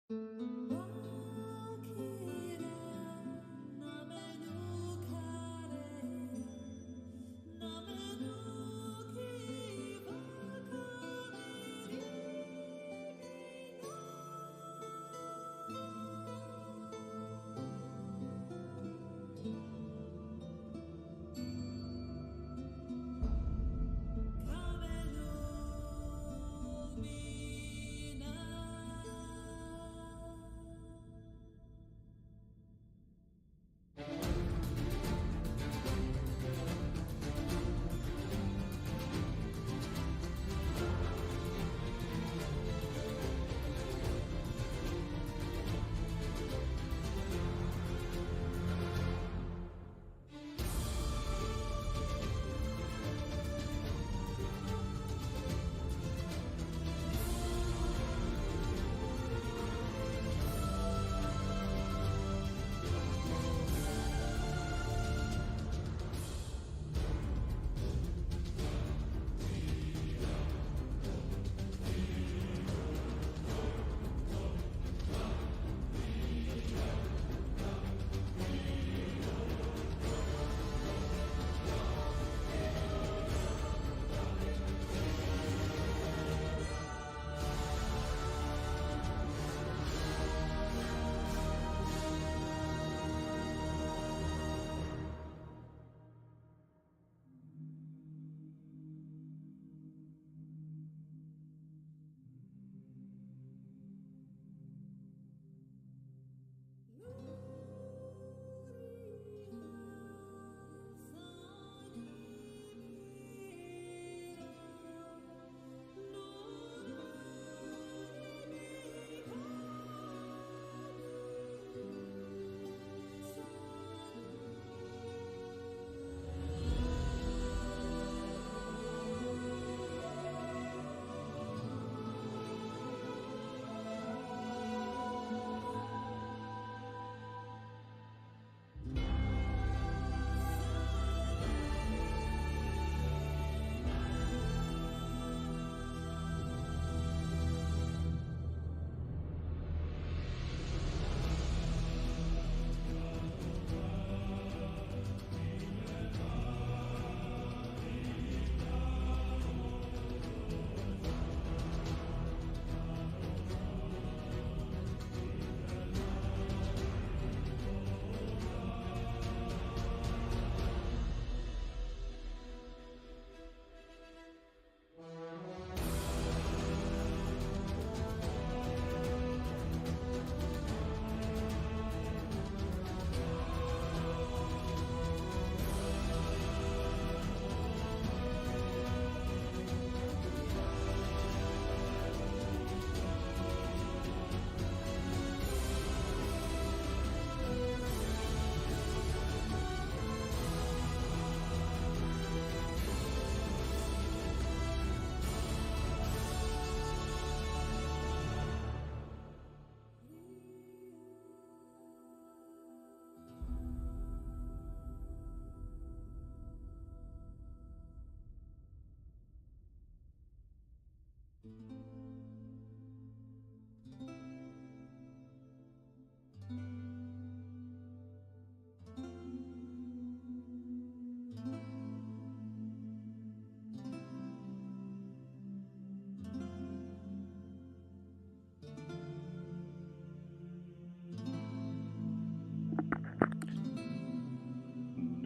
No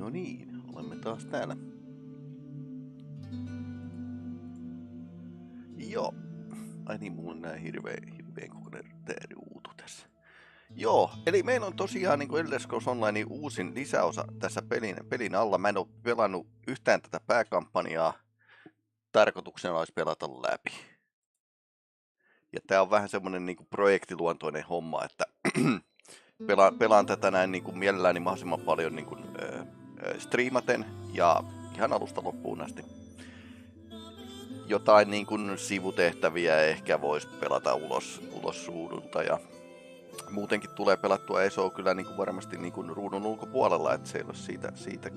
niin, olemme taas täällä. Joo. Ai niin, mulla on nää hirveen kokoinen ruutu tässä. Joo, eli meillä on tosiaan niin kuin Elder Scrolls Online uusin lisäosa tässä pelin alla. Mä en oo pelannut yhtään tätä pääkampanjaa. Tarkoituksena olisi pelata läpi. Ja tää on vähän semmonen niin kuin projektiluontoinen homma, että pelaan tätä näin niin kuin mielelläni mahdollisimman paljon niin kuin, striimaten ja ihan alusta loppuun asti. Jotain niin kuin sivutehtäviä ehkä voisi pelata ulos ruudulta ja muutenkin tulee pelattua ESO kyllä niin kuin varmasti niin kuin ruudun ulkopuolella, että se ei ole siitä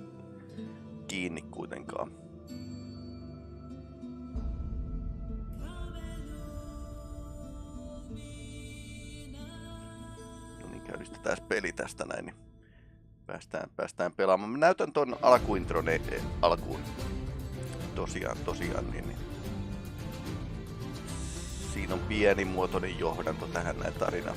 kiinni kuitenkaan. käynnistetään peli tästä näin, niin päästään pelaamaan. Mä näytän ton alkuintron alkuun. Tosiaan niin. Siinä on pienimuotoinen johdanto tähän näin tarinaan.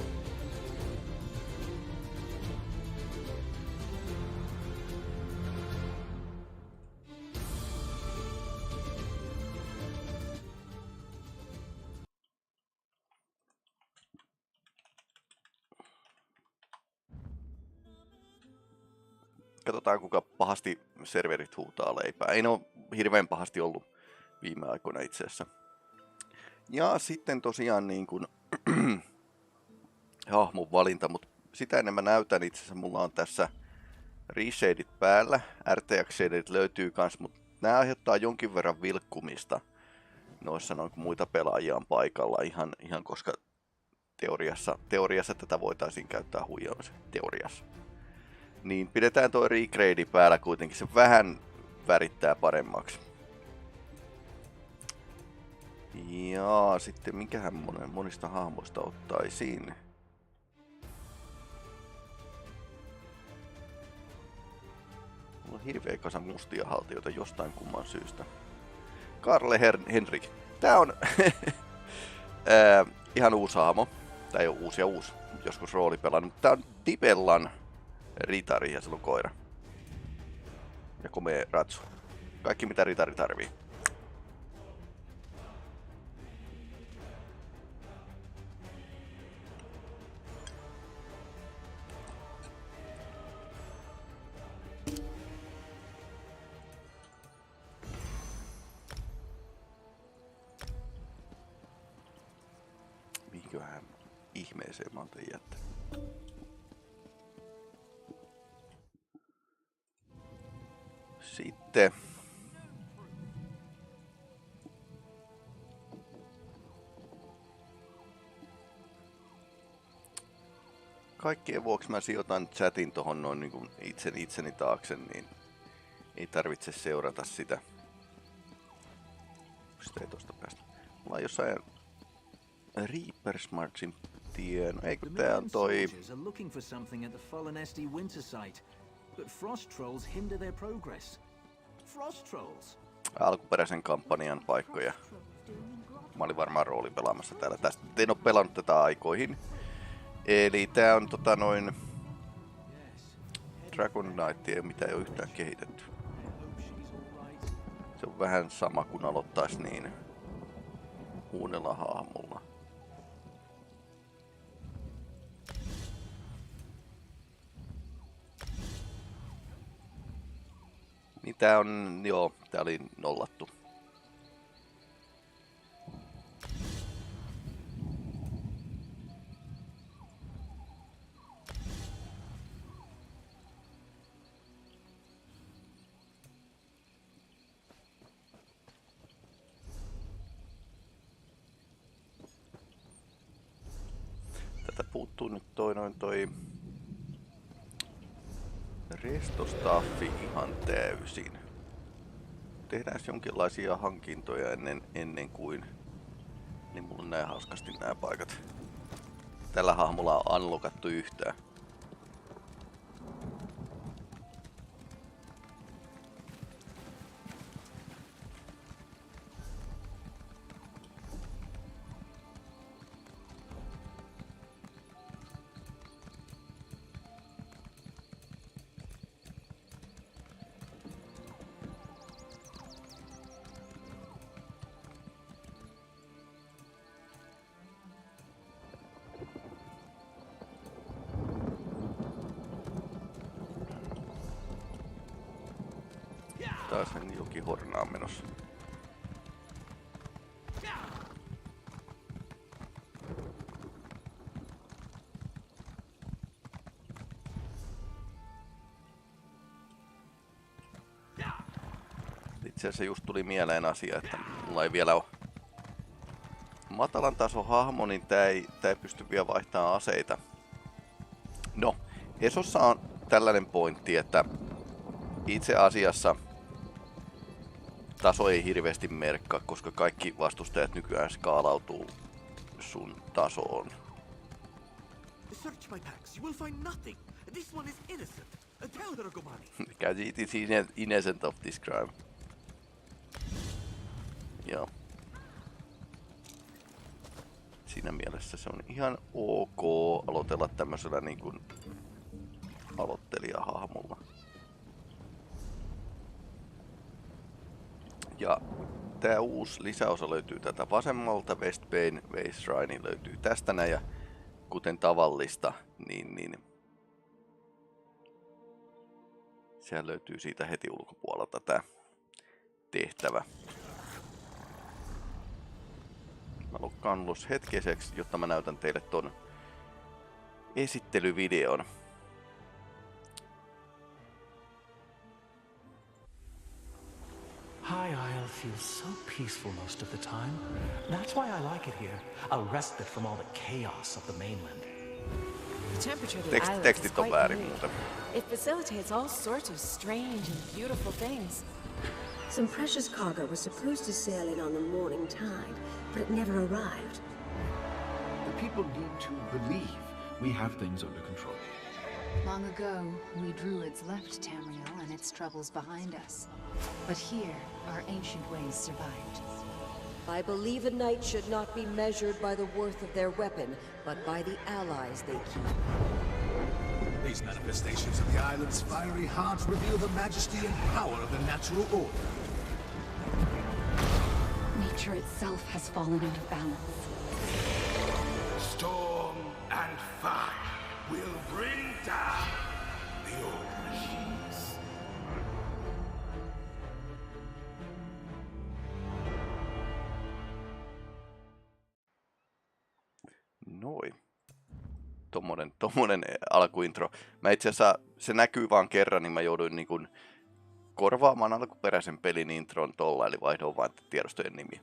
Katsotaan kuinka pahasti serverit huutaa leipää. Ei ne ole hirveän pahasti ollut viime aikoina itse asiassa. Ja sitten tosiaan niin kuin hahmon valinta, mutta sitä enemmän näytän itse asiassa. Mulla on tässä reshadeit päällä. RTX-shadeit löytyy kans, mutta nämä aiheuttaa jonkin verran vilkkumista noissa noin, kun muita pelaajia on paikalla. Ihan koska teoriassa tätä voitaisiin käyttää huijaamiseen. Teoriassa. Niin pidetään tuo regrade päällä kuitenkin, se vähän värittää paremmaksi. Ja sitten mikähän monista hahmoista ottaisin. Mulla on hirveä kasa mustia haltijoita jostain kumman syystä. Karle Henrik. Tää on ihan uusi hahmo. Tää ei oo uusi, joskus rooli pelannut. Tää on Tibellan ritari ja sillä on koira. Ja komea ratsu. Kaikki mitä ritari tarvii. Mihinköhän ihmeeseen mä oon tän jättänyt? Sitten kaikkien vuoksi mä sijoitan chatin tohon noin niin kuin itseni taakse, niin ei tarvitse seurata sitä. Sitä ei tosta päästä. Mulla on jossain Reaper Smartsin tien. Eikö tää on toi... alkuperäisen kampanjan paikkoja. Mä olin varmaan rooli pelaamassa täällä. Tästä en oo pelannut tätä aikoihin. Eli tää on Dragon Knight, mitä ei oo yhtään kehitetty. Se on vähän sama kuin aloittais niin uudella hahmolla. Niin tää on, joo, tää oli nollattu. Tätä puuttuu nyt toi restostaffi ihan täysin. Tehdään jonkinlaisia hankintoja ennen kuin... Niin mulla on näin hauskasti nämä paikat. Tällä hahmolla on unlockattu yhtään. Taas jokin hornaa menossa. Itse asiassa just tuli mieleen asia, että mulla ei vielä ole matalan tason hahmo, niin tää ei pysty vielä vaihtamaan aseita. No, Esossa on tällainen pointti, että itse asiassa taso ei hirveästi merkkaa, koska kaikki vastustajat nykyään skaalautuu sun tasoon. Search my packs. You will find nothing. This one is innocent. Tell her, Gomani. Because it is innocent of this crime. Joo. Siinä mielessä se on ihan ok aloitella tämmöisellä niin kuin aloittelijahahmolla. Ja tää uusi lisäosa löytyy tätä vasemmalta, West Bayn Waste Shrine löytyy tästä näin, ja kuten tavallista, niin sehän löytyy siitä heti ulkopuolelta tää tehtävä. Mä lukkaan ulos hetkiseksi, jotta mä näytän teille ton esittelyvideon. High Isle feels so peaceful most of the time. That's why I like it here. A respite from all the chaos of the mainland. The temperature of the island is quite unique. It facilitates all sorts of strange and beautiful things. Some precious cargo was supposed to sail in on the morning tide, but it never arrived. The people need to believe we have things under control. Long ago, we druids left Tamriel and its troubles behind us. But here, our ancient ways survived. I believe a knight should not be measured by the worth of their weapon, but by the allies they keep. These manifestations of the island's fiery hearts reveal the majesty and power of the natural order. Nature itself has fallen out of balance. Storm and fire will bring down the old machines. Noin. Tommonen alkuintro. Mä itse asiassa, se näkyy vaan kerran, niin mä jouduin niin kun korvaamaan alkuperäisen pelin intron tolla, eli vaihdoin vain tiedostojen nimi.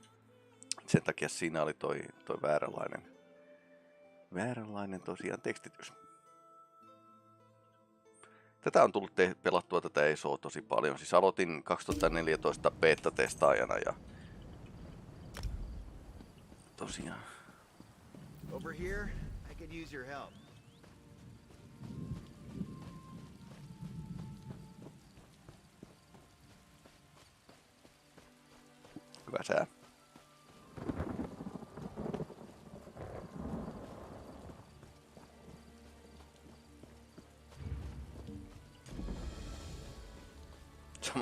Sen takia siinä oli toi vääränlainen tosiaan tekstitys. Tätä on tullut pelattua tätä ESOa tosi paljon. Siis aloitin 2014 beta-testaajana ja tosiaan. Over here, I could use your help. Hyvä sää.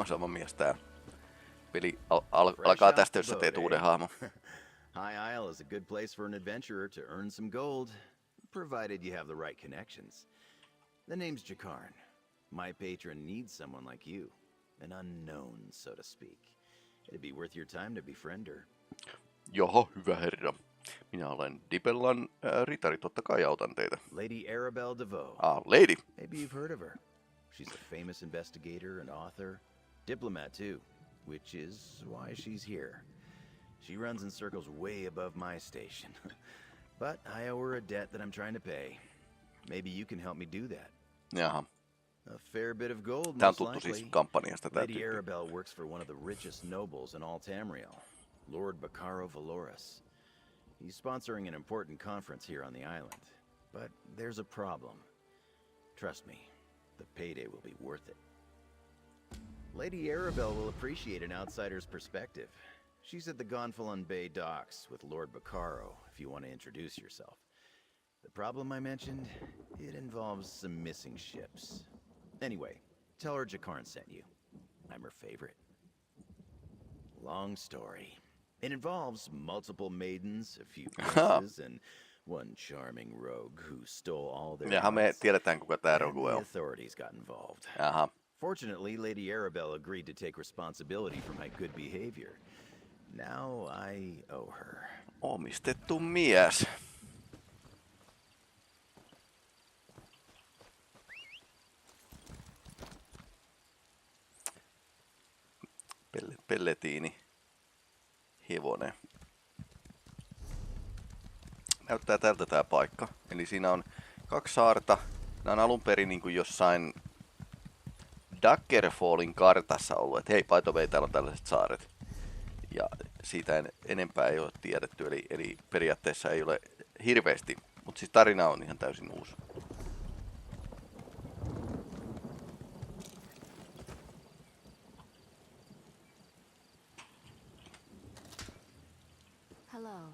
Sama mies tää. Peli alkaa tästä, jos sä teet uuden hahmon. High Isle is a good place for an adventurer to earn some gold, provided you have the right connections. The name's Jakarn. My patron needs someone like you, an unknown, so to speak. It'd be worth your time to befriend her. Joho, hyvä herra. Minä olen Dibellan ritari, totta kai autan teitä. Lady Arabelle DeVoe. Ah, lady. Maybe you've heard of her. She's a famous investigator and author, diplomat too, which is why she's here. She runs in circles way above my station. But I owe her a debt that I'm trying to pay. Maybe you can help me do that. Jaha. A fair bit of gold, Tää on most tuttu siis likely. kampanjasta tää Lady tyyppi. Arabelle works for one of the richest nobles in all Tamriel, Lord Bacaro Valoris. He's sponsoring an important conference here on the island. But there's a problem. Trust me, the payday will be worth it. Lady Arabelle will appreciate an outsider's perspective. She's at the Gonfalon Bay docks with Lord Bacaro, if you want to introduce yourself. The problem I mentioned, it involves some missing ships. Anyway, tell her Jakarn sent you. I'm her favorite. Long story. It involves multiple maidens, a few princes, and one charming rogue who stole all their Jaha, me tiedetään kuka tää and rogu the on. authorities got involved. Aha. Fortunately, Lady Arabelle agreed to take responsibility for my good behavior. Now I owe her. Omistettu mies. Pelletiini. Hevonen. Näyttää tältä tää paikka. Eli siinä on 2 saarta. Nämä on alun perin niin kuin jossain Daggerfallin kartassa ollut, että hei, by the way, täällä on tällaiset saaret. Ja siitä enempää ei ole tiedetty, eli periaatteessa ei ole hirveästi Mut siis tarina on ihan täysin uusi. Hello.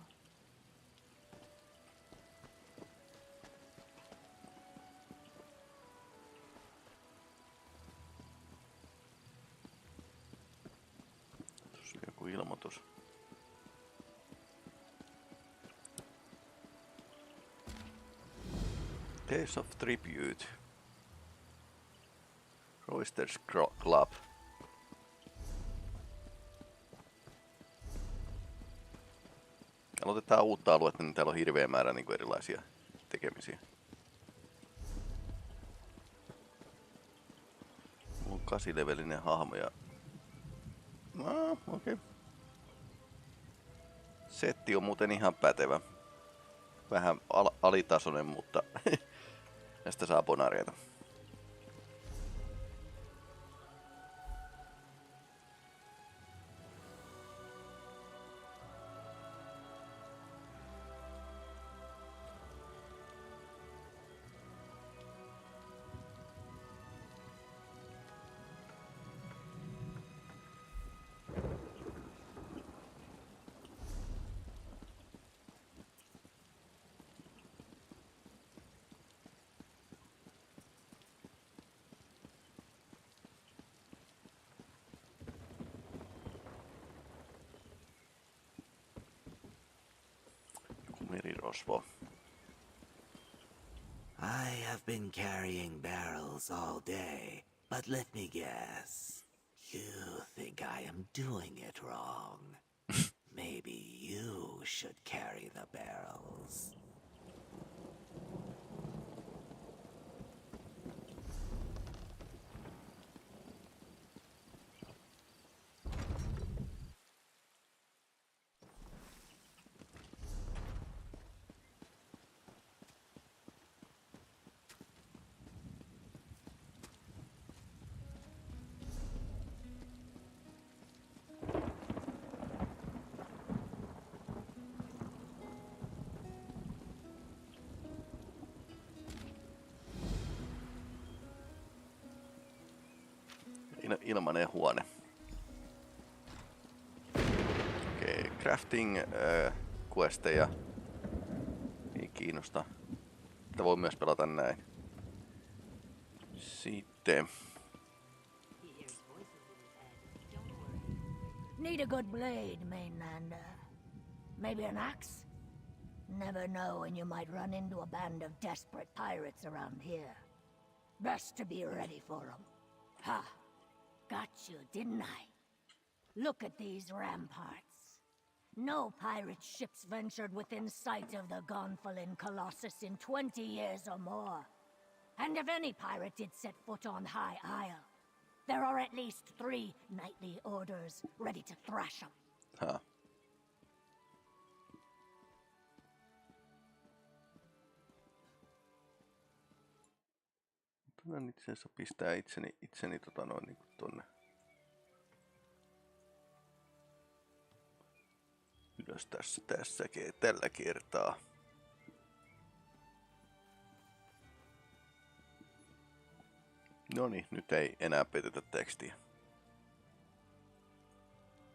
Tuossa joku ilmoitus. Days of Tribute. Roysters Club. Aloitetaan uutta aluetta, niin täällä on hirveä määrä niin kuin erilaisia tekemisiä. Mulla on 8-levelinen hahmo ja... No, okei. Okay. Setti on muuten ihan pätevä. Vähän alitasoinen, mutta näistä saa bonareita. Merirosvo. I have been carrying barrels all day, but let me guess. You think I am doing it wrong. Maybe you should carry the barrels. Ilmanen huone. Okei, crafting questeja. Ei kiinnosta. Tätä voi myös pelata näin. Sitten. Need a good blade, mainlander. Maybe an axe? Never know when you might run into a band of desperate pirates around here. Best to be ready for them. Ha! Got you, didn't I? Look at these ramparts. No pirate ships ventured within sight of the Gonfalon Colossus in 20 years or more. And if any pirate did set foot on High Isle, there are at least 3 knightly orders ready to thrash them. Huh. Tänään itse asiassa pistää itseni niin tonne ylös tällä kertaa. Noniin, nyt ei enää petetä tekstiä.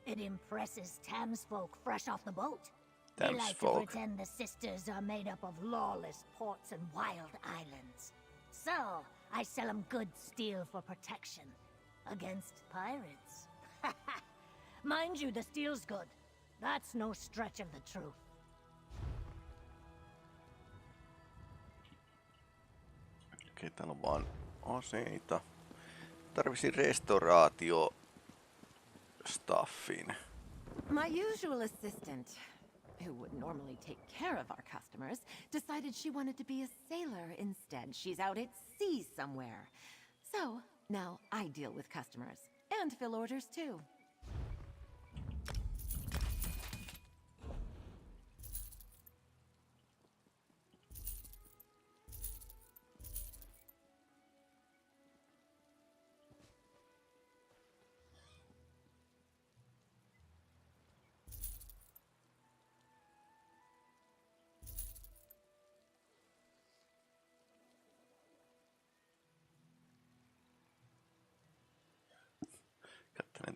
It impresses townsfolk fresh off the boat. They like to pretend the sisters are made up of lawless ports and wild islands. So, I sell them good steel for protection. Against pirates. Mind you, the steel's good. That's no stretch of the truth. Okei, täällä on vaan aseita. Tarvisin restauraatio staffin. My usual assistant, who would normally take care of our customers, decided she wanted to be a sailor instead. She's out at sea somewhere. So, now I deal with customers. And fill orders too.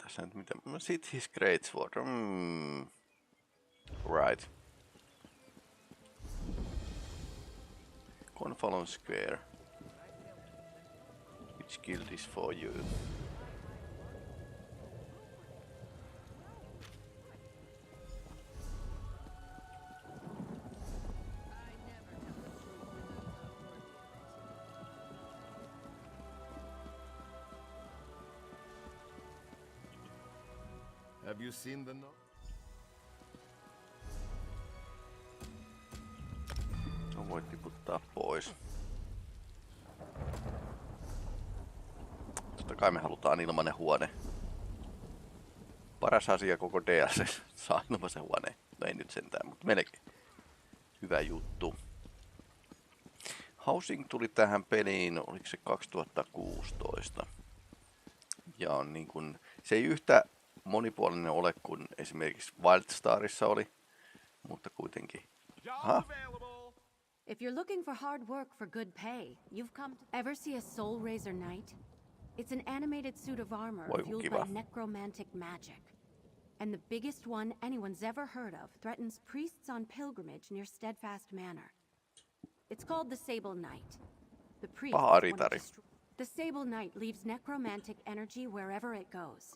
tässä nyt mitä? Sit his greatsword. Right. Confallon Square. Which guild is for you? Have you seen the note? No voit tiputtaa pois. Totta kai me halutaan ilmanen huone. Paras asia koko DLC saa ilmaisen huone. No ei nyt sentään, mutta melkein. Hyvä juttu. Housing tuli tähän peliin, oliko se 2016. Ja on niin kun, se ei yhtä monipuolinen ole kuin esimerkiksi Wildstarissa oli, mutta kuitenkin. Aha. If you're looking for hard work for good pay, you've come to... Ever see a Soul Razor Knight? It's an animated suit of armor fueled by necromantic magic. And the biggest one anyone's ever heard of threatens priests on pilgrimage near Steadfast Manor. It's called the Sable Knight. The priest The Sable Knight leaves necromantic energy wherever it goes.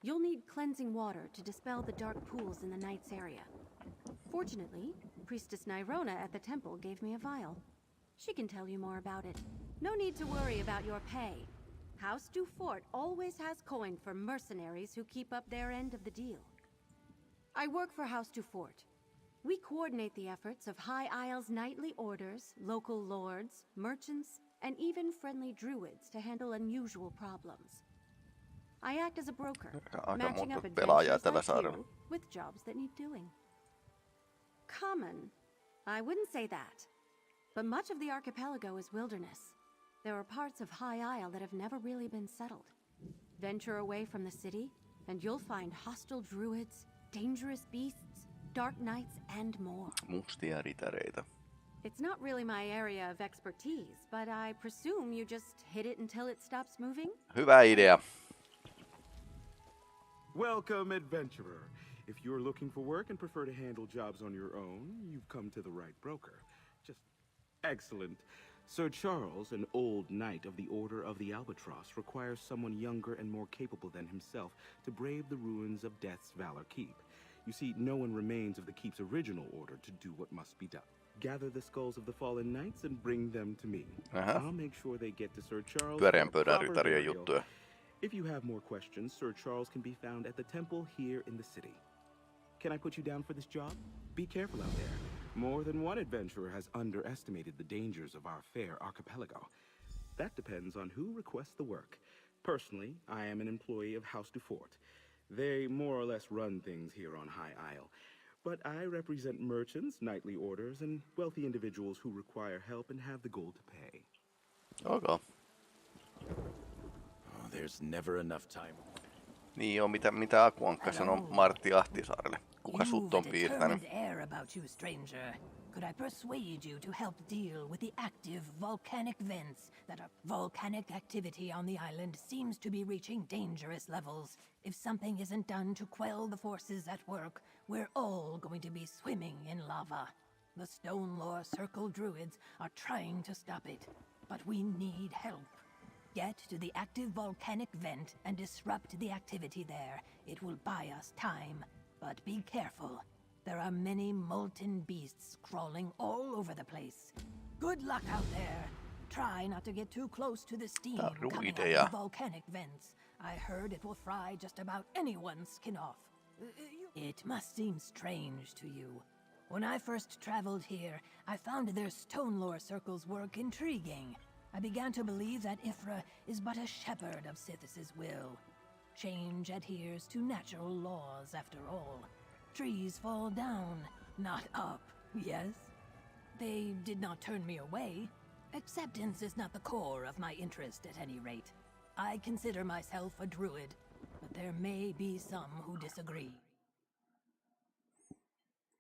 You'll need cleansing water to dispel the dark pools in the Knight's area. Fortunately, Priestess Nyrona at the temple gave me a vial. She can tell you more about it. No need to worry about your pay. House du Fort always has coin for mercenaries who keep up their end of the deal. I work for House du Fort. We coordinate the efforts of High Isle's knightly orders, local lords, merchants, and even friendly druids to handle unusual problems. I act as a broker, matching up adventurers like you with jobs that need doing. Common? I wouldn't say that. But much of the archipelago is wilderness. There are parts of High Isle that have never really been settled. Venture away from the city, and you'll find hostile druids, dangerous beasts, dark knights, and more. Mustia ritareita. It's not really my area of expertise, but I presume you just hit it until it stops moving? Hyvä idea. Welcome, adventurer. If you're looking for work and prefer to handle jobs on your own, you've come to the right broker. Just excellent. Sir Charles, an old knight of the Order of the Albatross, requires someone younger and more capable than himself to brave the ruins of Death's Valor Keep. You see, no one remains of the Keep's original order to do what must be done. Gather the skulls of the fallen knights and bring them to me. I'll make sure they get to Sir Charles. Pyöreän pöydän ritarien juttuja. If you have more questions, Sir Charles can be found at the temple here in the city. Can I put you down for this job? Be careful out there. More than one adventurer has underestimated the dangers of our fair archipelago. That depends on who requests the work. Personally, I am an employee of House du Fort. They more or less run things here on High Isle. But I represent merchants, knightly orders, and wealthy individuals who require help and have the gold to pay. Okay. Oh, there's never enough time. Niin joo, mitä Akuankka sanoo Martti Ahtisaarelle? Kuka sut on piirtänyt? Air about you, stranger. Could I persuade you to help deal with the active volcanic vents that are volcanic activity on the island seems to be reaching dangerous levels. If something isn't done to quell the forces at work, we're all going to be swimming in lava. The Stone Lore Circle druids are trying to stop it, but we need help. Get to the active volcanic vent and disrupt the activity there. It will buy us time, but be careful. There are many molten beasts crawling all over the place. Good luck out there. Try not to get too close to the steam coming out of the volcanic vents. I heard it will fry just about anyone's skin off. It must seem strange to you. When I first traveled here, I found their Stone Lore Circle's work intriguing. I began to believe that Ifra is but a shepherd of Sithis' will. Change adheres to natural laws, after all. Trees fall down, not up, yes? They did not turn me away. Acceptance is not the core of my interest, at any rate. I consider myself a druid, but there may be some who disagree.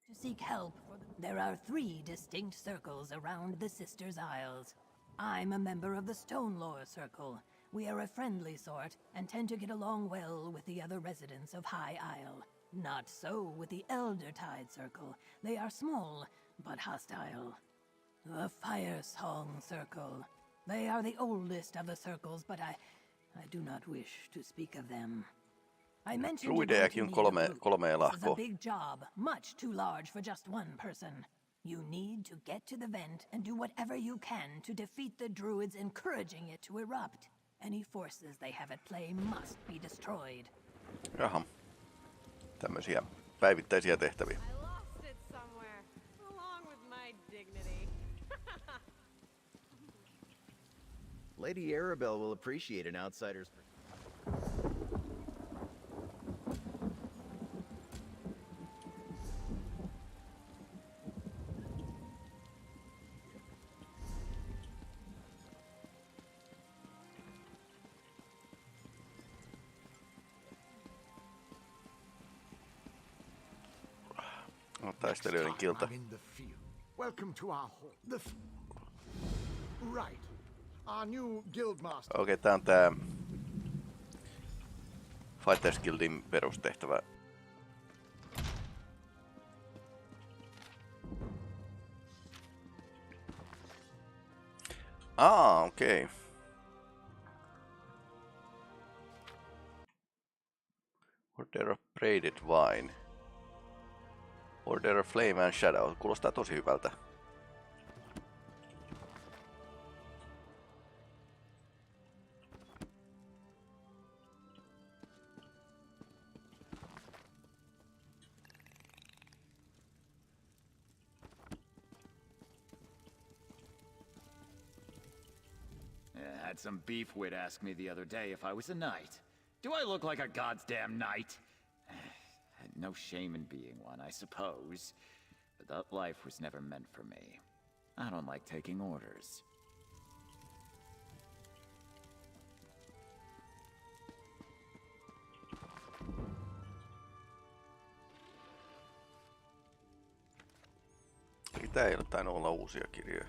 To seek help, there are 3 distinct circles around the Sisters' Isles. I'm a member of the Stone Lore Circle. We are a friendly sort and tend to get along well with the other residents of High Isle. Not so with the Elder Tide Circle. They are small, but hostile. The Fire Song Circle. They are the oldest of the circles, but I do not wish to speak of them. I mentioned you going to need a group. This is a big job, much too large for just one person. You need to get to the vent and do whatever you can to defeat the druids encouraging it to erupt. Any forces they have at play must be destroyed. Jaha. Tämmöisiä päivittäisiä tehtäviä. I lost it somewhere, along with my dignity. Lady Arabelle will appreciate an outsider's... Taistelijoiden kilta. Welcome to our hall. Right. Our new guildmaster. Okei, tää on tää Fighters Guildin perustehtävä. Okei. Order of Braided Wine. Order of Flame and Shadow. Kuulostaa tosi hyvältä. I had some beefwit ask me the other day if I was a knight. Do I look like a goddamn knight? No shame in being one, I suppose. But that life was never meant for me. I don't like taking orders. Tää ei ole tainnut olla uusia kirjoja.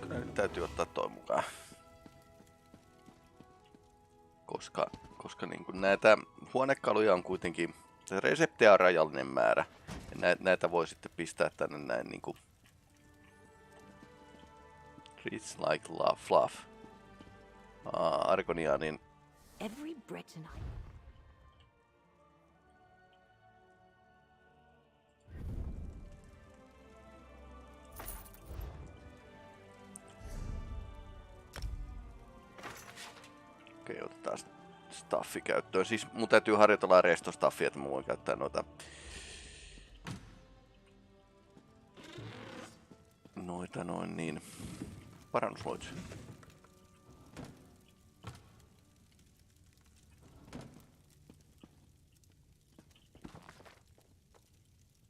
Kyllä nyt täytyy ottaa toi mukaan. Koska niin kuin näitä huonekaluja on kuitenkin, se reseptejä on rajallinen määrä. Ja näitä voi sitten pistää tänne näin niinku Treats like love fluff. Argonianin. Every Breton Okei, otetaan staffi käyttöön. Siis mun täytyy harjoitella restostaffia, että mä voin käyttää noita noin niin parannusloitsuja.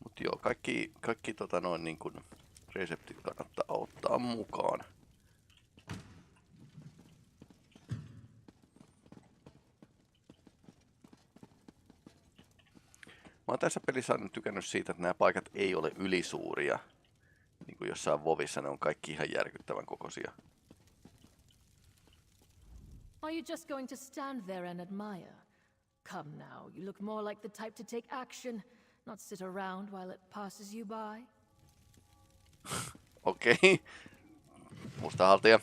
Mut joo, kaikki niin kuin reseptit kannattaa ottaa mukaan. Mä oon tässä pelissä aina tykännyt siitä, että nämä paikat ei ole ylisuuria. Niin kuin jossain Vovissa ne on kaikki ihan järkyttävän kokoisia. Are you just going to stand there and admire? Come now, you look more like the type to take action, not sit around while it passes you by. Okei. Mustahaltija.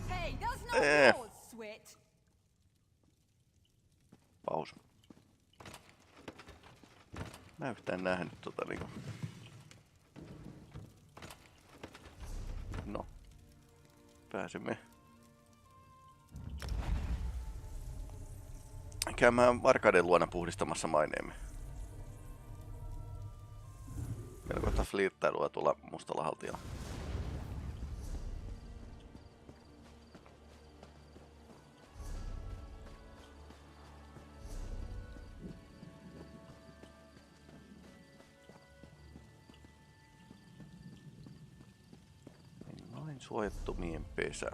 Hey, that's not yours, Swit. Paus. Mä yhtään nähnyt niinku. No. Pääsemme käymään varkaiden luona puhdistamassa maineemme. Meillä kohtaa flirttailua tuolla mustalla haltijalla. Suojattomien pesä.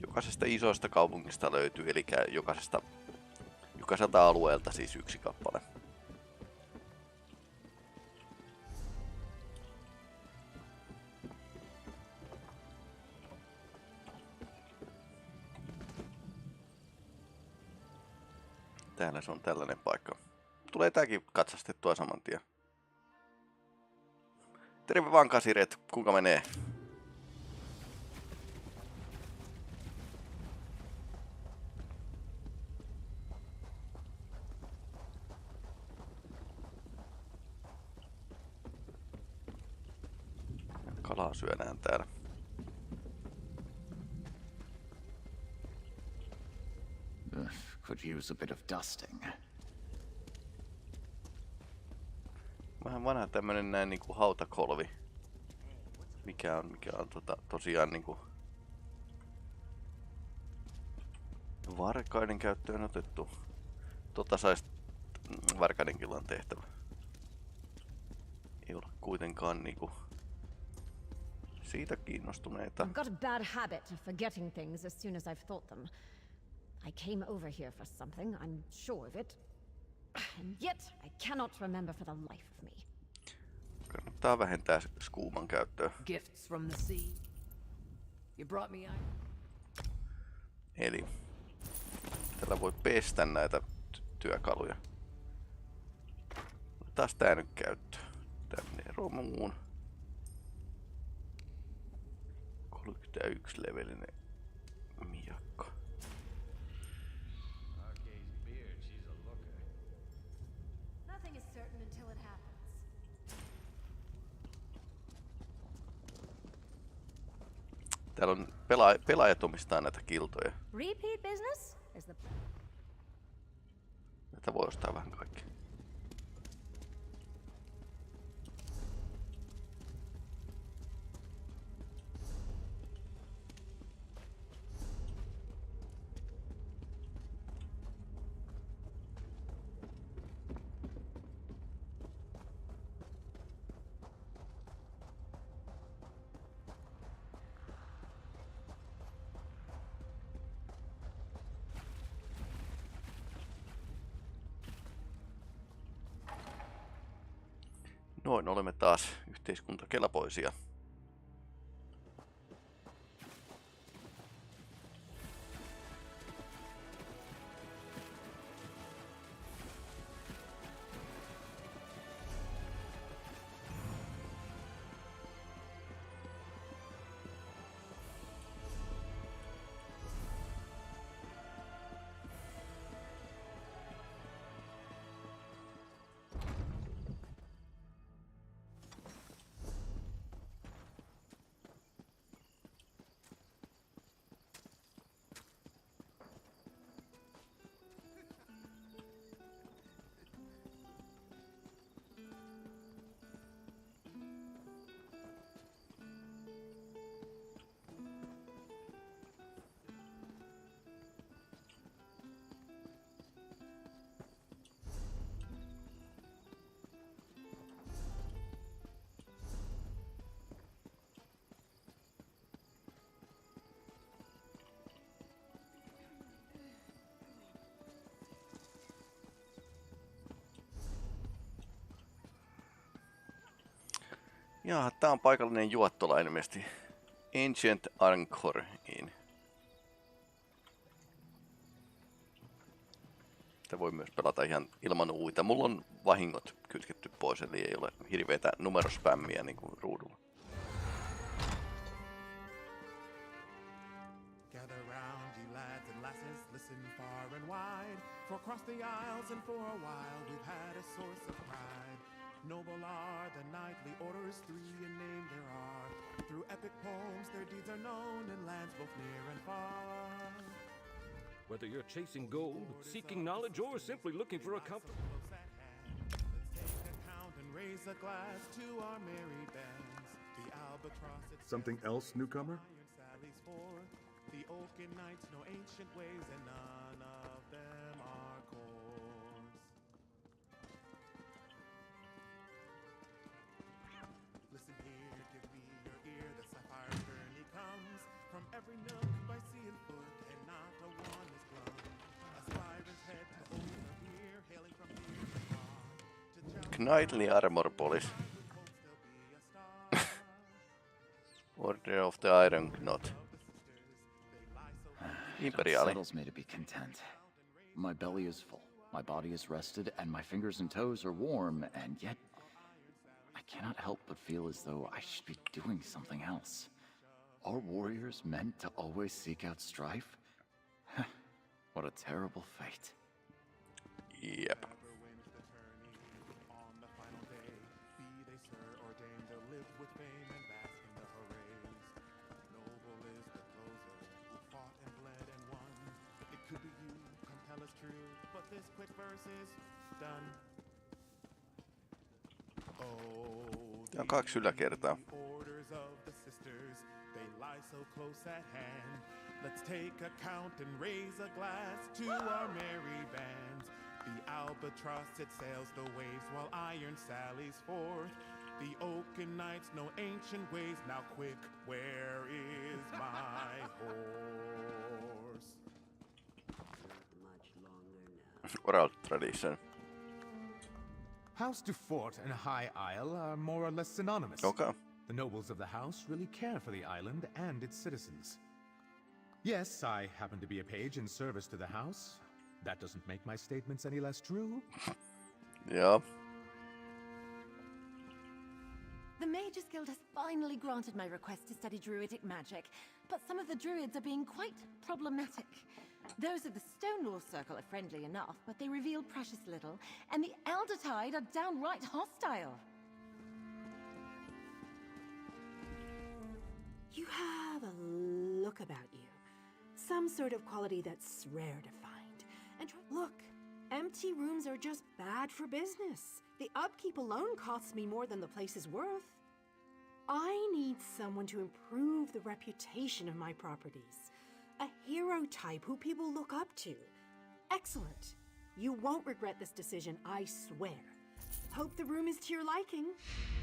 Jokaisesta isoista kaupungista löytyy, eli jokaiselta alueelta siis yksi kappale. Täällä se on tällainen paikka. Tulee tääkin katsastettua saman tien. Terve vaan Kasiret, kuinka menee? Kalaa syödään täällä. Could use a bit of dusting. Vähän vanha tämmönen näin niinku hautakolvi. Mikä on tosiaan niinku varkaiden käyttöön otettu. Sais varkaidenkin on tehtävä. Ei ole kuitenkaan niinku siitä kiinnostuneita. I've got a bad habit of forgetting things as soon as I've thought them. I came over here for something, I'm sure of it. And yet, I cannot remember for the life of me. Kannattaa vähentää skuuman käyttöä. Gifts from the sea. You brought me Eli tällä voi pestä näitä työkaluja. Taas tää nyt käyttöön. Tää menee romuun. 31 levelinen miakka. Nothing is certain until it happens. Täällä on pelaajat omistaa näitä kiltoja. Repeat business is the... Näitä voi ostaa vähän kaikkea. Noin, olemme taas yhteiskuntakelpoisia. Jaa, tää on paikallinen juottola ilmeisesti. Ancient Anchor Inn. Sitä voi myös pelata ihan ilman uita. Mulla on vahingot kytketty pois, eli ei ole hirveätä numerospämmiä niin kuin ruudulla. Gather round, ye lads and lasses, listen far and wide. For across the aisles and for a while we've had a source of pride. Noble are the knightly orders, 3 in name there are. Through epic poems their deeds are known in lands both near and far. Whether you're chasing gold, seeking knowledge, or simply looking for a comfort. Let's take account and raise a glass to our merry bands. The albatross. Something else, newcomer? Oaken Knights know ancient ways, and none of them are coarse. Listen here, give me your ear. The sapphire journey comes from every nook by sea and foot, and not a one is glum. Aspirants head to over here, hailing from near and far. Knightly Armor Police. Order of the Iron Knot. Imperiali. Settles me to be content. My belly is full, my body is rested, and my fingers and toes are warm, and yet I cannot help but feel as though I should be doing something else. Are warriors meant to always seek out strife? What a terrible fate. Yep. This quick verse is done. Ja 2 yläkertaa. Orders of the sisters, they lie so close at hand. Let's take account and raise a glass to our merry bands. The albatross, it sails the waves while iron sallies forth. The Oaken Knights know ancient ways. Now quick, where is my horse? Oral tradition. House du Fort and High Isle are more or less synonymous. Okay. The nobles of the house really care for the island and its citizens. Yes, I happen to be a page in service to the house. That doesn't make my statements any less true. Yeah. The Mages Guild has finally granted my request to study druidic magic, but some of the druids are being quite problematic. Those of the Stonewall Circle are friendly enough, but they reveal precious little, and the Eldertide are downright hostile. You have a look about you. Some sort of quality that's rare to find. And look, empty rooms are just bad for business. The upkeep alone costs me more than the place is worth. I need someone to improve the reputation of my properties. A hero type who people look up to. Excellent. You won't regret this decision, I swear. Hope the room is to your liking.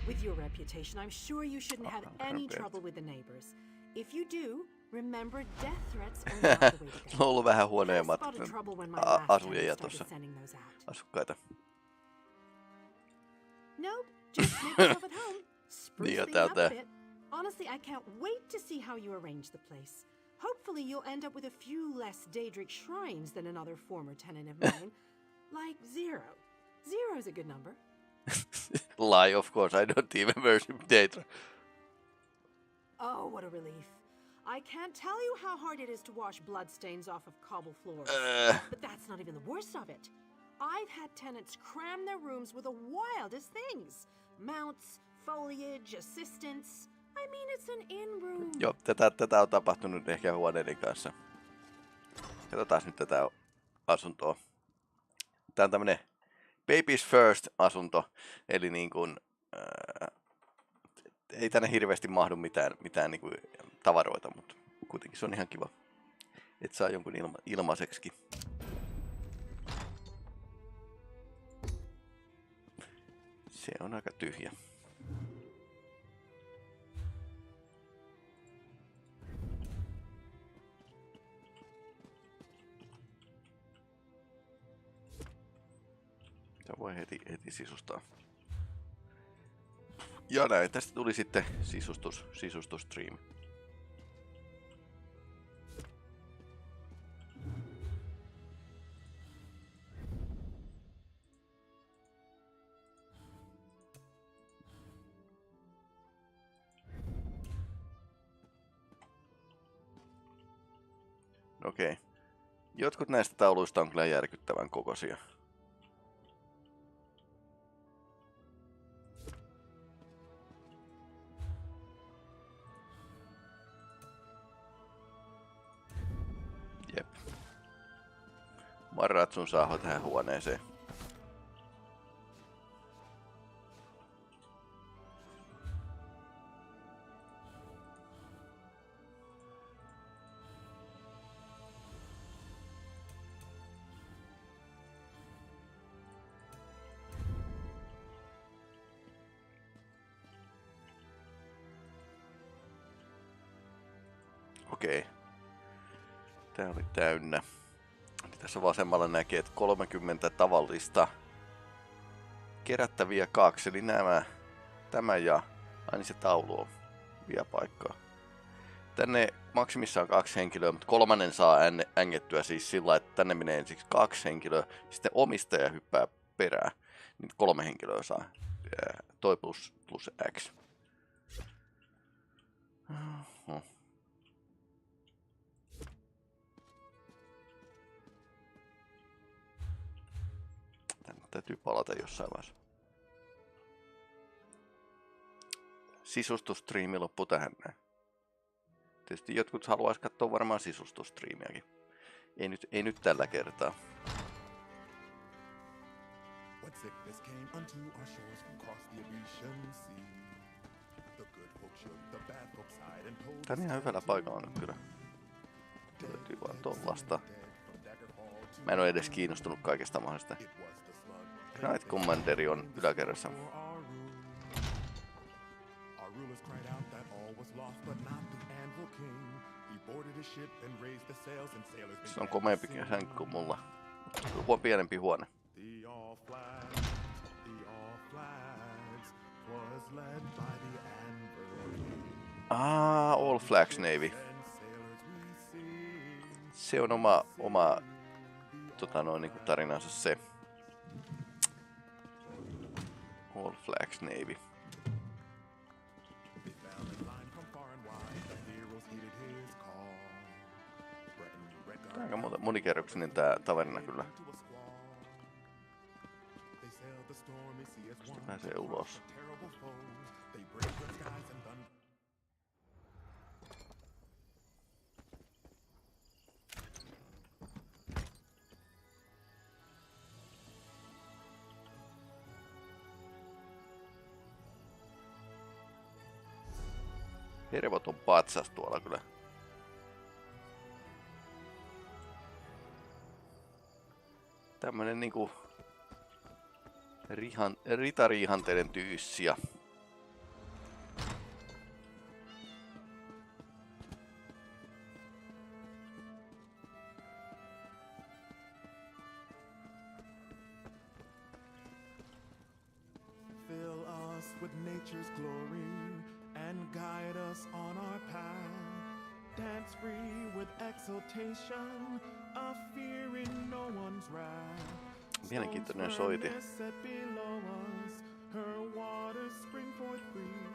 With your reputation, I'm sure you shouldn't have any trouble with the neighbors. If you do, remember death threats are not the way to go. On ollut vähän huonoimmat asujia tuossa asukkaita. Nope, just make yourself at home. Spruce things up a bit. Honestly, I can't wait to see how you arrange the place. Hopefully you'll end up with a few less Daedric shrines than another former tenant of mine. Like 0. 0's a good number. Lie, of course, I don't even worship Daedra. Oh, what a relief. I can't tell you how hard it is to wash bloodstains off of cobble floors. But that's not even the worst of it. I've had tenants cram their rooms with the wildest things. Mounts, foliage, assistants. I mean, it's an in-room. Joo, tätä on tapahtunut ehkä huoneiden kanssa. Katsotaan nyt tätä asuntoa. Tää on tämmönen Baby's First -asunto. Eli niin kuin, ei tänne hirveästi mahdu mitään niin kuin tavaroita, mutta kuitenkin se on ihan kiva, että saa jonkun ilmaiseksikin. Se on aika tyhjä. Tämä voi heti sisustaa. Ja näin, tästä tuli sitten sisustusstream. Okei. Jotkut näistä tauluista on kyllä järkyttävän kokoisia. Jep. Marratsun saaho tähän huoneeseen. Okei. Tää oli täynnä. Tässä vasemmalla näkee, että 30 tavallista. Kerättäviä 2, eli tämä ja aina se taulu on vielä paikkaa. Tänne maksimissaan 2 henkilöä, mutta 3. saa ängettyä siis sillä, että tänne menee ensiksi 2 henkilöä, sitten omistaja hyppää perään, niin 3 henkilöä saa toi plus X. Tänne täytyy palata jossain vaiheessa. Sisustustriimi loppu tähän näin. Tietysti jotkut haluaisi katsoa varmaan sisustustriimiäkin. Ei nyt tällä kertaa. Tää on ihan hyvällä paikalla nyt kyllä. Löytyy vaan tollasta. Mä en oo edes kiinnostunut kaikesta mahdollista. Knight Commanderi on yläkerrassa. Se on komeampi sänky kuin mulla. Tuo pienempi huone. All Flags Navy. Se on oma niinku tarinansa se. All Flags Navy. Aika monikerroksinen tää taverna kyllä. Tuosta pääsee ulos. Hervoton patsas tuolla kyllä. Tämmönen niinku ritari-ihanteiden tyyssi. Fill us with nature's glory and guide us on our path. Dance free with exultation, a fear in no one's wrath. Mielenkiintoinen soiti. Her waters spring forth free.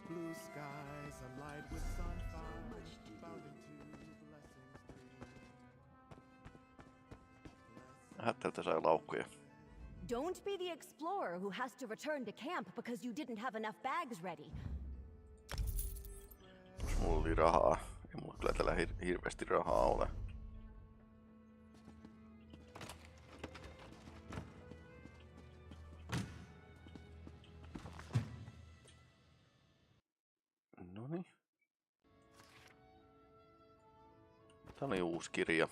Blue skies alight with sunfire, bound into blessings three. Tältä sai laukkuja. Don't be the explorer who has to return to camp because you didn't have enough bags ready. Mulla oli rahaa. Ei mulla kyllä tällä hirveästi rahaa ole. Noniin. Tää oli uusi kirja.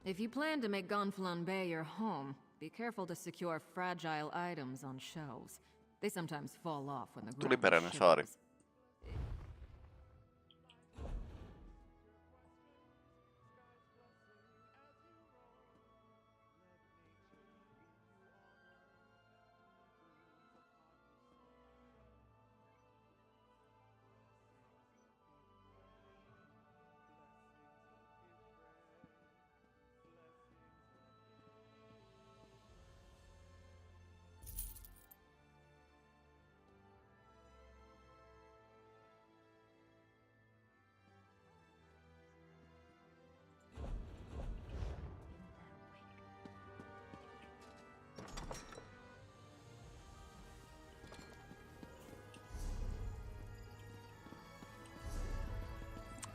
If you plan to make Gonfalon Bay your home, be careful to secure fragile items on shelves. They sometimes fall off when the ground Tuliperäinen saari.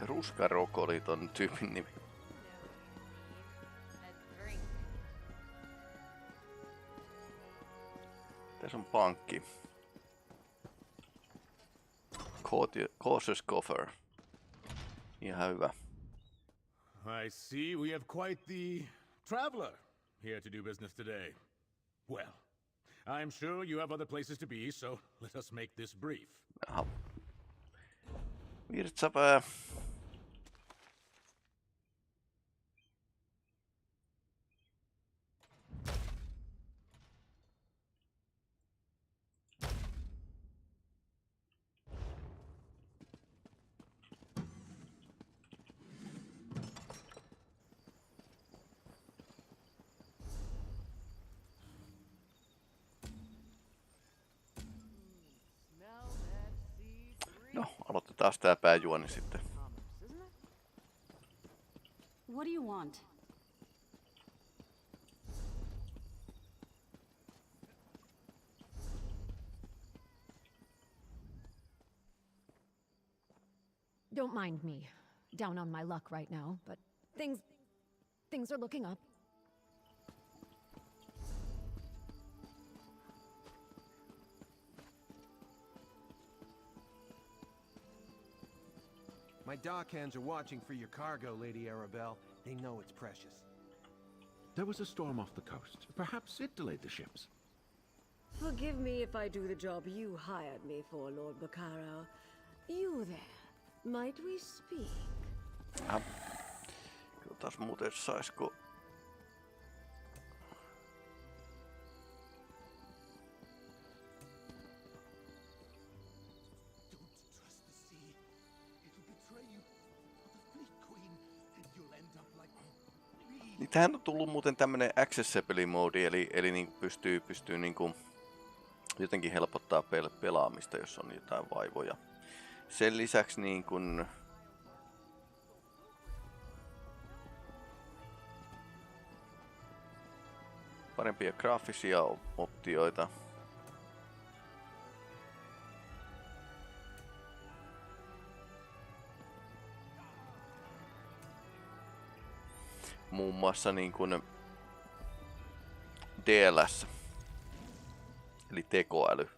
Ruskaroko oli ton tyypin nimi. Tässä on pankki. Cautious coffer. Ihan hyvä. I see we have quite the traveler here to do business today. Well, I'm sure you have other places to be, so let us make this brief. Aha. Virtsapää. No, aloitetaan tää pääjuoni sitten. What do you want? Don't mind me. Down on my luck right now, but things are looking up. My dockhands are watching for your cargo, Lady Arabelle. They know it's precious. There was a storm off the coast. Perhaps it delayed the ships. Forgive me if I do the job you hired me for, Lord Baccaro. You there. Might we speak? Katsotaan muuten saisko... Niin tähän on tullut muuten tämmönen accessibility mode, eli niin pystyy niinku jotenkin helpottaa pelaamista, jos on jotain vaivoja. Sen lisäksi niin kun parempia graafisia optioita. Muun muassa niin kuin DLS, eli tekoäly.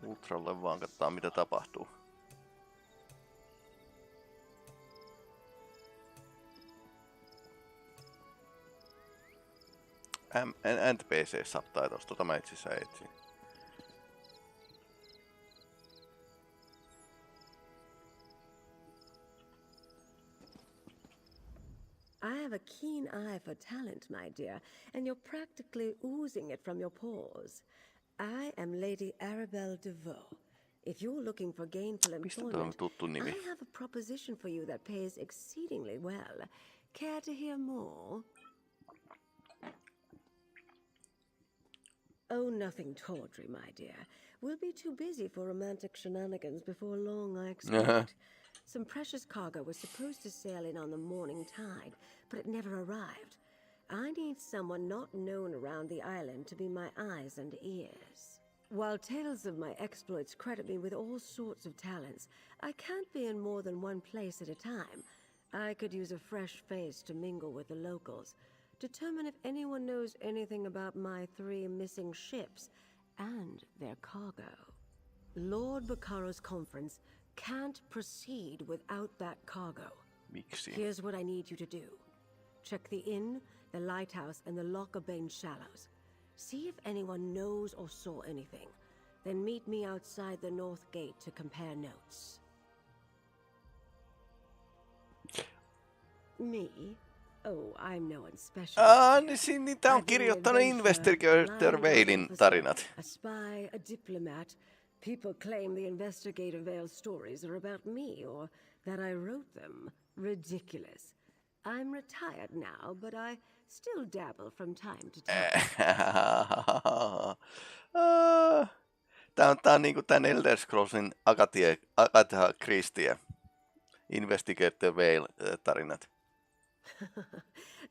Ultralle vaan katsotaan mitä tapahtuu. NPC subtitles, tota mä itse asiassa etsin. I have a keen eye for talent, my dear, and you're practically oozing it from your pores. I am Lady Arabelle DeVoe. If you're looking for gainful employment, I have a proposition for you that pays exceedingly well. Care to hear more? Oh, nothing tawdry, my dear. We'll be too busy for romantic shenanigans before long, I expect. Some precious cargo was supposed to sail in on the morning tide, but it never arrived. I need someone not known around the island to be my eyes and ears. While tales of my exploits credit me with all sorts of talents, I can't be in more than one place at a time. I could use a fresh face to mingle with the locals, determine if anyone knows anything about my 3 missing ships and their cargo. Lord Baccaro's conference can't proceed without that cargo. Miksi? Here's what I need you to do. Check the inn, the lighthouse, and the Lockabane shallows. See if anyone knows or saw anything. Then meet me outside the north gate to compare notes. Me? Oh, I'm no one special. Niin tää on kirjoittanut Investigator Valein tarinat. A spy, a diplomat. People claim the Investigator Vale stories are about me or that I wrote them. Ridiculous. I'm retired now, but I still dabble from time to time. Tää on niinku tän Elder Scrollsin Agatha Christie Investigator Vale tarinat.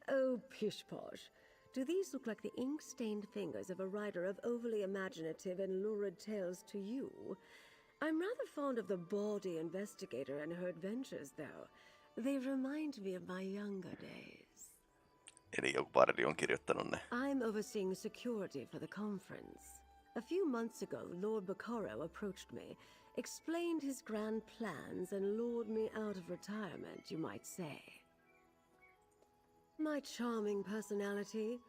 Oh, pish posh. Do these look like the ink-stained fingers of a writer of overly imaginative and lurid tales to you? I'm rather fond of the bawdy investigator and her adventures, though. They remind me of my younger days. Eli joku bardi on kirjoittanut ne. I'm overseeing security for the conference. A few months ago, Lord Baccaro approached me, explained his grand plans, and lured me out of retirement, you might say. My charming personality.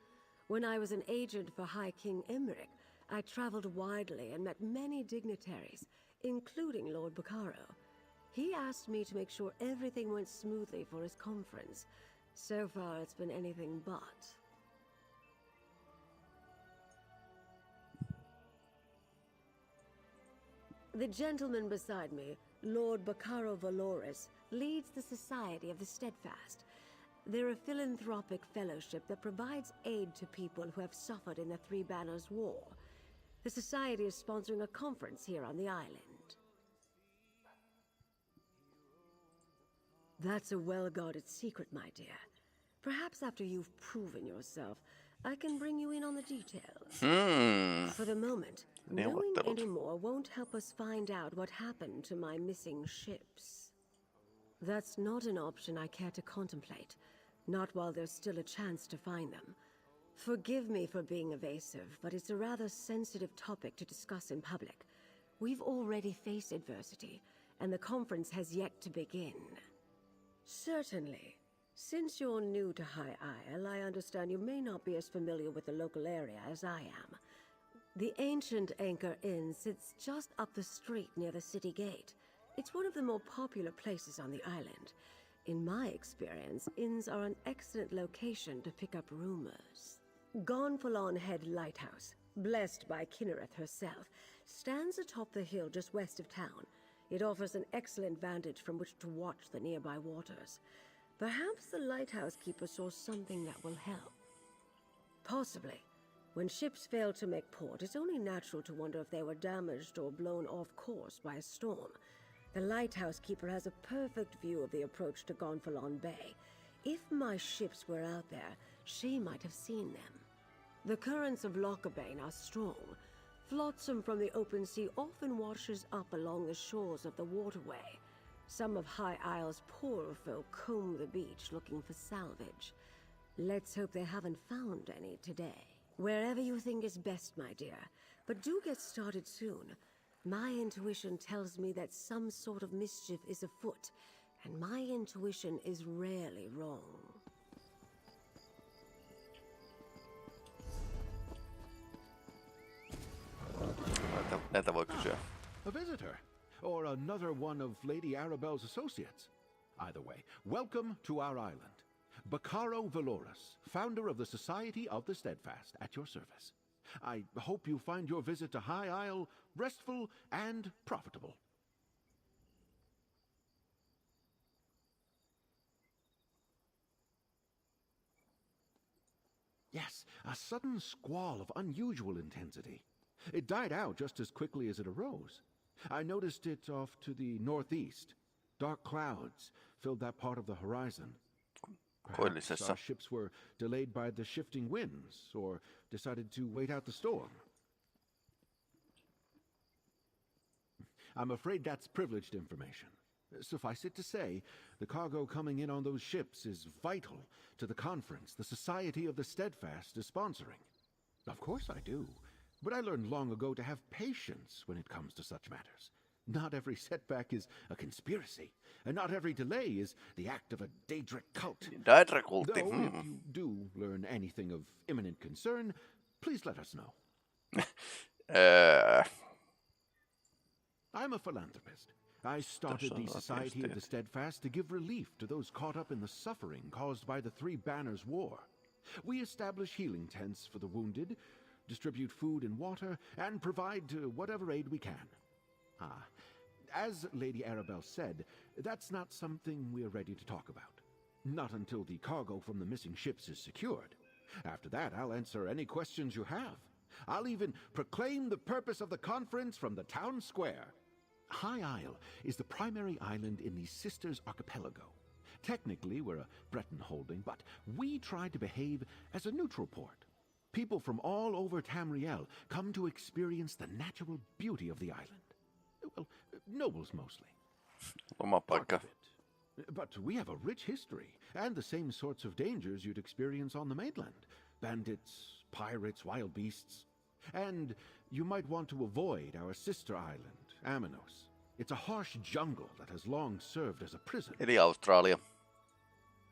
When I was an agent for High King Emmerich, I traveled widely and met many dignitaries, including Lord Baccaro. He asked me to make sure everything went smoothly for his conference. So far, it's been anything but. The gentleman beside me, Lord Baccaro Valoris, leads the Society of the Steadfast. They're a philanthropic fellowship that provides aid to people who have suffered in the Three Banners War. The Society is sponsoring a conference here on the island. That's a well-guarded secret, my dear. Perhaps after you've proven yourself, I can bring you in on the details. For the moment, knowing any more won't help us find out what happened to my missing ships. That's not an option I care to contemplate, not while there's still a chance to find them. Forgive me for being evasive, but it's a rather sensitive topic to discuss in public. We've already faced adversity, and the conference has yet to begin. Certainly. Since you're new to High Isle, I understand you may not be as familiar with the local area as I am. The ancient Anchor Inn sits just up the street near the city gate. It's one of the more popular places on the island. In my experience, inns are an excellent location to pick up rumors. Gonfalon Head Lighthouse, blessed by Kinnereth herself, stands atop the hill just west of town. It offers an excellent vantage from which to watch the nearby waters. Perhaps the lighthouse keeper saw something that will help. Possibly. When ships fail to make port, it's only natural to wonder if they were damaged or blown off course by a storm. The lighthouse keeper has a perfect view of the approach to Gonfalon Bay. If my ships were out there, she might have seen them. The currents of Lochabane are strong. Flotsam from the open sea often washes up along the shores of the waterway. Some of High Isle's poorer folk comb the beach looking for salvage. Let's hope they haven't found any today. Wherever you think is best, my dear. But do get started soon. My intuition tells me that some sort of mischief is afoot, and my intuition is rarely wrong. Näitä voi kysyä. A visitor, or another one of Lady Arabelle's associates. Either way, welcome to our island. Baccaro Valoris, founder of the Society of the Steadfast, at your service. I hope you find your visit to High Isle restful and profitable. Yes, a sudden squall of unusual intensity. It died out just as quickly as it arose. I noticed it off to the northeast. Dark clouds filled that part of the horizon. Perhaps our ships were delayed by the shifting winds, or decided to wait out the storm. I'm afraid that's privileged information. Suffice it to say, the cargo coming in on those ships is vital to the conference the Society of the Steadfast is sponsoring. Of course I do, but I learned long ago to have patience when it comes to such matters. Not every setback is a conspiracy, and not every delay is the act of a Daedric cult. Though if you do learn anything of imminent concern, please let us know. I'm a philanthropist. I started the Society of the Steadfast to give relief to those caught up in the suffering caused by the Three Banners War. We establish healing tents for the wounded, distribute food and water, and provide whatever aid we can. As Lady Arabelle said, that's not something we're ready to talk about. Not until the cargo from the missing ships is secured. After that, I'll answer any questions you have. I'll even proclaim the purpose of the conference from the town square. High Isle is the primary island in the Sisters Archipelago. Technically, we're a Breton holding, but we try to behave as a neutral port. People from all over Tamriel come to experience the natural beauty of the island. Well, nobles mostly. But we have a rich history, and the same sorts of dangers you'd experience on the mainland. Bandits, pirates, wild beasts. And you might want to avoid our sister island, Aminos. It's a harsh jungle that has long served as a prison. Eli Australia.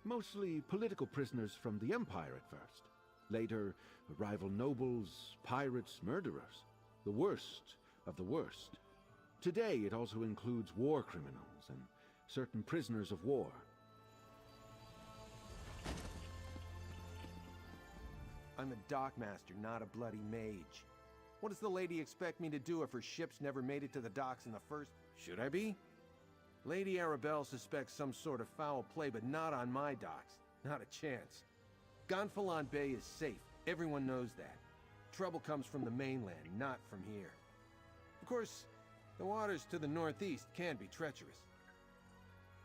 Mostly political prisoners from the Empire at first. Later, rival nobles, pirates, murderers. The worst of the worst. Today, it also includes war criminals and certain prisoners of war. I'm a dockmaster, not a bloody mage. What does the lady expect me to do if her ships never made it to the docks in the first... Should I be? Lady Arabelle suspects some sort of foul play, but not on my docks. Not a chance. Gonfalon Bay is safe. Everyone knows that. Trouble comes from the mainland, not from here. Of course, the waters to the northeast can be treacherous.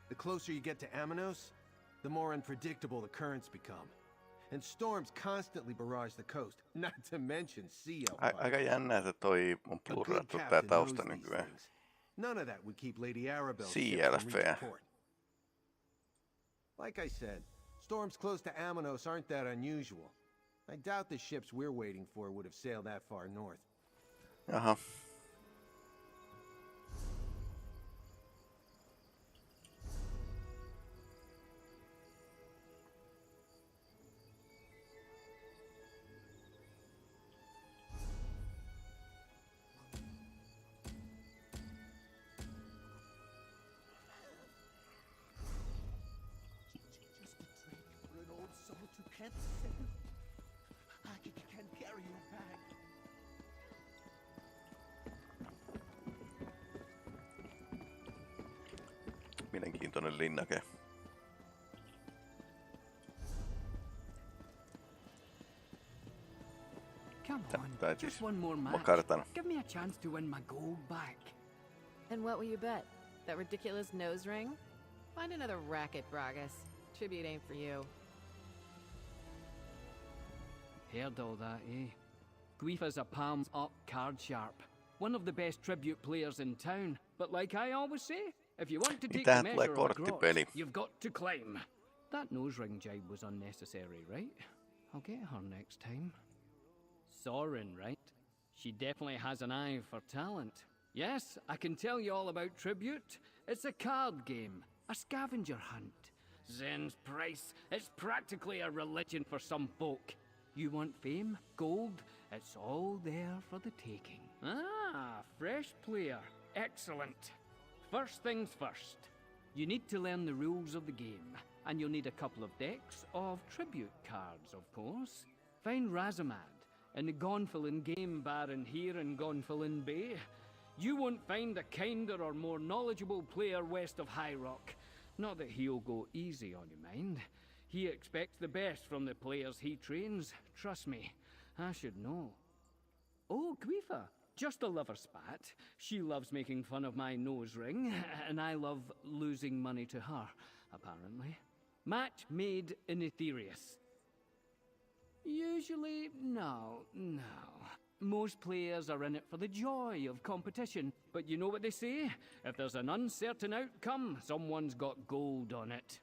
The closer you get to Amanos, the more unpredictable the currents become. And storms constantly barrage the coast, not to mention sea elf. Aika jännä, että toi on blurrattu tää tausta nykyään. None of that would keep Lady Arabelle Sea port. Like I said, storms close to Amanos aren't that unusual. I doubt the ships we're waiting for would have sailed that far north. Aha. Mielenkiintoinen linnake. Come on, just one more match. Give me a chance to win my gold back. And what will you bet? That ridiculous nose ring? Find another racket, Bragas. Tribute ain't for you. Heard all that, eh? Guifa's a palms up card sharp. One of the best tribute players in town. But like I always say, if you want to take the measure of a grot, you've got to climb. That nose ring jibe was unnecessary, right? I'll get her next time. Sorin, right? She definitely has an eye for talent. Yes, I can tell you all about tribute. It's a card game, a scavenger hunt. Zen's price, it's practically a religion for some folk. You want fame, gold, it's all there for the taking. Ah, fresh player. Excellent. First things first. You need to learn the rules of the game, and you'll need a couple of decks of tribute cards, of course. Find Razamad in the Gonfalon Game Baron here in Gonfalon Bay. You won't find a kinder or more knowledgeable player west of High Rock. Not that he'll go easy on you, mind. He expects the best from the players he trains. Trust me, I should know. Oh, Guifa, just a lover spat. She loves making fun of my nose ring, and I love losing money to her, apparently. Match made in Aetherius. Usually, no. Most players are in it for the joy of competition, but you know what they say? If there's an uncertain outcome, someone's got gold on it.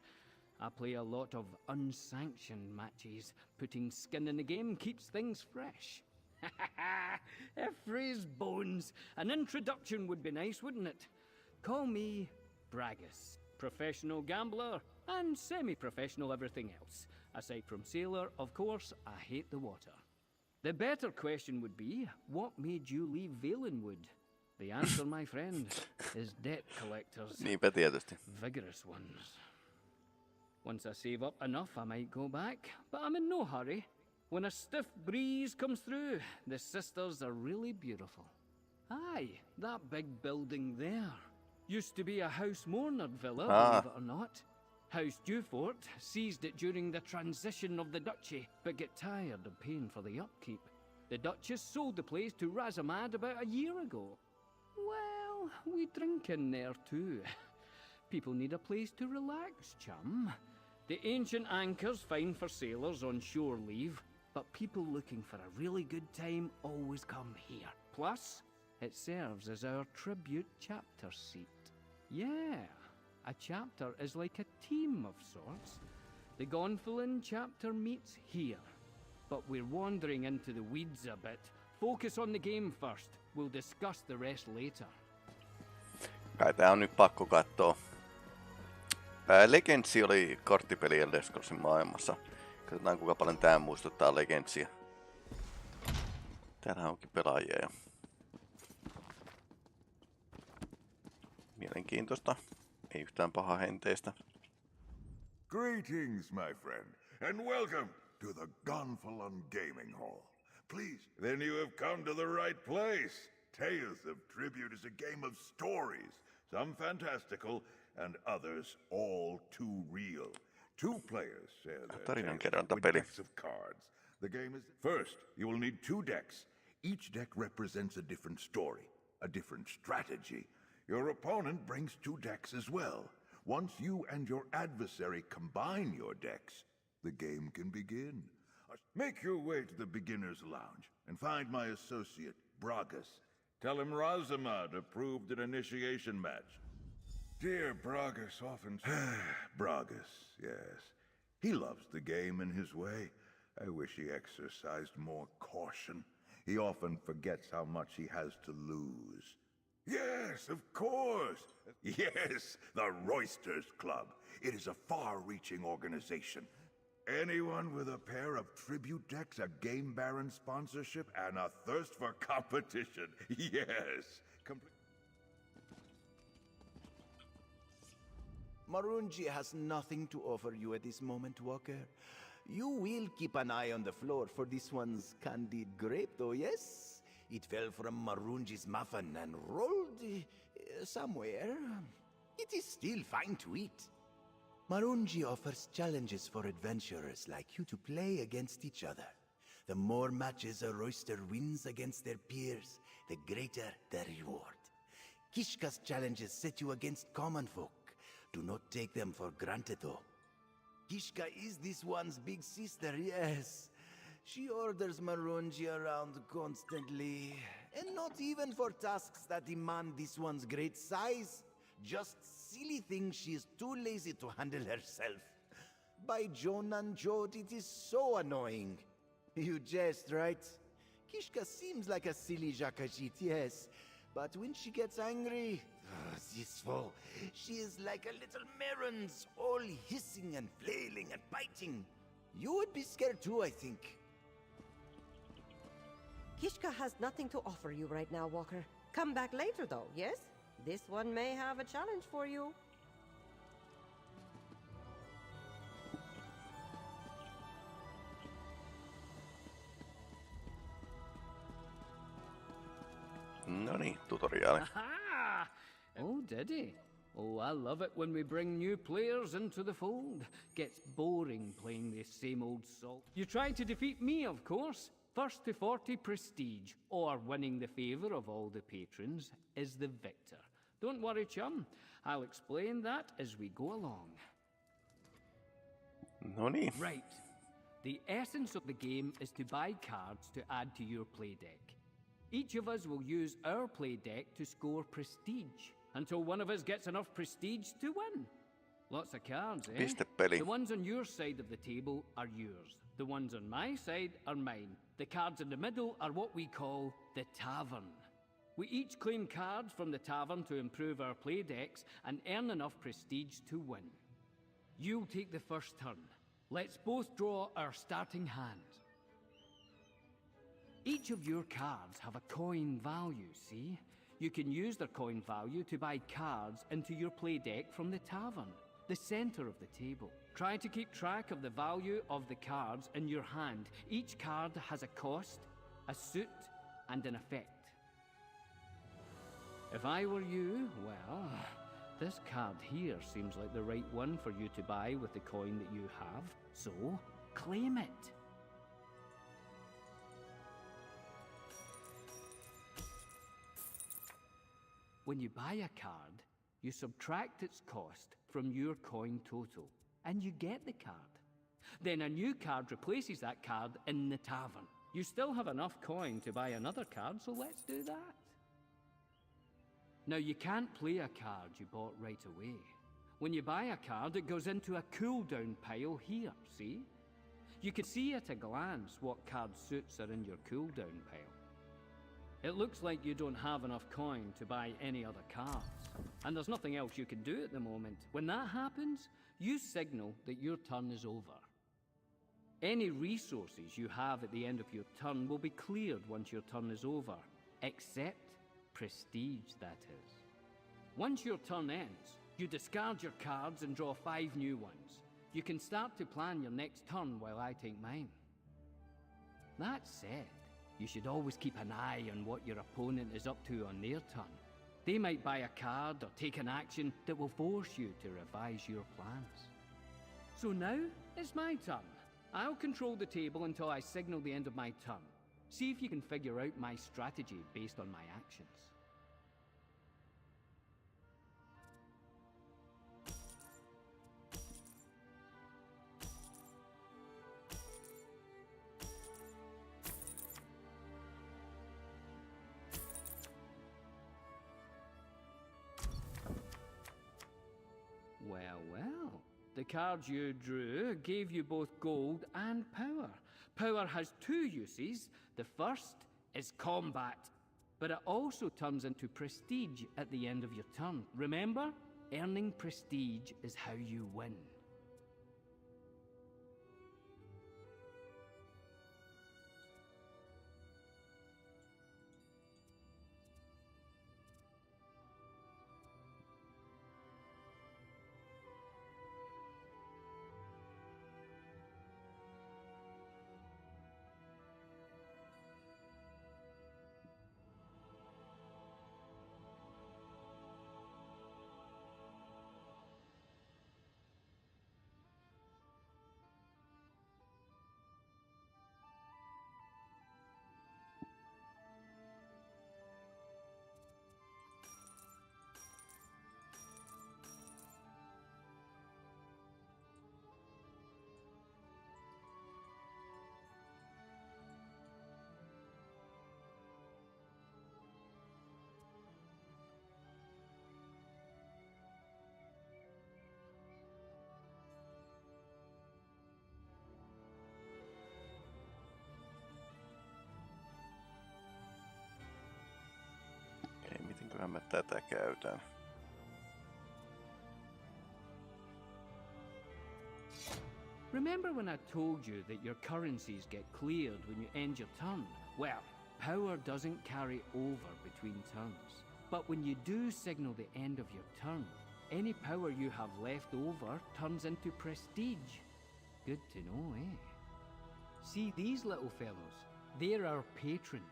I play a lot of unsanctioned matches. Putting skin in the game keeps things fresh. Phrase bones. An introduction would be nice, wouldn't it? Call me Bragas. Professional gambler and semi-professional everything else. Aside from sailor, of course, I hate the water. The better question would be, what made you leave Valenwood? The answer, my friend, is debt collectors. Niinpä tietysti. Vigorous ones. Once I save up enough, I might go back, but I'm in no hurry. When a stiff breeze comes through, the sisters are really beautiful. Aye, that big building there. Used to be a House Mornard villa, believe it or not. House Dufort seized it during the transition of the duchy, but get tired of paying for the upkeep. The Duchess sold the place to Razamad about a year ago. Well, we drink in there too. People need a place to relax, chum. The ancient anchor's fine for sailors on shore leave, but people looking for a really good time always come here. Plus, it serves as our tribute chapter seat. Yeah, a chapter is like a team of sorts. The Gonfalon chapter meets here, but we're wandering into the weeds a bit. Focus on the game first. We'll discuss the rest later. Kai tää on nyt pakko katsoa. Legendsi oli korttipeli Elder Scrollsin maailmassa. Katsotaan kuinka paljon tää muistuttaa Legendsia. Täällähän onkin pelaajia jo. Mielenkiintoista. Ei yhtään paha henteistä. Greetings, my friend, and welcome to the Gonfalon Gaming Hall. Please, then you have come to the right place. Tales of Tribute is a game of stories, some fantastical, and others all too real. Two players share their tales with decks of cards. The game is... First, you will need 2 decks. Each deck represents a different story, a different strategy. Your opponent brings 2 decks as well. Once you and your adversary combine your decks, the game can begin. Make your way to the beginner's lounge and find my associate, Bragas. Tell him Razamad approved an initiation match. Dear Bragas often... Bragas, yes. He loves the game in his way. I wish he exercised more caution. He often forgets how much he has to lose. Yes, of course. Yes, the Roysters Club. It is a far-reaching organization. Anyone with a pair of tribute decks, a Game Baron sponsorship, and a thirst for competition. Yes. Marunji has nothing to offer you at this moment, Walker. You will keep an eye on the floor for this one's candied grape, though, yes? It fell from Marunji's muffin and rolled somewhere. It is still fine to eat. Marunji offers challenges for adventurers like you to play against each other. The more matches a royster wins against their peers, the greater the reward. Kishka's challenges set you against common folk. Do not take them for granted, though. Kishka is this one's big sister, yes. She orders Marunji around constantly, and not even for tasks that demand this one's great size. Just silly things she is too lazy to handle herself. By Jonan Jod, it is so annoying. You jest, right? Kishka seems like a silly Jakajit, yes. But when she gets angry, this fool, she is like a little Merons, all hissing and flailing and biting. You would be scared too, I think. Kishka has nothing to offer you right now, Walker. Come back later, though, yes? This one may have a challenge for you. Noni, tutoriaali. Aha! Oh, did he? Oh, I love it when we bring new players into the fold. Gets boring playing the same old salt. You try to defeat me, of course. First to 40 prestige, or winning the favor of all the patrons, is the victor. Don't worry, chum. I'll explain that as we go along. Noni. Right. The essence of the game is to buy cards to add to your play deck. Each of us will use our play deck to score prestige, until one of us gets enough prestige to win. Lots of cards, eh? Pistepeli. The ones on your side of the table are yours. The ones on my side are mine. The cards in the middle are what we call the tavern. We each claim cards from the tavern to improve our play decks and earn enough prestige to win. You'll take the first turn. Let's both draw our starting hand. Each of your cards have a coin value, see? You can use their coin value to buy cards into your play deck from the tavern, the center of the table. Try to keep track of the value of the cards in your hand. Each card has a cost, a suit, and an effect. If I were you, well, this card here seems like the right one for you to buy with the coin that you have, so claim it. When you buy a card, you subtract its cost from your coin total, and you get the card. Then a new card replaces that card in the tavern. You still have enough coin to buy another card, so let's do that. Now, you can't play a card you bought right away. When you buy a card, it goes into a cooldown pile here, see? You can see at a glance what card suits are in your cooldown pile. It looks like you don't have enough coin to buy any other cards. And there's nothing else you can do at the moment. When that happens, you signal that your turn is over. Any resources you have at the end of your turn will be cleared once your turn is over. Except prestige, that is. Once your turn ends, you discard your cards and draw 5 new ones. You can start to plan your next turn while I take mine. That said, you should always keep an eye on what your opponent is up to on their turn. They might buy a card or take an action that will force you to revise your plans. So now, it's my turn. I'll control the table until I signal the end of my turn. See if you can figure out my strategy based on my actions. Well. The cards you drew gave you both gold and power. Power has 2 uses. The first is combat, but it also turns into prestige at the end of your turn. Remember, earning prestige is how you win. Mitenköhän mä tätä käytän? Remember when I told you that your currencies get cleared when you end your turn? Well, power doesn't carry over between turns. But when you do signal the end of your turn, any power you have left over turns into prestige. Good to know, eh? See these little fellows? They're our patrons.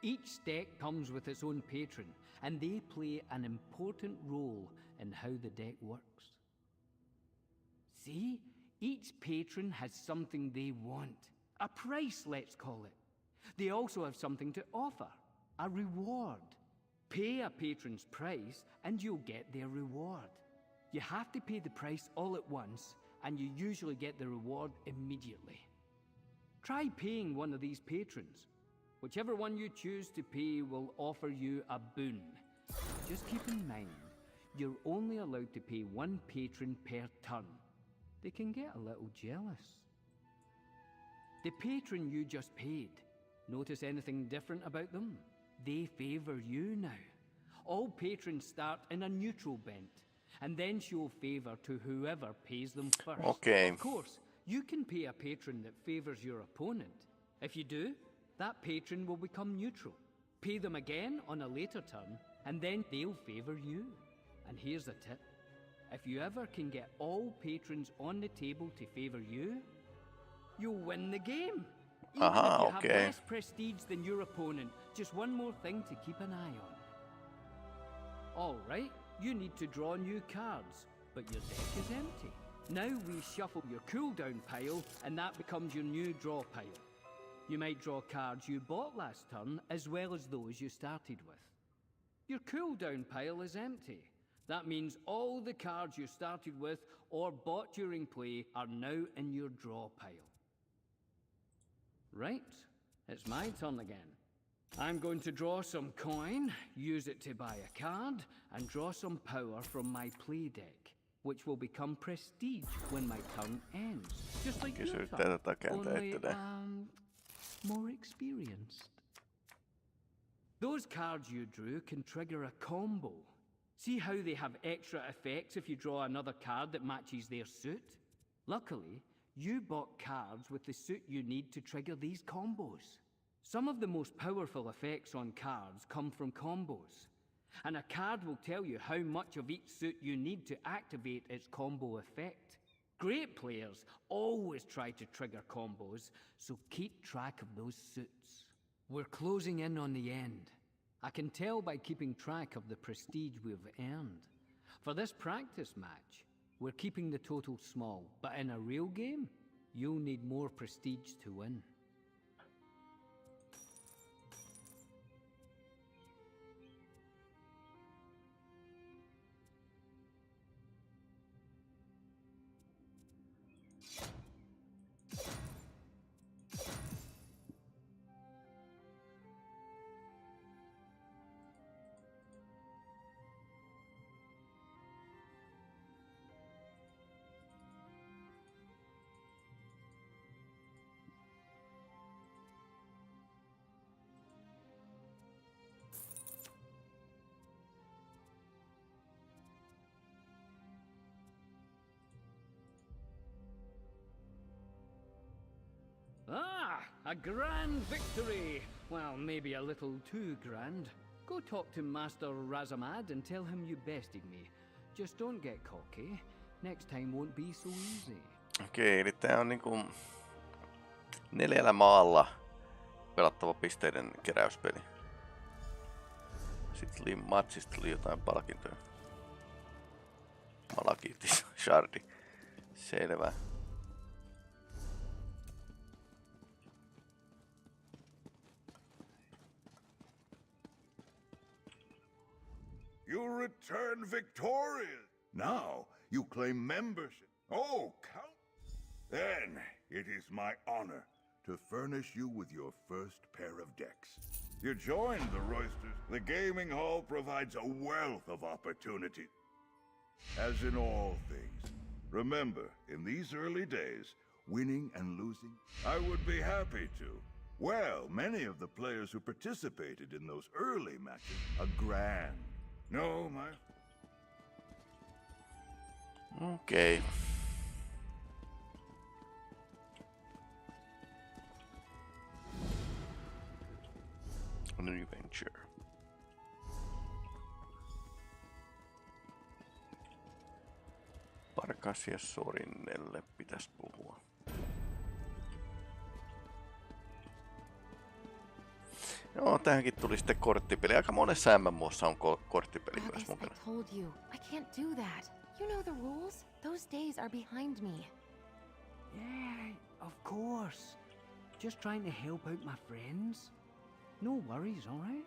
Each deck comes with its own patron, and they play an important role in how the deck works. See? Each patron has something they want. A price, let's call it. They also have something to offer. A reward. Pay a patron's price, and you'll get their reward. You have to pay the price all at once, and you usually get the reward immediately. Try paying one of these patrons. Whichever one you choose to pay will offer you a boon. Just keep in mind, you're only allowed to pay 1 patron per turn. They can get a little jealous. The patron you just paid, notice anything different about them? They favor you now. All patrons start in a neutral bent, and then show favor to whoever pays them first. Okay. Of course, you can pay a patron that favors your opponent. If you do, that patron will become neutral. Pay them again on a later turn, and then they'll favor you. And here's a tip. If you ever can get all patrons on the table to favor you, you'll win the game. Even if you have less prestige than your opponent. Just one more thing to keep an eye on. All right, you need to draw new cards, but your deck is empty. Now we shuffle your cooldown pile, and that becomes your new draw pile. You might draw cards you bought last turn, as well as those you started with. Your cooldown pile is empty. That means all the cards you started with or bought during play are now in your draw pile. Right, it's my turn again. I'm going to draw some coin, use it to buy a card, and draw some power from my play deck, which will become prestige when my turn ends. Just like your turn, only more experienced. Those cards you drew can trigger a combo. See how they have extra effects if you draw another card that matches their suit? Luckily, you bought cards with the suit you need to trigger these combos. Some of the most powerful effects on cards come from combos, and a card will tell you how much of each suit you need to activate its combo effect. Great players always try to trigger combos, so keep track of those suits. We're closing in on the end. I can tell by keeping track of the prestige we've earned. For this practice match, we're keeping the total small, but in a real game, you'll need more prestige to win. Ah, a grand victory! Well, maybe a little too grand. Go talk to Master Razamad and tell him you bested me. Just don't get cocky. Next time won't be so easy. Okei, eli tää on niinku 4 maalla pelattava pisteiden keräyspeli. Sitten matsista tuli jotain palkintoja. Malakiitis, shardi. Selvä. You return victorious. Now you claim membership. Oh, Count. Then it is my honor to furnish you with your first pair of decks. You joined the Roysters. The gaming hall provides a wealth of opportunity. As in all things, remember, in these early days, winning and losing, I would be happy to. Well, many of the players who participated in those early matches are grand. No, my... Okay. A new venture. Parkas ja Sorinnelle pitäisi puhua. Joo, tähänkin tuli sitten korttipeli. Aika monessa MMOssa on korttipeli myös mukana. I told you, I can't do that. You know the rules. Those days are behind me. Yeah, of course. Just trying to help out my friends. No worries, alright?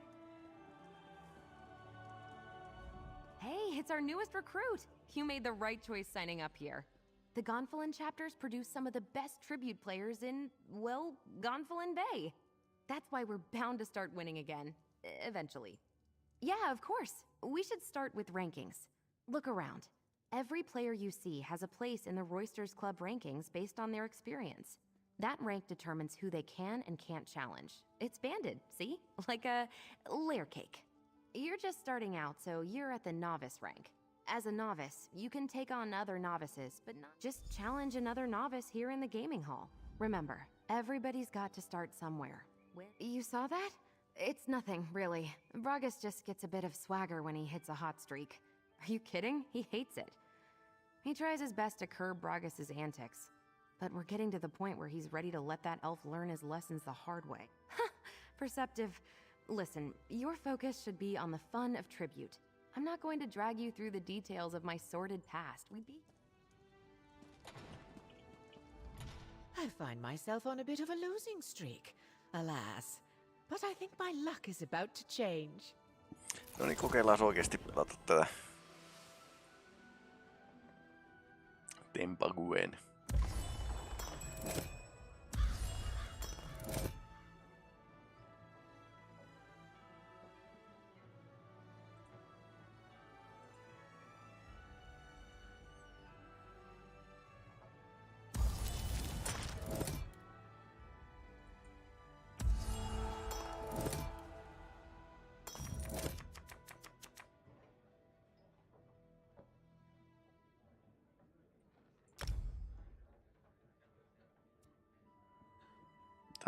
Hey, it's our newest recruit. You made the right choice signing up here. The Gonfalon chapters produce some of the best tribute players in, well, Gonfalon Bay. That's why we're bound to start winning again. Eventually. Yeah, of course. We should start with rankings. Look around. Every player you see has a place in the Roysters Club rankings based on their experience. That rank determines who they can and can't challenge. It's banded, see? Like a layer cake. You're just starting out, so you're at the novice rank. As a novice, you can take on other novices, but not just challenge another novice here in the gaming hall. Remember, everybody's got to start somewhere. You saw that? It's nothing, really. Bragas just gets a bit of swagger when he hits a hot streak. Are you kidding? He hates it. He tries his best to curb Bragas' antics. But we're getting to the point where he's ready to let that elf learn his lessons the hard way. Perceptive. Listen, your focus should be on the fun of tribute. I'm not going to drag you through the details of my sordid past. We'd be... I find myself on a bit of a losing streak, alas. But I think my luck is about to change. No niin, kokeillaan oikeesti pelata tätä. Tempaguen.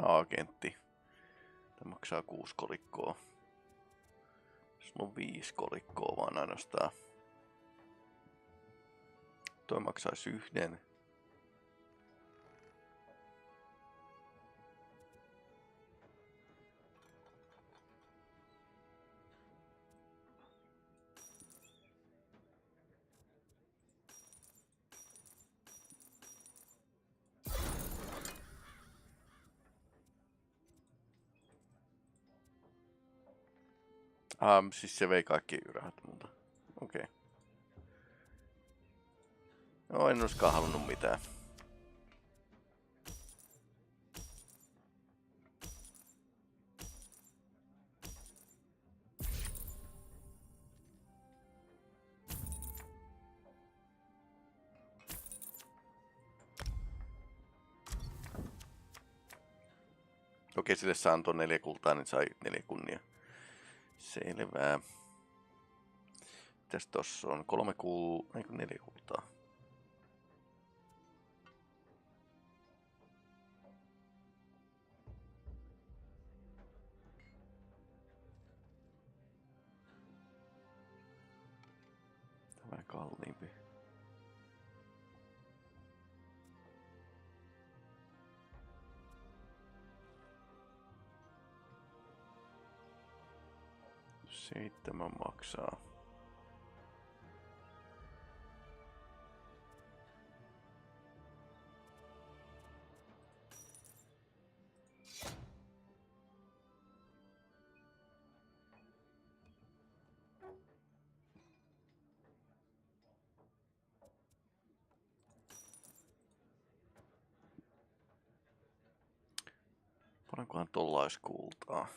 agentti. Tämä maksaa 6 kolikkoa. Sulla on 5 kolikkoa vaan ainoastaan. Toi maksaisi 1. Siis se vei kaikki rahat multa. Okei. No, en olisikaan halunnut mitään. Okei, sille saa antaa 4 kultaa, niin sai 4 kunnia. Selvä. Mitäs tossa on? 4 kultaa. Tämä kalliimpi. Seitsemän maksaa. Paljonkohan tolla olisi kultaa?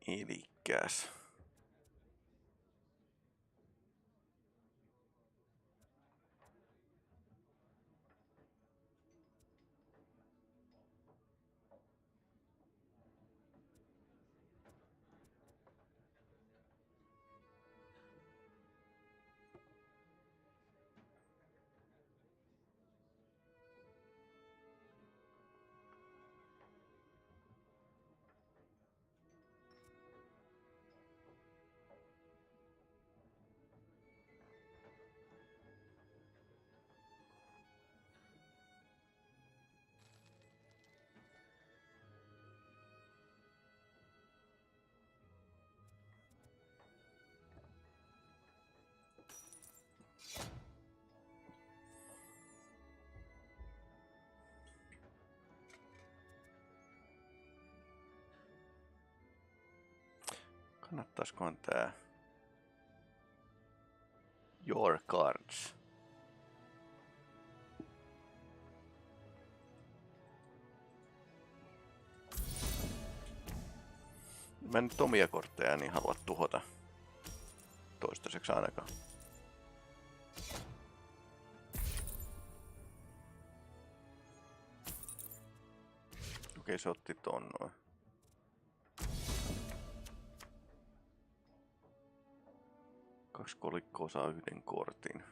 Elikäs. Kannattaisikohan tää Your Cards? Mä en nyt omia kortteja niin halua tuhota. Toistaiseksi ainakaan. Okei, se otti ton noin. Kaksi kolikkoa saa 1 kortin.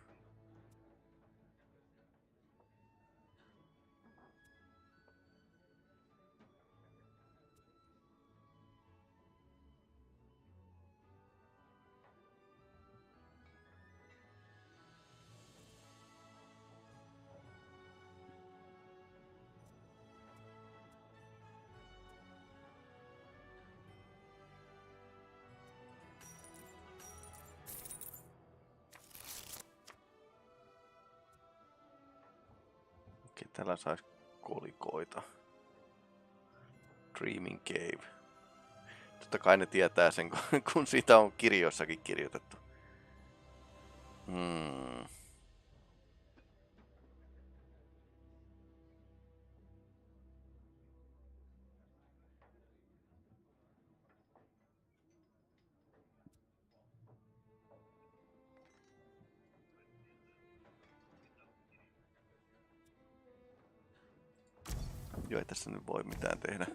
Tällä saisi kolikoita. Dreaming Cave. Totta kai ne tietää sen, kun siitä on kirjoissakin kirjoitettu. Joo, ei tässä nyt voi mitään tehdä.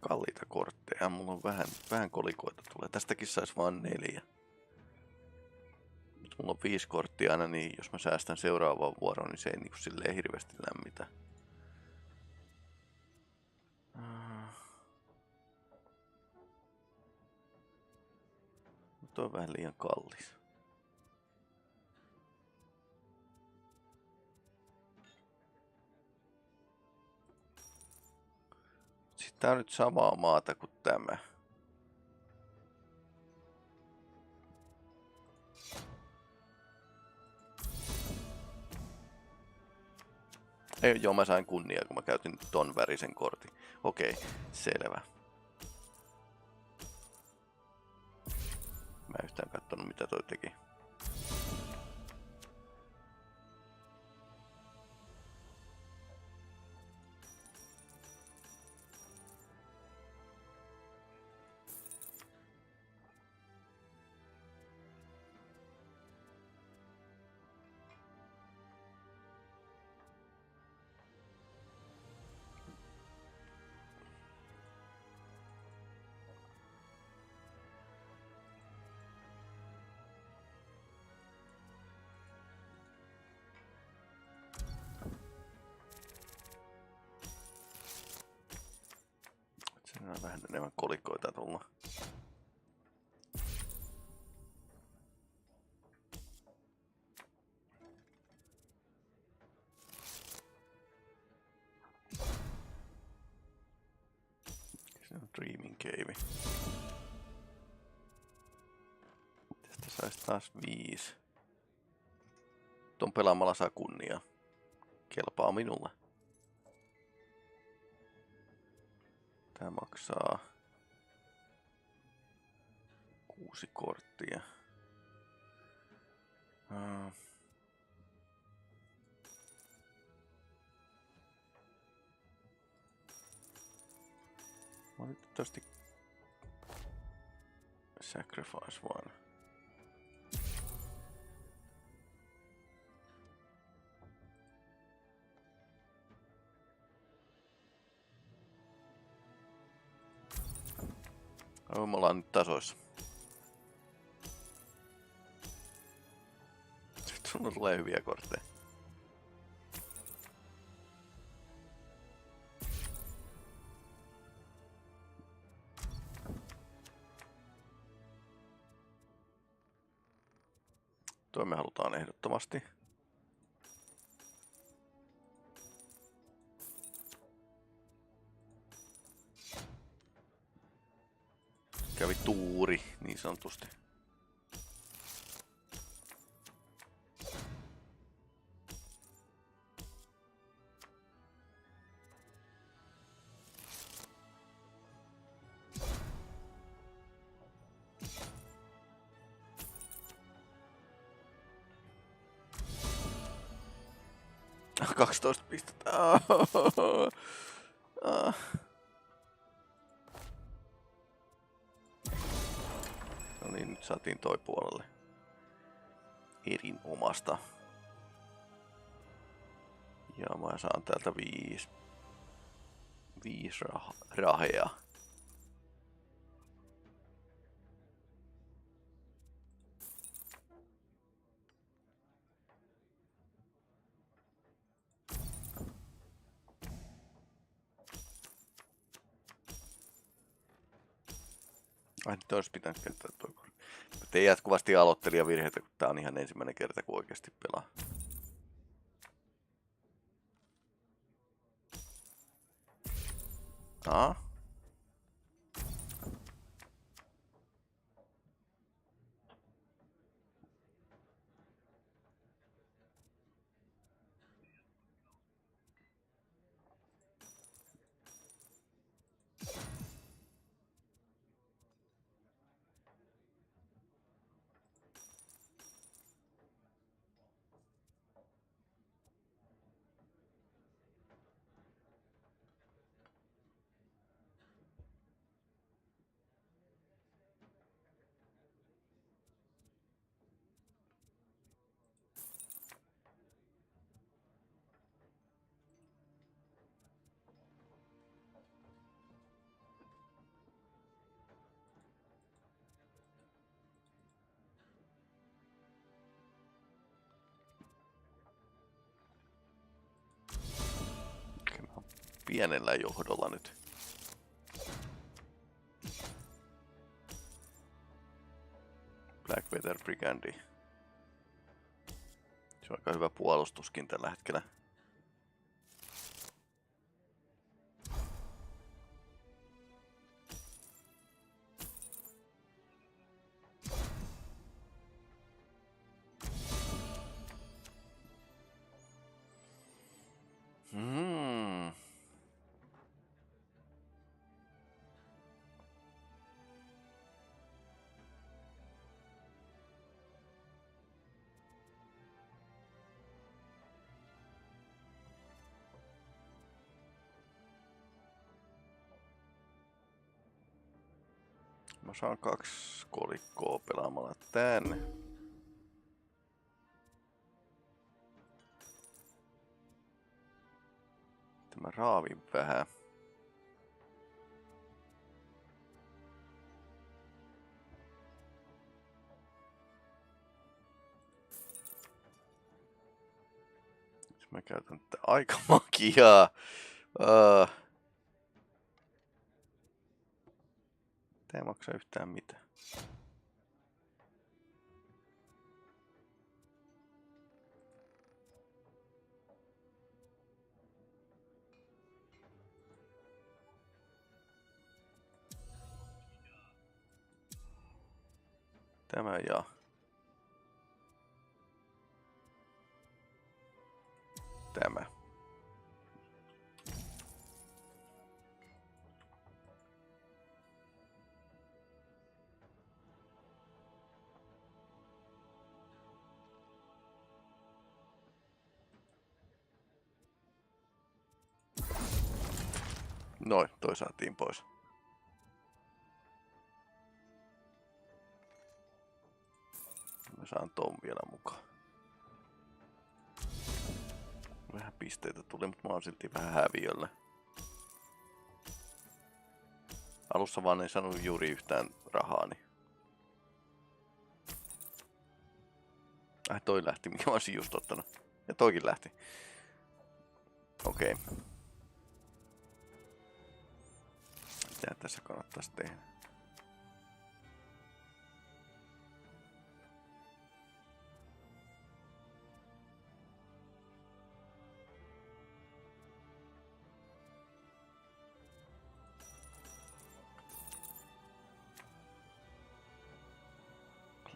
Kalliita kortteja. Mulla on vähän kolikoita tulee. Tästäkin sais vaan 4. Mulla on 5 korttia aina, niin jos mä säästän seuraavaan vuoroon, niin se ei niinku silleen hirveästi lämmitä. Tuo on vähän liian kallis. Sitten tää on nyt samaa maata kuin tämä. Ei, joo, mä sain kunniaa, kun mä käytin ton värisen kortin. Okei, selvä. Mä en yhtään kattonut, mitä toi teki. Siinä on vähän enemmän kolikoita tulla. Se on Dreaming Cave. Tästä saisi taas 5. Ton pelaamalla saa kunniaa. Kelpaa minulle. Tää maksaa 6 korttia. Valitettavasti sacrifice one. Me ollaan nyt tasoissa. Nyt sulla tulee hyviä kortteja. Tuo me halutaan ehdottomasti. Kävi tuuri, niin sanotusti. Ah, 12 pistettä. No niin, nyt saatiin toi puolelle. Erinomasta. Ja mä saan täältä 5 rahea. Ai nyt olisi pitänyt käyttää tuo kortti. Mä teen jatkuvasti aloittelijavirheitä, kun tää on ihan ensimmäinen kerta, kun oikeasti pelaa. pienellä johdolla nyt. Blackwater Brigandi. Se on aika hyvä puolustuskin tällä hetkellä. Mä saan 2 kolikkoa pelaamalla tän. Mä raavin vähän. Jos mä käytän tätä aikamagiaa. Tää ei maksa yhtään mitään. Tämä ja tämä. Noin, toi saatiin pois. Mä saan ton vielä mukaan. Vähän pisteitä tuli, mutta mä oon silti vähän häviöllä. Alussa vaan ei saanut juuri yhtään rahaani. Toi lähti, mikä mä olisin just ottanut. Ja toikin lähti. Okei. Mitä tässä kannattaisi tehdä?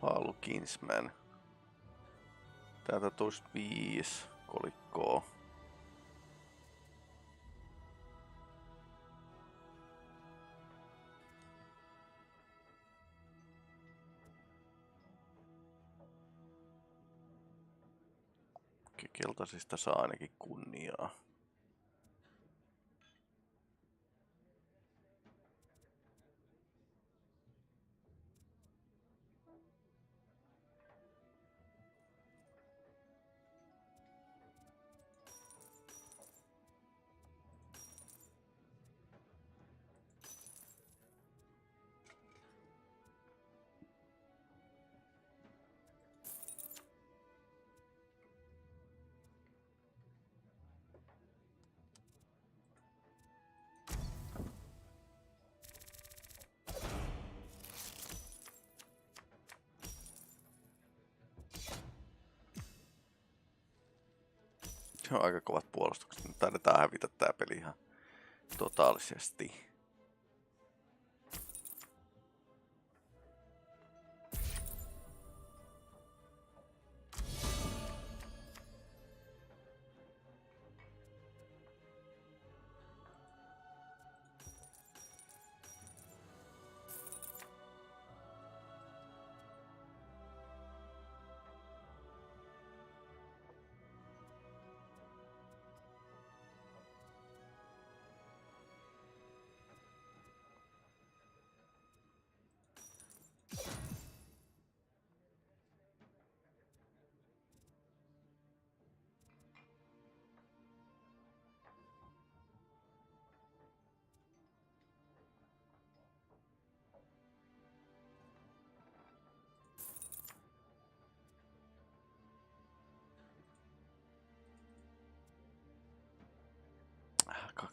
Laalu Kinsman. Täältä tulisi 5 kolikkoa. Keltaisista saa ainakin kunniaa. Se on aika kovat puolustukset. Nyt taidetaan hävitä tää peli ihan totaalisesti.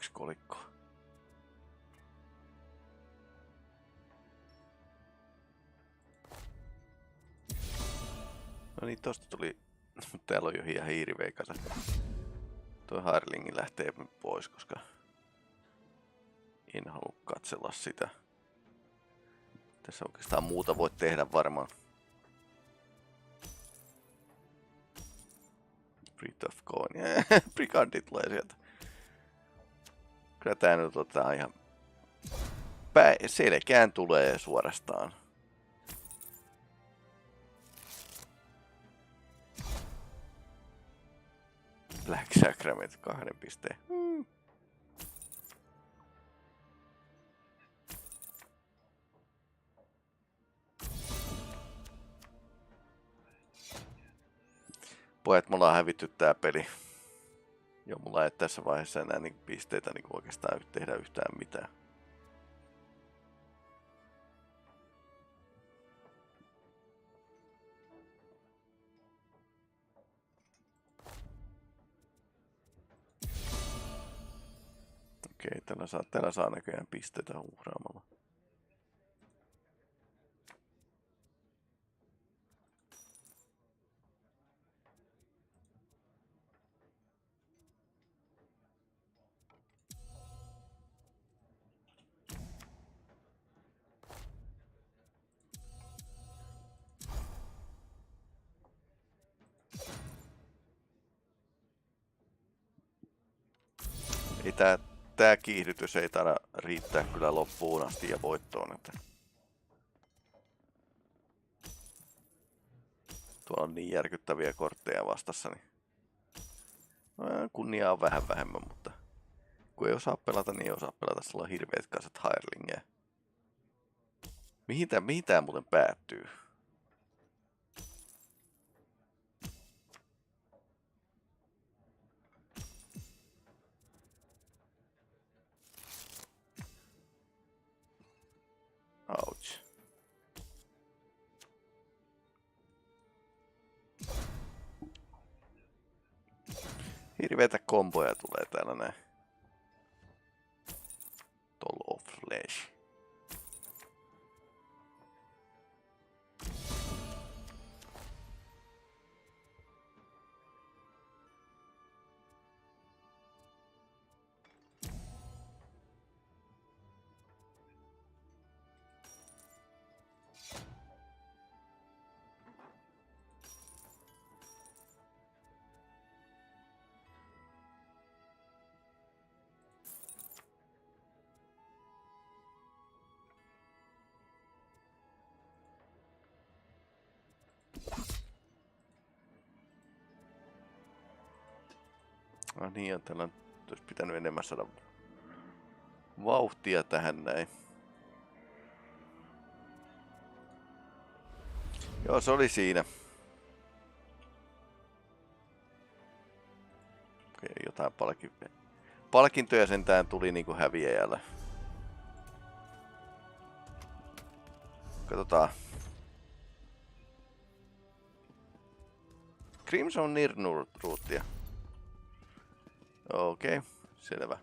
yksi kolikko. No niin, tosta tuli... Täällä on jo ihan hiiriveikata. Toi Harlingi lähtee pois, koska... En halua katsella sitä. Tässä oikeastaan muuta voi tehdä varmaan. Brit of Coin. Brigandi tulee sieltä. Kyllä tää nyt otetaan ihan... Selkään tulee suorastaan. Black Sacrament 2 pisteen. Pojat, mulla on hävitty tää peli. Joo, mulla ei tässä vaiheessa enää niin pisteitä niin oikeastaan tehdä yhtään mitään. Okei, täällä saa näköjään pisteitä uhraamalla. Ei tää kiihdytys ei taida riittää kyllä loppuun asti ja voittoon. Että... Tuolla on niin järkyttäviä kortteja vastassa, niin kunniaa on vähän vähemmän, mutta kun ei osaa pelata, niin ei osaa pelata. Sillä on hirveät kansat hairlingeja. Mihin tää muuten päättyy? Ouch. Hirveitä komboja tulee täällä näin. Toll of Flesh. No niin, ja täällä olisi pitänyt enemmän saada vauhtia tähän näin. Joo, se oli siinä. Okei, jotain palkintoja sentään tuli niinku häviäjällä. Katsotaan. Crimson Nirnurruuttia. Okei, selvä.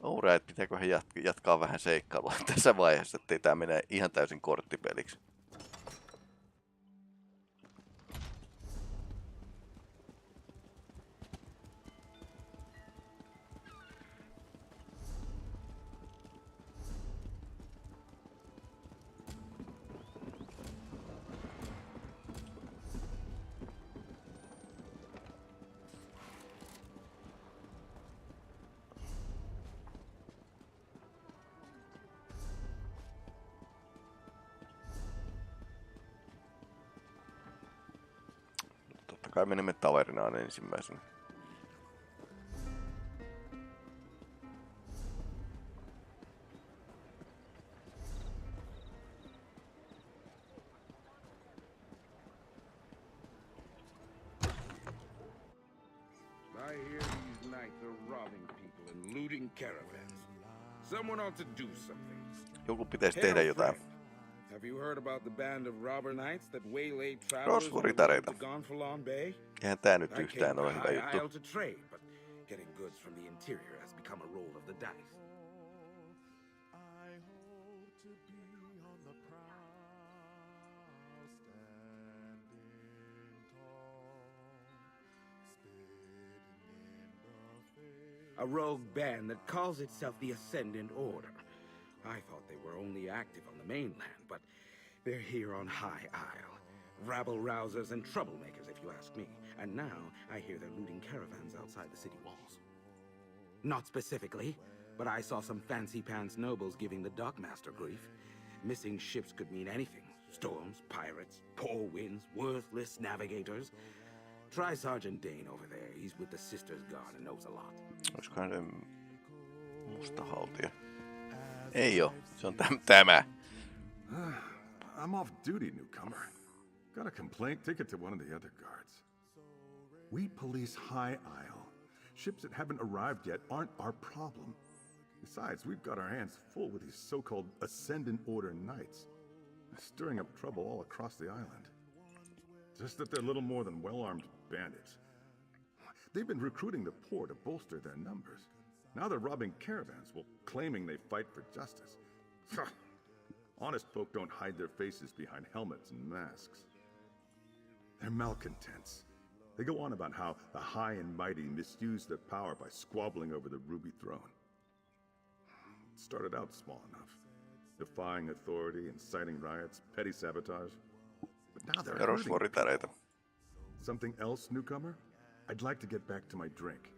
Alright, pitääköhän jatkaa vähän seikkailua tässä vaiheessa, ettei tää mene ihan täysin korttipeliksi. Kai menemme tavernaan ensimmäisenä. I hear these knights are robbing people and looting caravans. Someone ought to do something. Joku pitäisi tehdä jotain. Have you heard about the band of robber knights that waylaid travelers on the Gonfalon Bay? Eihän tää nyt yhtään ole hyvä juttu. To trade, but Getting goods from the interior has become a roll of the dice. I hope to be on the prow, standing tall, spitting in the face. A rogue band that calls itself the Ascendant Order. I thought they were only active on the mainland, but they're here on High Isle. Rabble-rousers and troublemakers, if you ask me. And now, I hear they're looting caravans outside the city walls. Not specifically, but I saw some fancy-pants nobles giving the dockmaster grief. Missing ships could mean anything. Storms, pirates, poor winds, worthless navigators. Try Sergeant Dane over there. He's with the Sisters Guard and knows a lot. Olisikohan se mustahaltija? Ei oo, se on tämä. I'm off duty, newcomer. Got a complaint? Take it to one of the other guards. We police High Isle. Ships that haven't arrived yet aren't our problem. Besides, we've got our hands full with these so-called Ascendant Order Knights. They're stirring up trouble all across the island. Just that they're little more than well-armed bandits. They've been recruiting the poor to bolster their numbers. Now they're robbing caravans while claiming they fight for justice. Honest folk don't hide their faces behind helmets and masks. They're malcontents. They go on about how the high and mighty misuse their power by squabbling over the Ruby Throne. It started out small enough, defying authority, inciting riots, petty sabotage. But now they're hurting. Something else, newcomer? I'd like to get back to my drink.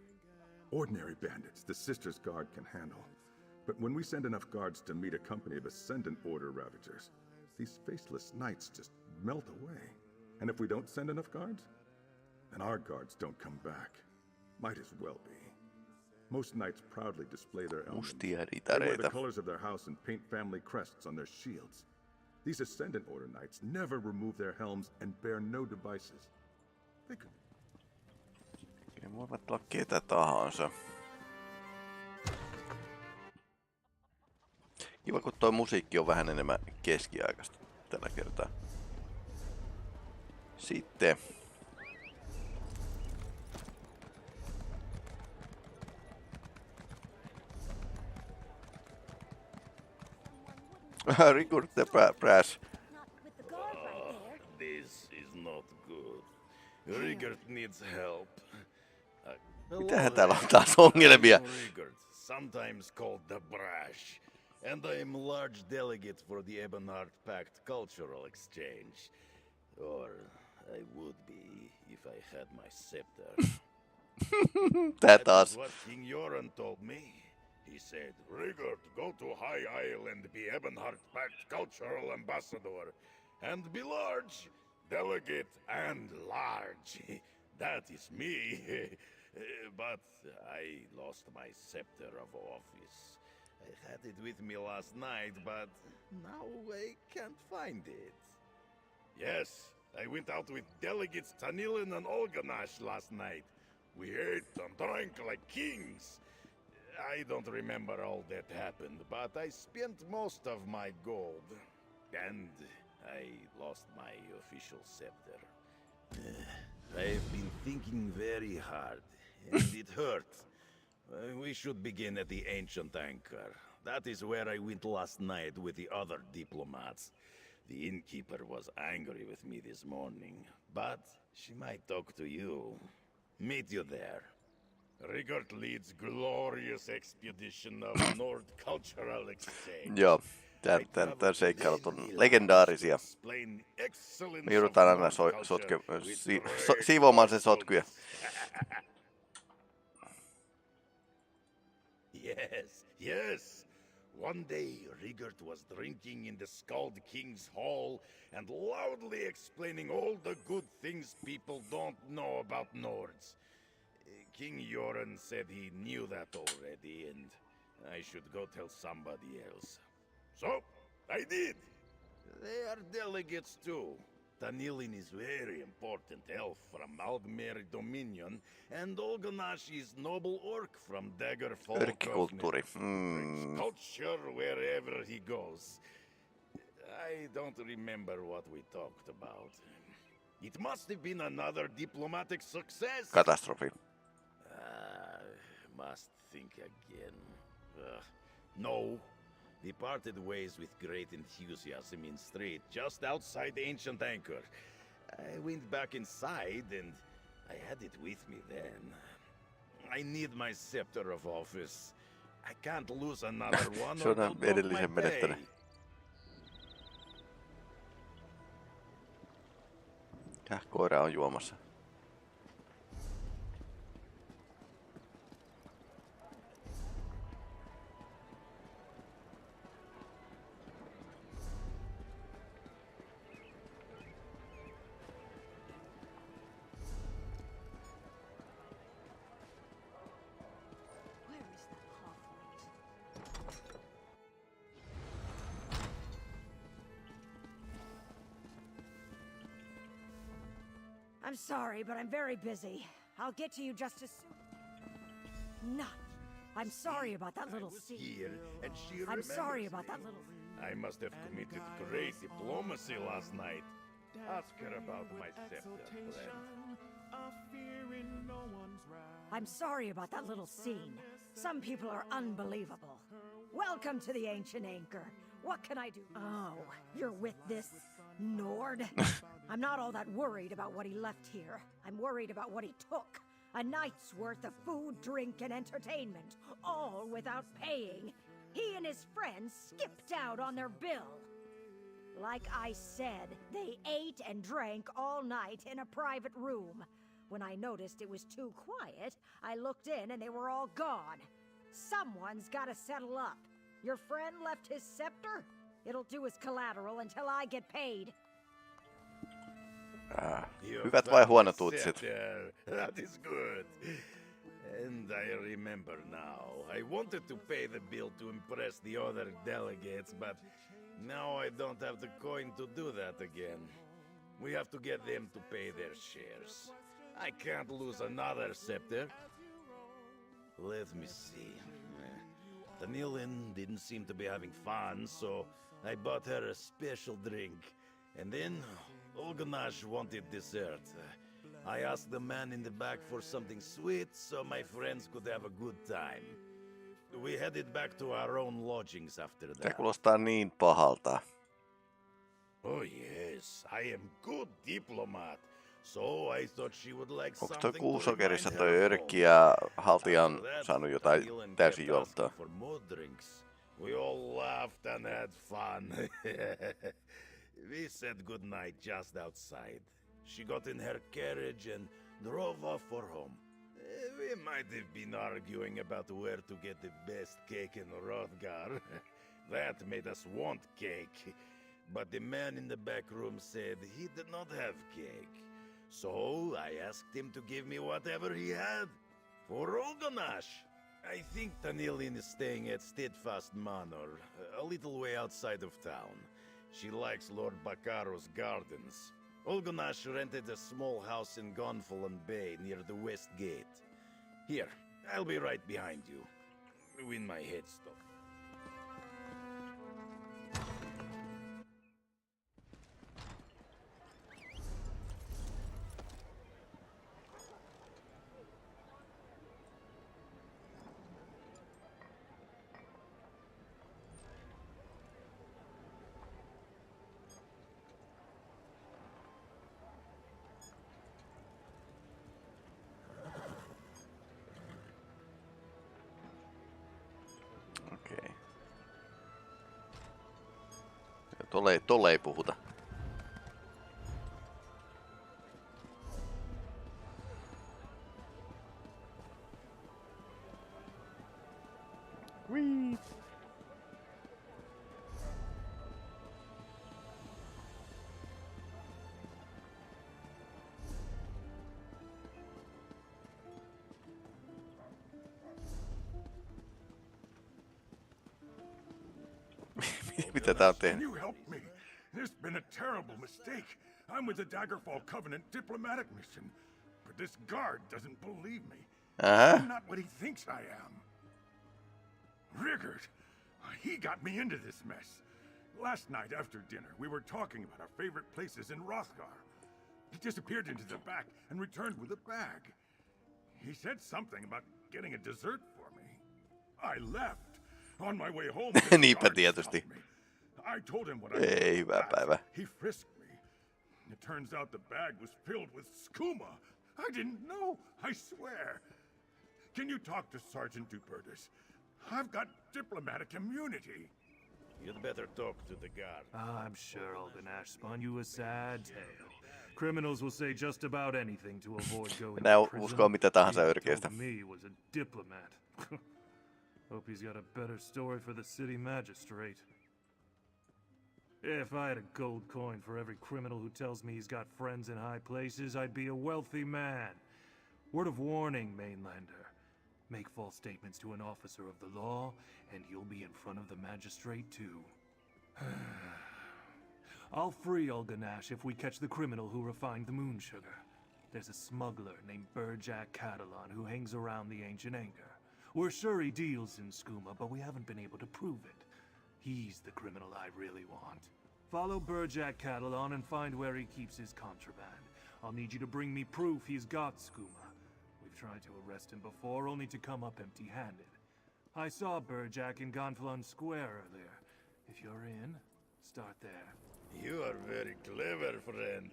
Ordinary bandits, the Sisters Guard can handle. But when we send enough guards to meet a company of Ascendant Order Ravagers, these faceless knights just melt away. And if we don't send enough guards, then our guards don't come back. Might as well be. Most knights proudly display their emblems. They wear the colors of their house and paint family crests on their shields. These Ascendant Order knights never remove their helms and bear no devices. They could... Ne voivat olla ketä tahansa. Kiva, kun toi musiikki on vähän enemmän keskiaikaista tällä kertaa. Sitten. Record the brass. This is not good. Rigert needs help. Mitähän täällä on taas ongelmia? Rigert, sometimes called the Brash. And I'm large delegate for the Ebonheart Pact Cultural Exchange. Or I would be if I had my scepter. That is what King Joran told me. He said, Rigert, go to High Isle and be Ebonheart Pact Cultural Ambassador. And be large, delegate and large. That is me. But I lost my scepter of office. I had it with me last night, but now I can't find it. Yes, I went out with delegates Tanilin and Olganash last night. We ate and drank like kings. I don't remember all that happened, but I spent most of my gold. And I lost my official scepter. I've been thinking very hard, and it hurts. We should begin at the Ancient Anchor. That is where I went last night with the other diplomats. The innkeeper was angry with me this morning, but she might talk to you. Meet you there. Rigert leads glorious expedition of Nord Cultural Exchange. Joo, tää seikkailut on legendaarisia. Me joudutaan aina siivoamaan sen sotkuja. Yes. One day, Rigert was drinking in the Skald King's Hall and loudly explaining all the good things people don't know about Nords. King Joran said he knew that already, and I should go tell somebody else. So, I did. They are delegates too. Tanilin is very important elf from Aldmer Dominion, and Olganash is noble orc from Daggerfall. Örkkikulttuuri. Culture wherever he goes. I don't remember what we talked about. It must have been another diplomatic success. Katastrofi. must think again. No. We parted ways with great enthusiasm in street just outside the ancient anchor. I went back inside and I had it with me then. I need my scepter of office. I can't lose another one or they'll block my pay. Koira on juomassa. I'm sorry, but I'm very busy. I'll get to you just as soon. Not. I'm sorry about that little scene. Here, and she I'm sorry remembers about me. that little. I must have committed great diplomacy last night. Ask her about my scepter, friend. I'm sorry about that little scene. Some people are unbelievable. Welcome to the Ancient Anchor. What can I do? Oh, you're with this Nord? I'm not all that worried about what he left here. I'm worried about what he took. A night's worth of food, drink, and entertainment, all without paying. He and his friends skipped out on their bill. Like I said, they ate and drank all night in a private room. When I noticed it was too quiet, I looked in and they were all gone. Someone's gotta settle up. Your friend left his scepter? It'll do as collateral until I get paid. Hyvät vai huonot uutiset? That is good. And I remember now. I wanted to pay the bill to impress the other delegates, but now I don't have the coin to do that again. We have to get them to pay their shares. I can't lose another scepter. Let me see. Tanilin didn't seem to be having fun, so I bought her a special drink. And then Olganash wanted dessert. I asked the man in the back for something sweet so my friends could have a good time. We headed back to our own lodgings after that. Se kuulostaa niin pahalta. Oh yes, I am good diplomat. So I thought she would like Onko toi something kuusokerissa toi örkki ja haltija on saanut jotain täysin juottaa? For more drinks. We all laughed and had fun. We said goodnight just outside. She got in her carriage and drove off for home. We might have been arguing about where to get the best cake in Hrothgar. That made us want cake. But the man in the back room said he did not have cake. So I asked him to give me whatever he had. For Olganash. I think Tanilin is staying at Steadfast Manor, a little way outside of town. She likes Lord Bakaro's gardens. Olganash rented a small house in Gonfalon Bay near the West Gate. Here, I'll be right behind you. When my head stops. Tolle ei puhuta. Whee! Mitä tää on tehnyt? Can you help me? There's been a terrible mistake. I'm with the Daggerfall Covenant diplomatic mission, but this guard doesn't believe me. I'm not what he thinks I am. Rigard, he got me into this mess. Last night after dinner, we were talking about our favorite places in Hrothgar. He disappeared into the back and returned with a bag. He said something about getting a dessert for me. I left. On my way home, Niinpä tietysti. I told him what I Ei, hyvä päivä. He frisked me. It turns out the bag was filled with skooma. I didn't know, I swear. Can you talk to Sergeant Dupertus? I've got diplomatic immunity. You'd better talk to the guard. I'm sure Alganash spun you a sad tale. Criminals will say just about anything to avoid going Nää to prison. uskoo mitä tahansa He örkeistä. told me he was a diplomat. Hope he's got a better story for the city magistrate. If I had a gold coin for every criminal who tells me he's got friends in high places, I'd be a wealthy man. Word of warning, Mainlander. Make false statements to an officer of the law, and you'll be in front of the magistrate too. I'll free Alganash if we catch the criminal who refined the moon sugar. There's a smuggler named Burjack Catalan who hangs around the ancient anchor. We're sure he deals in skooma, but we haven't been able to prove it. He's the criminal I really want. Follow Burjack Catalan and find where he keeps his contraband. I'll need you to bring me proof he's got skooma. We've tried to arrest him before, only to come up empty-handed. I saw Burjack in Gonfalon Square earlier. If you're in, start there. You are very clever, friend.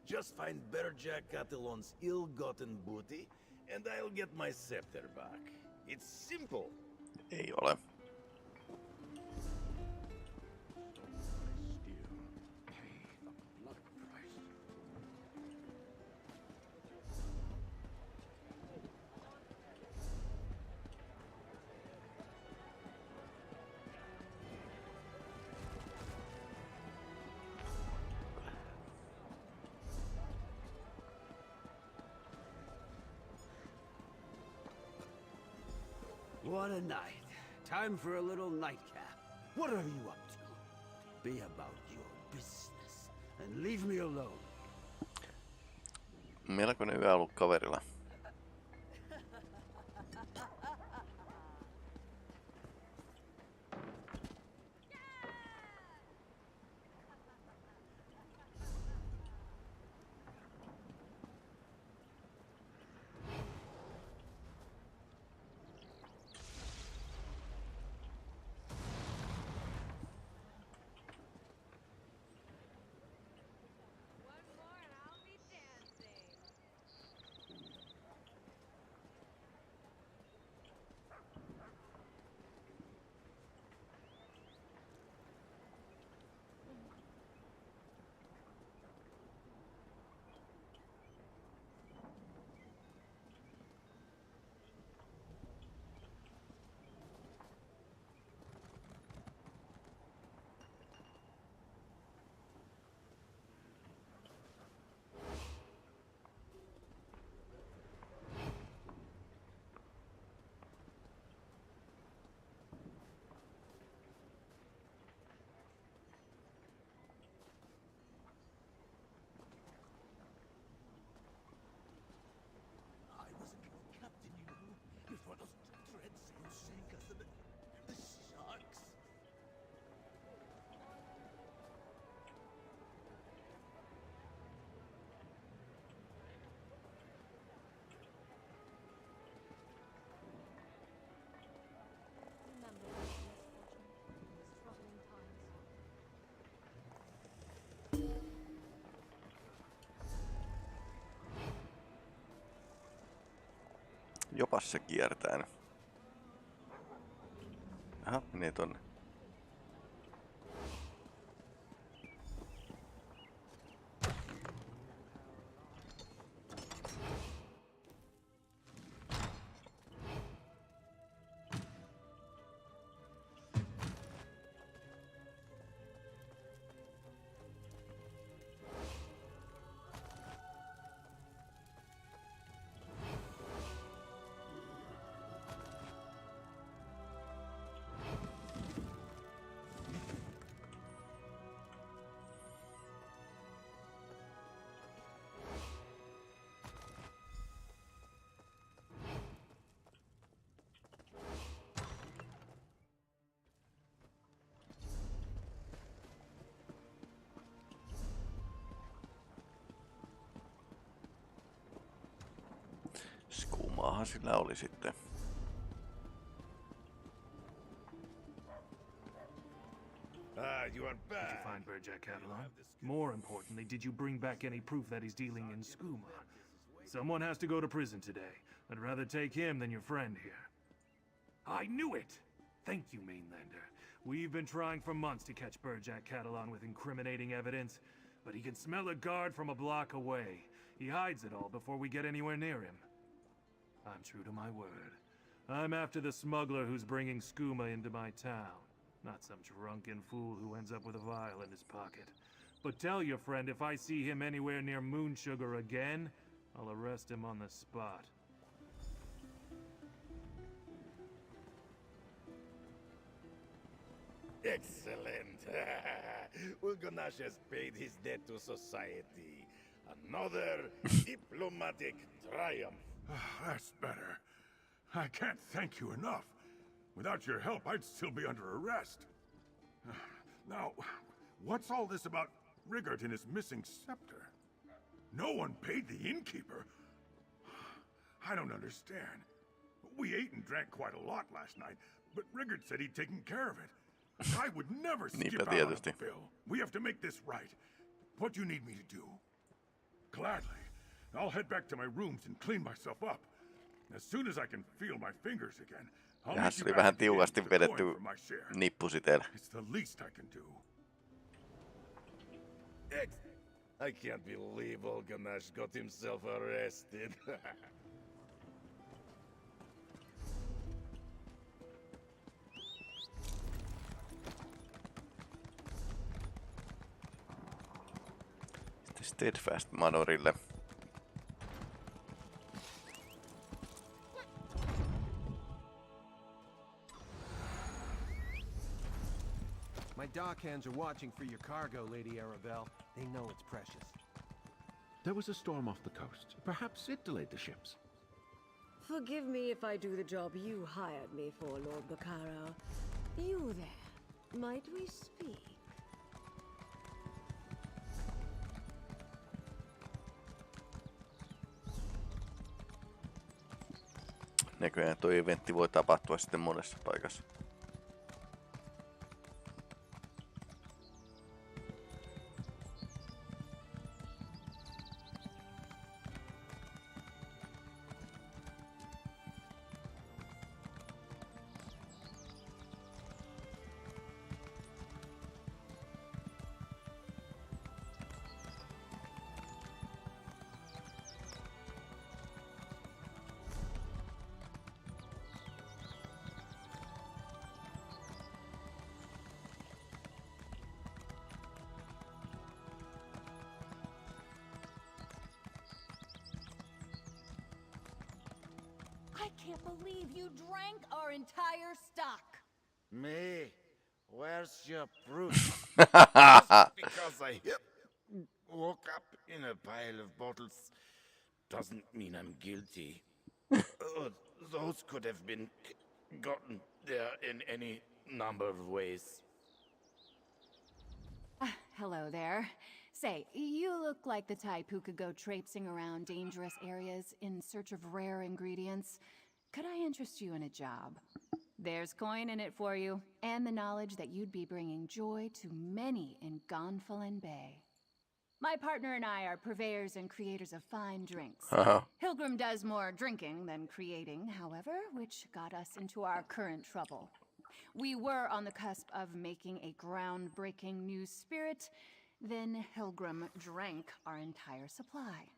Just find Burjack Catalan's ill-gotten booty, and I'll get my scepter back. It's simple. Ei ole. What a night. Time for a little nightcap. What are you up to? Be about your business and leave me alone. Melkoinen yö ollut kaverilla. Jopas se kiertää. Aha, menee tonne. Kumaahan sillä oli sitten. You are back. Did you find Berjac Catalan? More importantly, did you bring back any proof that he's dealing in skooma? Someone has to go to prison today. I'd rather take him than your friend here. I knew it! Thank you, Mainlander. We've been trying for months to catch Berjac Catalan with incriminating evidence, but he can smell a guard from a block away. He hides it all before we get anywhere near him. I'm true to my word. I'm after the smuggler who's bringing skooma into my town. Not some drunken fool who ends up with a vial in his pocket. But tell your friend if I see him anywhere near Moon Sugar again, I'll arrest him on the spot. Excellent. Ulgonash has paid his debt to society. Another diplomatic triumph. That's better. I can't thank you enough. Without your help, I'd still be under arrest. Now, what's all this about Rigert and his missing scepter? No one paid the innkeeper. I don't understand. We ate and drank quite a lot last night, but Rigert said he'd taken care of it. I would never skip out on a bill. We have to make this right. What do you need me to do? Gladly. I'll head back to my rooms and clean myself up. As soon as I can feel my fingers again, I'll meet you back at the inn with the coin for my share. It's the least I can do. I can't believe Ulgonash got himself arrested. Steadfast Manorille. My dockhands are watching for your cargo, Lady Arabelle. They know it's precious. There was a storm off the coast. Perhaps it delayed the ships. Forgive me if I do the job you hired me for, Lord Bacaro. You there. Might we speak? Näköjään toi eventti voi tapahtua sitten monessa paikassa. I can't believe you drank our entire stock. Me? Where's your proof? Just because I woke up in a pile of bottles doesn't mean I'm guilty. Those could have been gotten there in any number of ways. Hello there. Say, you look like the type who could go traipsing around dangerous areas in search of rare ingredients. Could I interest you in a job? There's coin in it for you, and the knowledge that you'd be bringing joy to many in Gonfalon Bay. My partner and I are purveyors and creators of fine drinks. Hilgrim does more drinking than creating, however, which got us into our current trouble. We were on the cusp of making a groundbreaking new spirit, then Hilgrim drank our entire supply.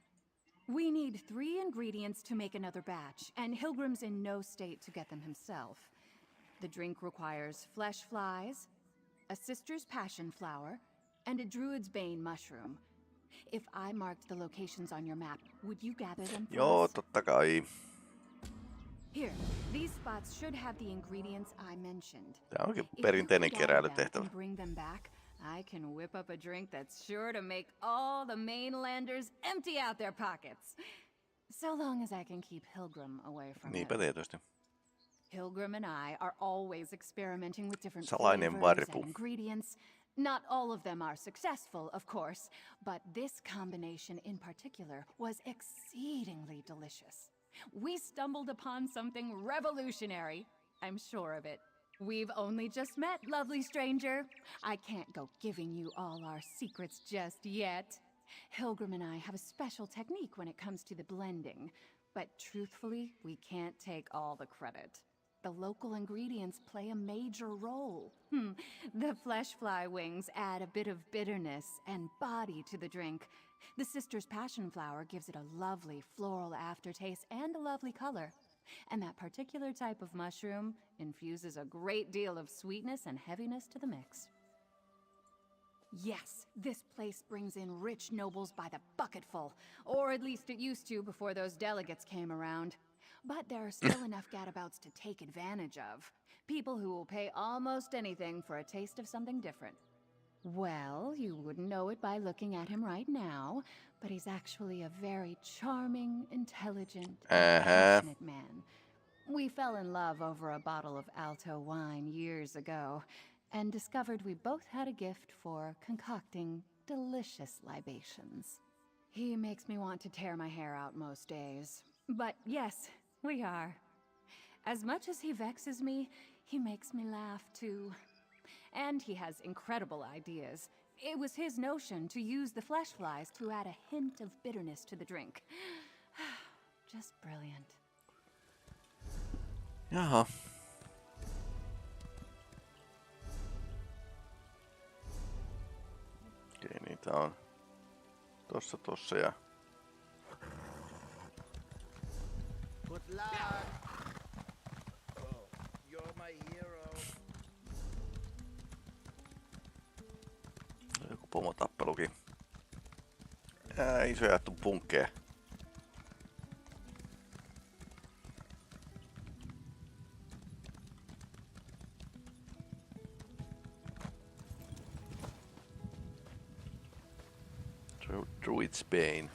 We need 3 ingredients to make another batch, and Hilgrim's in no state to get them himself. The drink requires flesh flies, a sister's passion flower, and a druid's bane mushroom. If I marked the locations on your map, would you gather them for Joo, us? totta kai. Here, these spots should have the ingredients I mentioned. Tää onkin perinteinen keräilytehtävä. And bring them back, I can whip up a drink that's sure to make all the mainlanders empty out their pockets. So long as I can keep Hilgrim away from it. Niinpä tietysti. Hilgrim and I are always experimenting with different Salainen flavors varpu. and ingredients. Not all of them are successful, of course, but this combination in particular was exceedingly delicious. We stumbled upon something revolutionary. I'm sure of it. We've only just met, lovely stranger. I can't go giving you all our secrets just yet. Hilgrim and I have a special technique when it comes to the blending. But truthfully, we can't take all the credit. The local ingredients play a major role. The flesh fly wings add a bit of bitterness and body to the drink. The sister's passion flower gives it a lovely floral aftertaste and a lovely color. And that particular type of mushroom infuses a great deal of sweetness and heaviness to the mix. Yes, this place brings in rich nobles by the bucketful, or at least it used to before those delegates came around. But there are still enough gadabouts to take advantage of. People who will pay almost anything for a taste of something different. Well, you wouldn't know it by looking at him right now, but he's actually a very charming, intelligent, and passionate man. We fell in love over a bottle of Alto wine years ago, and discovered we both had a gift for concocting delicious libations. He makes me want to tear my hair out most days. But yes, we are. As much as he vexes me, he makes me laugh too. And he has incredible ideas. It was his notion to use the flesh flies to add a hint of bitterness to the drink. Just brilliant. Jaha. Okei, niitä on tossa ja... Good luck. Oh, you're my hero. Joku pomotappelukin. Iso jaettu punkkeja. Druid's Bane.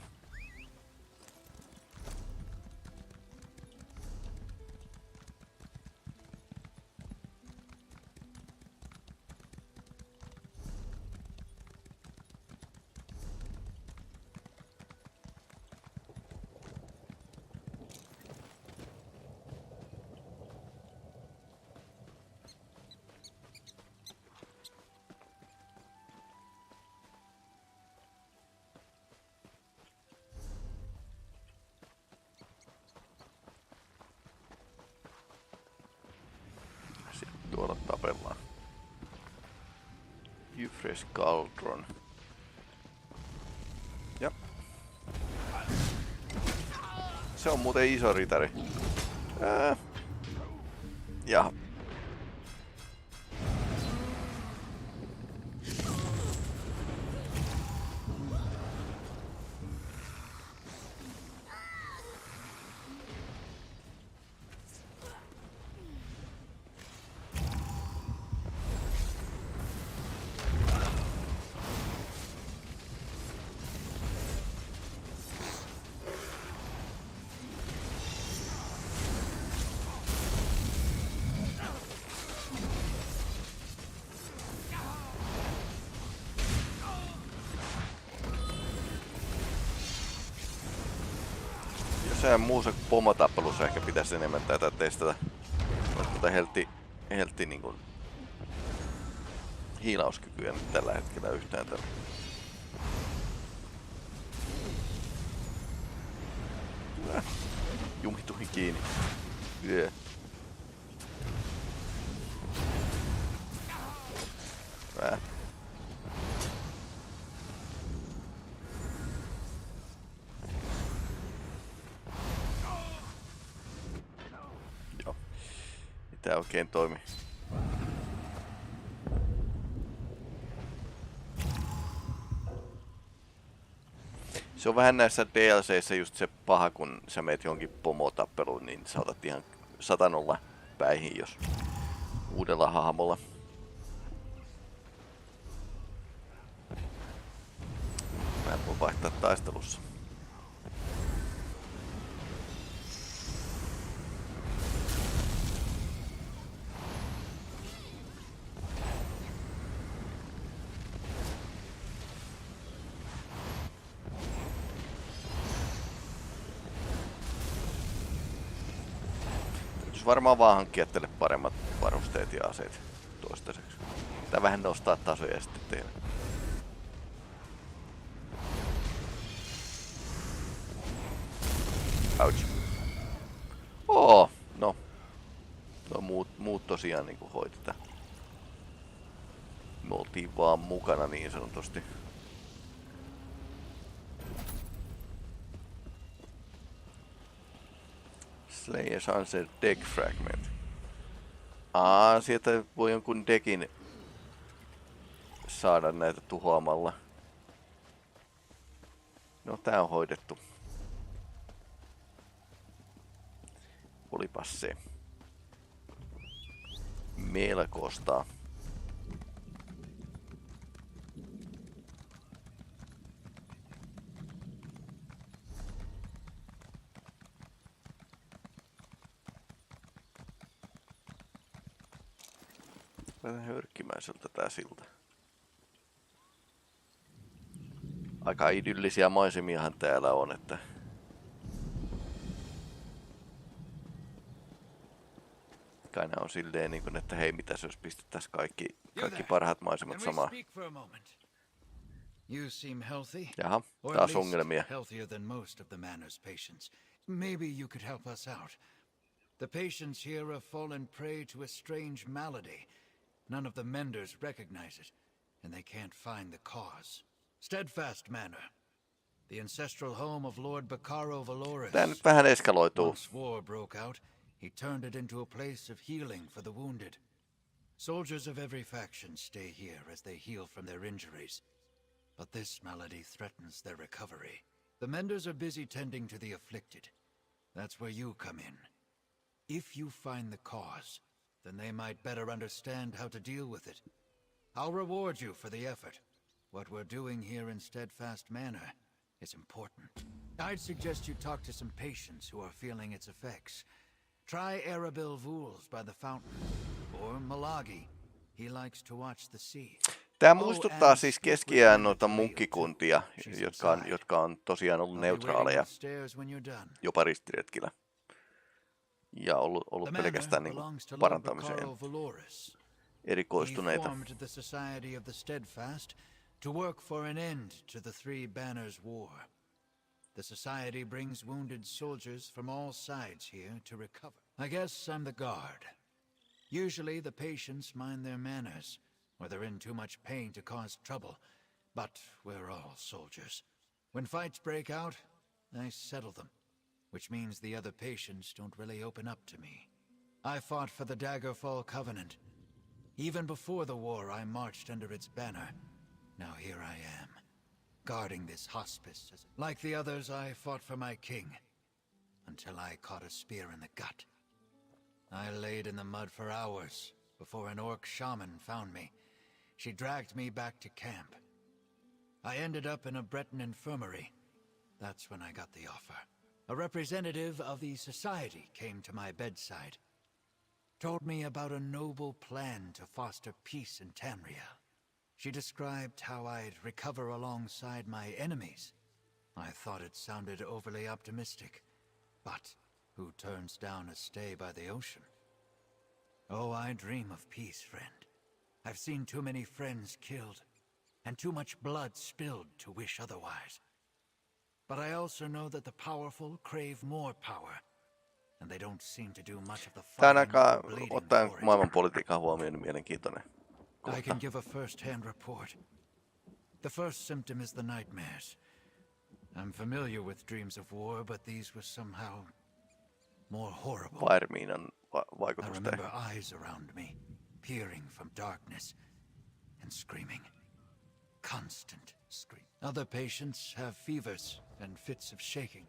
Tuolla tapellaan. Fresh Cauldron. Ja. Se on muuten iso ritari. Ja. Jossain muussa pomotappelussa ehkä pitäisi enemmän tätä testata. Mutta heltti niinku hiilauskykyä nyt tällä hetkellä yhtään tällä. Jumituhin kiinni. Yeah. Joo. Ei tää oikein toimi. Se on vähän näissä DLCissä just se paha, kun sä meet johonkin pomotappeluun, niin sä otat ihan 100-0 päihin, jos uudella hahmolla. Mä en voi vaihtaa taistelussa. täytyisi varmaan vaan hankkia teille paremmat varusteet ja aseet toistaiseksi. Tää vähän nostaa tasoja sitten teille. Ouch. No. Muut tosiaan niinku hoitetaan. Me oltiin vaan mukana niin sanotusti. Slayer's Answer Deck Fragment. Sieltä voi jonkun dekin saada näitä tuhoamalla. No tää on hoidettu. Olipas se. Melkoista. Vähän hörkkimäiseltä tää silta. Aika idyllisiä maisemiahan täällä on, että kai nää on silleen niin, että hei, mitäs jos pistettäis kaikki parhaat maisemat samaan. You seem healthy. Jaha, or taas at least ongelmia. healthier than most of the manor's patients. Maybe you could help us out. The patients here have fallen prey to a strange malady. None of the menders recognize it, and they can't find the cause. Steadfast Manor, the ancestral home of Lord Baccaro Valores. Tää nyt vähän eskaloituu. Once war broke out, he turned it into a place of healing for the wounded. Soldiers of every faction stay here as they heal from their injuries. But this malady threatens their recovery. The menders are busy tending to the afflicted. That's where you come in. If you find the cause, then they might better understand how to deal with it. I'll reward you for the effort. What we're doing here in Steadfast Manor is important. I'd suggest you talk to some patients who are feeling its effects. Try Arabil Vools by the fountain, or Malagi. He likes to watch the sea. Tää muistuttaa siis keskiään noita munkkikuntia, jotka on tosiaan ollut neutraaleja jopa ristiretkillä. Ja ollut pelkästään niin parantamiseen erikoistuneita. The society brings wounded soldiers from all sides here to recover. I guess I'm the guard. Usually the patients mind their manners, or they're in too much pain to cause trouble. But we're all soldiers. When fights break out, I settle them, which means the other patients don't really open up to me. I fought for the Daggerfall Covenant. Even before the war, I marched under its banner. Now here I am, guarding this hospice. Like the others, I fought for my king, until I caught a spear in the gut. I laid in the mud for hours before an orc shaman found me. She dragged me back to camp. I ended up in a Breton infirmary. That's when I got the offer. A representative of the society came to my bedside. Told me about a noble plan to foster peace in Tamriel. She described how I'd recover alongside my enemies. I thought it sounded overly optimistic. But who turns down a stay by the ocean? Oh, I dream of peace, friend. I've seen too many friends killed, and too much blood spilled to wish otherwise. But I also know that the powerful crave more power, and they don't seem to do much of the fighting or bleeding for it. Maailmanpolitiikan huomioon mielenkiintoinen. I can give a first-hand report. The first symptom is the nightmares. I'm familiar with dreams of war, but these were somehow more horrible. I remember eyes around me, peering from darkness and screaming. Constant scream. Other patients have fevers and fits of shaking.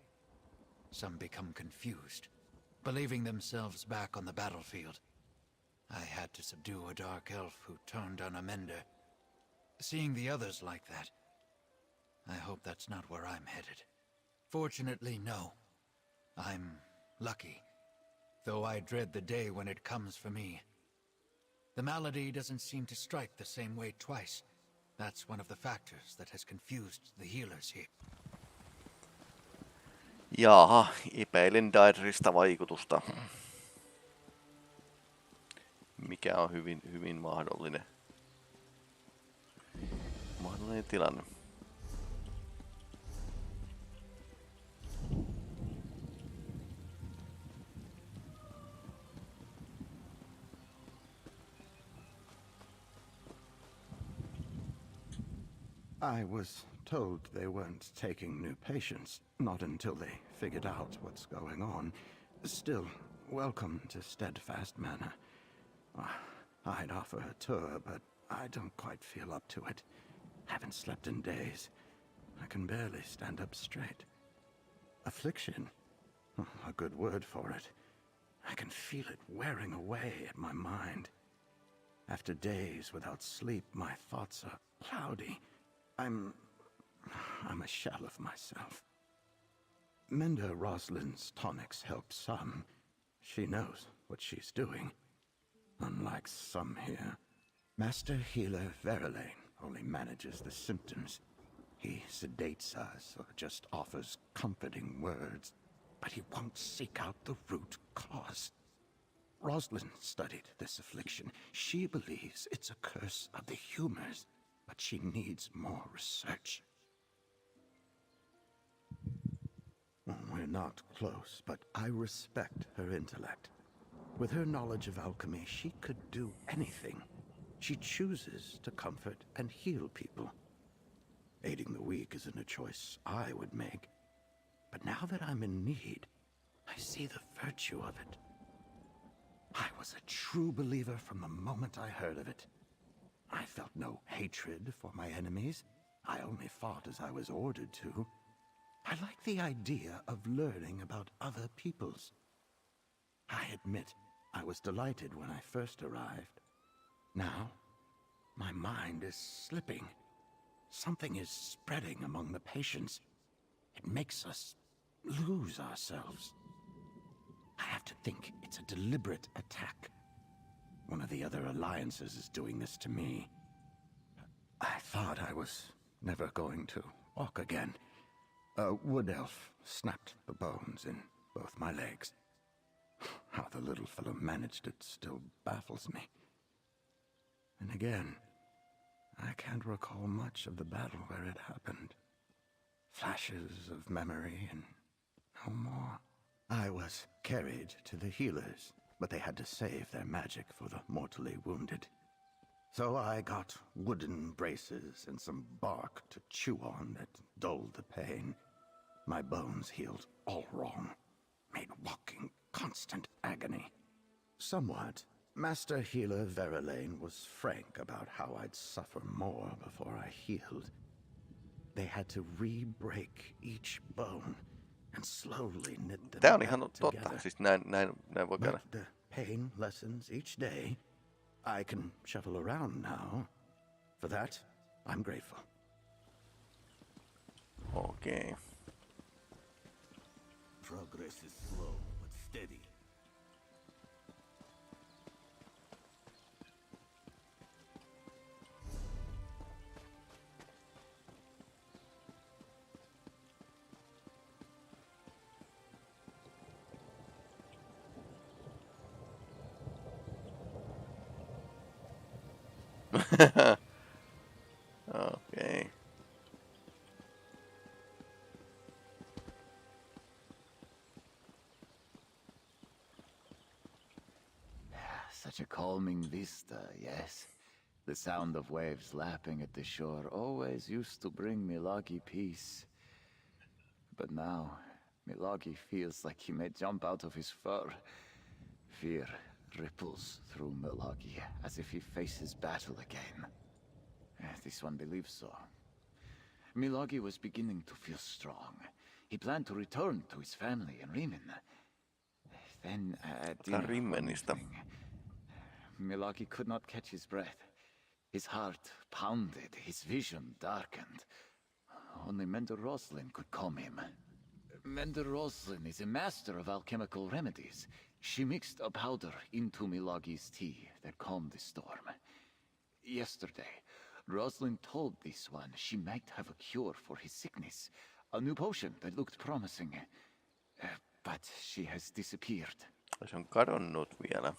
Some become confused, believing themselves back on the battlefield. I had to subdue a dark elf who turned on a mender. Seeing the others like that, I hope that's not where I'm headed. Fortunately, no. I'm lucky, though I dread the day when it comes for me. The malady doesn't seem to strike the same way twice. That's one of the factors that has confused the healers here. Jaha, epäilen Daedrista vaikutusta. mikä on hyvin mahdollinen tilanne. I was told they weren't taking new patients, not until they figured out what's going on. Still, welcome to Steadfast Manor. I'd offer a tour, but I don't quite feel up to it. Haven't slept in days. I can barely stand up straight. Affliction? A good word for it. I can feel it wearing away at my mind. After days without sleep, my thoughts are cloudy. I'm a shell of myself. Minda Roslyn's tonics help some. She knows what she's doing. Unlike some here. Master Healer Verlaine only manages the symptoms. He sedates us or just offers comforting words, but he won't seek out the root cause. Roslyn studied this affliction. She believes it's a curse of the humors, but she needs more research. We're not close, but I respect her intellect. With her knowledge of alchemy, she could do anything. She chooses to comfort and heal people. Aiding the weak isn't a choice I would make. But now that I'm in need, I see the virtue of it. I was a true believer from the moment I heard of it. I felt no hatred for my enemies. I only fought as I was ordered to. I like the idea of learning about other peoples. I admit I was delighted when I first arrived. Now, my mind is slipping. Something is spreading among the patients. It makes us lose ourselves. I have to think it's a deliberate attack. One of the other alliances is doing this to me. I thought I was never going to walk again. A wood elf snapped the bones in both my legs. How the little fellow managed it still baffles me. And again, I can't recall much of the battle where it happened. Flashes of memory and no more. I was carried to the healers, but they had to save their magic for the mortally wounded. So I got wooden braces and some bark to chew on that dulled the pain. My bones healed all wrong, made walking constant agony. Somewhat, Master Healer Verlaine was frank about how I'd suffer more before I healed. They had to re-break each bone and slowly knit them Tää on back ihan totta. together. Siis näin voi käydä. But the pain lessens each day. I can shuffle around now. For that, I'm grateful. Okay. Progress is slow, but steady. Okay. Such a calming vista, yes. The sound of waves lapping at the shore always used to bring Milagi peace. But now, Milagi feels like he may jump out of his fur. Fear ripples through Milagi as if he faces battle again. This one believes so. Milagi was beginning to feel strong. He planned to return to his family in Rimen. Then at dinner one evening, Milagi could not catch his breath. His heart pounded, his vision darkened. Only Mender Roslin could calm him. Mender Roslin is a master of alchemical remedies. She mixed a powder into Milagi's tea that calmed the storm. Yesterday, Roslin told this one she might have a cure for his sickness, a new potion that looked promising. But she has disappeared. Se on kadonnut vielä.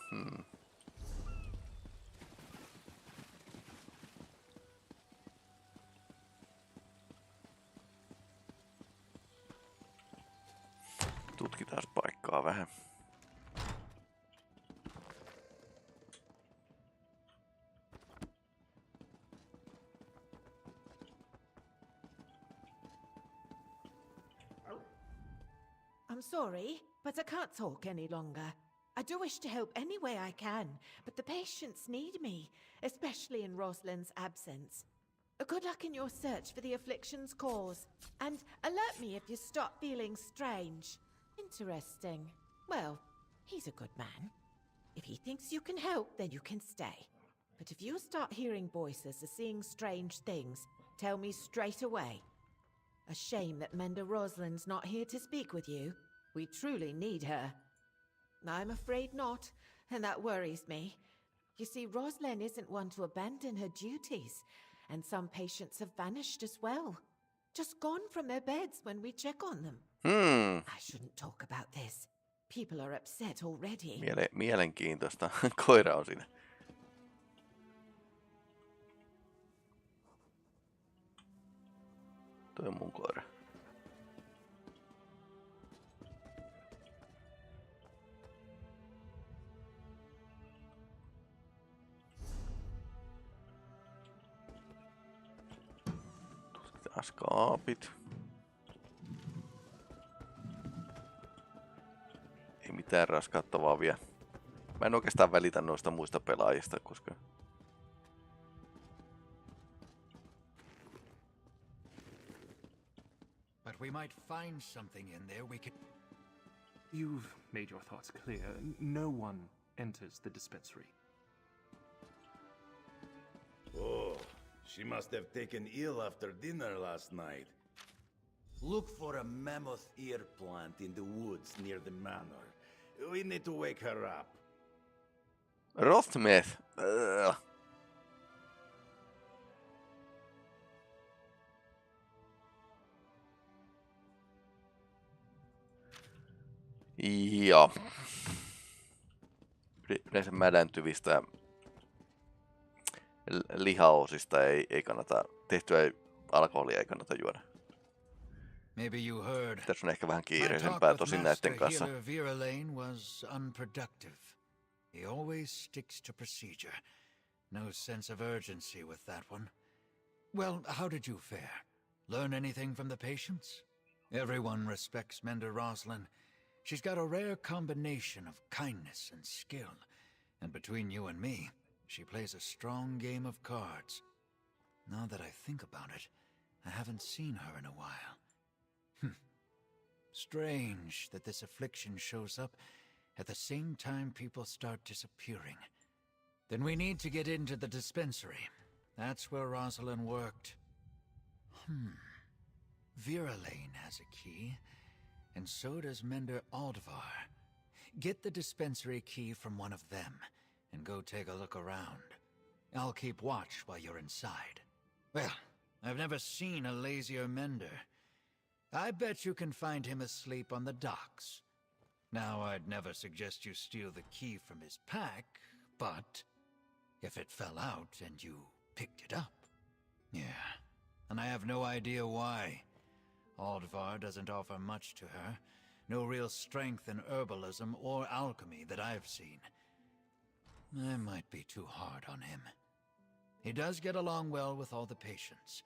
Tutkitaan paikkaa vähän. I'm sorry, but I can't talk any longer. I do wish to help any way I can, but the patients need me, especially in Rosalind's absence. Good luck in your search for the affliction's cause, and alert me if you start feeling strange. Interesting. Well, he's a good man. If he thinks you can help, then you can stay. But if you start hearing voices or seeing strange things, tell me straight away. A shame that Mender Rosalind's not here to speak with you. We truly need her. I'm afraid not, and that worries me. You see, Rosalind isn't one to abandon her duties, and some patients have vanished as well. Just gone from their beds when we check on them. I shouldn't talk about this. People are upset already. Mielenkiintoista. Koira on siinä. Toi on mun koira. Taas kaapit. Ei mitään raskauttavaa vielä. Mä en oikeastaan välitä noista muista pelaajista, koska... But we might find something in there we could... You've made your thoughts clear. No one enters the dispensary. Oh, she must have taken ill after dinner last night. Look for a mammoth ear plant in the woods near the manor. We need to wake her up. Rothmeth. Ugh. Joo. Yleensä mädäntyvistä lihaosista ei kannata, tehtyä alkoholia ei kannata juoda. Maybe you heard. Tässä on ehkä vähän kiireisempää tosin näiden kanssa. Virelane was unproductive. He always sticks to procedure. No sense of urgency with that one. Well, how did you fare? Learn anything from the patients? Everyone respects Mender Roslin. She's got a rare combination of kindness and skill. And between you and me, she plays a strong game of cards. Now that I think about it, I haven't seen her in a while. Strange that this affliction shows up at the same time people start disappearing. Then we need to get into the dispensary. That's where Rosalind worked. Virelane has a key, and so does Mender Aldvar. Get the dispensary key from one of them, and go take a look around. I'll keep watch while you're inside. Well, I've never seen a lazier Mender. I bet you can find him asleep on the docks. Now, I'd never suggest you steal the key from his pack, but if it fell out and you picked it up... Yeah, and I have no idea why. Aldvar doesn't offer much to her. No real strength in herbalism or alchemy that I've seen. I might be too hard on him. He does get along well with all the patients.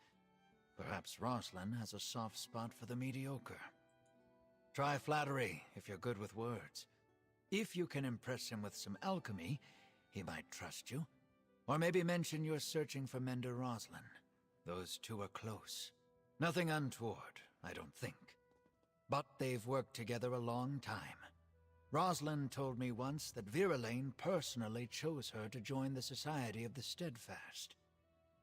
Perhaps Roslin has a soft spot for the mediocre. Try flattery if you're good with words. If you can impress him with some alchemy, he might trust you. Or maybe mention you're searching for Mender Roslin. Those two are close. Nothing untoward, I don't think. But they've worked together a long time. Roslin told me once that Virelane personally chose her to join the Society of the Steadfast.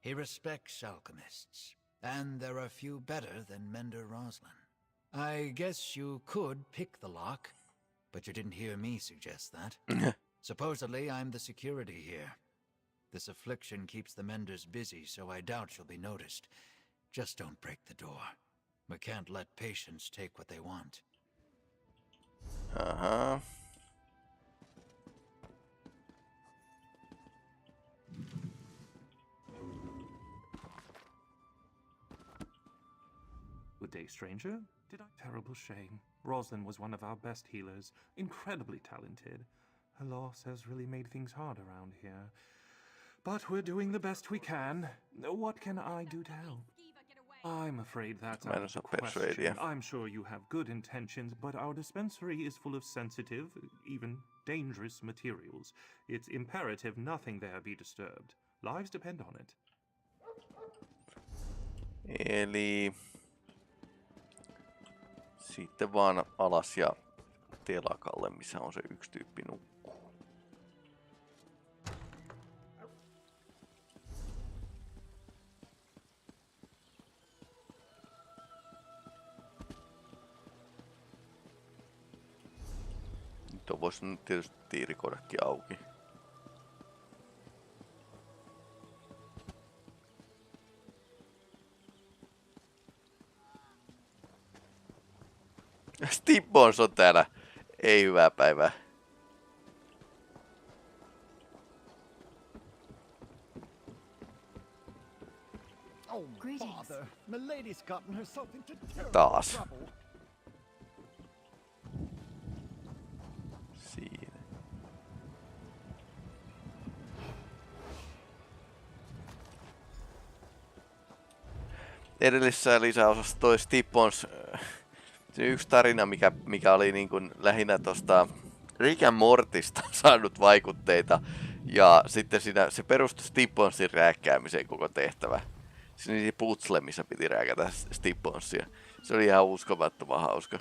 He respects alchemists, and there are few better than Mender Roslin. I guess you could pick the lock, but you didn't hear me suggest that. Supposedly, I'm the security here. This affliction keeps the Menders busy, so I doubt you'll be noticed. Just don't break the door. We can't let patients take what they want. Uh-huh. Good day, stranger. Did I... Terrible shame. Rosalind was one of our best healers, incredibly talented. Her loss has really made things hard around here. But we're doing the best we can. What can I do to help? I'm afraid that's out of the question. I'm sure you have good intentions, but our dispensary is full of sensitive, even dangerous materials. It's imperative nothing there be disturbed. Lives depend on it. Eli sitten vaan alas ja telakalle, missä on se yksi tyyppi nukkuu. Nyt voisi nyt tietysti tiirikodakin auki. Stibbons on täällä. Ei hyvää päivää. Oh, bother. Milady's gotten herself into terrible Taas. trouble. Siinä. Edellisessä lisäosassa toi Stibbons, se yksi tarina, mikä oli niin kuin lähinnä tosta Rick and Mortista saanut vaikutteita. Ja sitten siinä, se perustui Stibbonsin rääkkäämiseen koko tehtävä. Siinä oli putsle, missä piti rääkätä Stibbonsia. Se oli ihan uskomattoman hauska.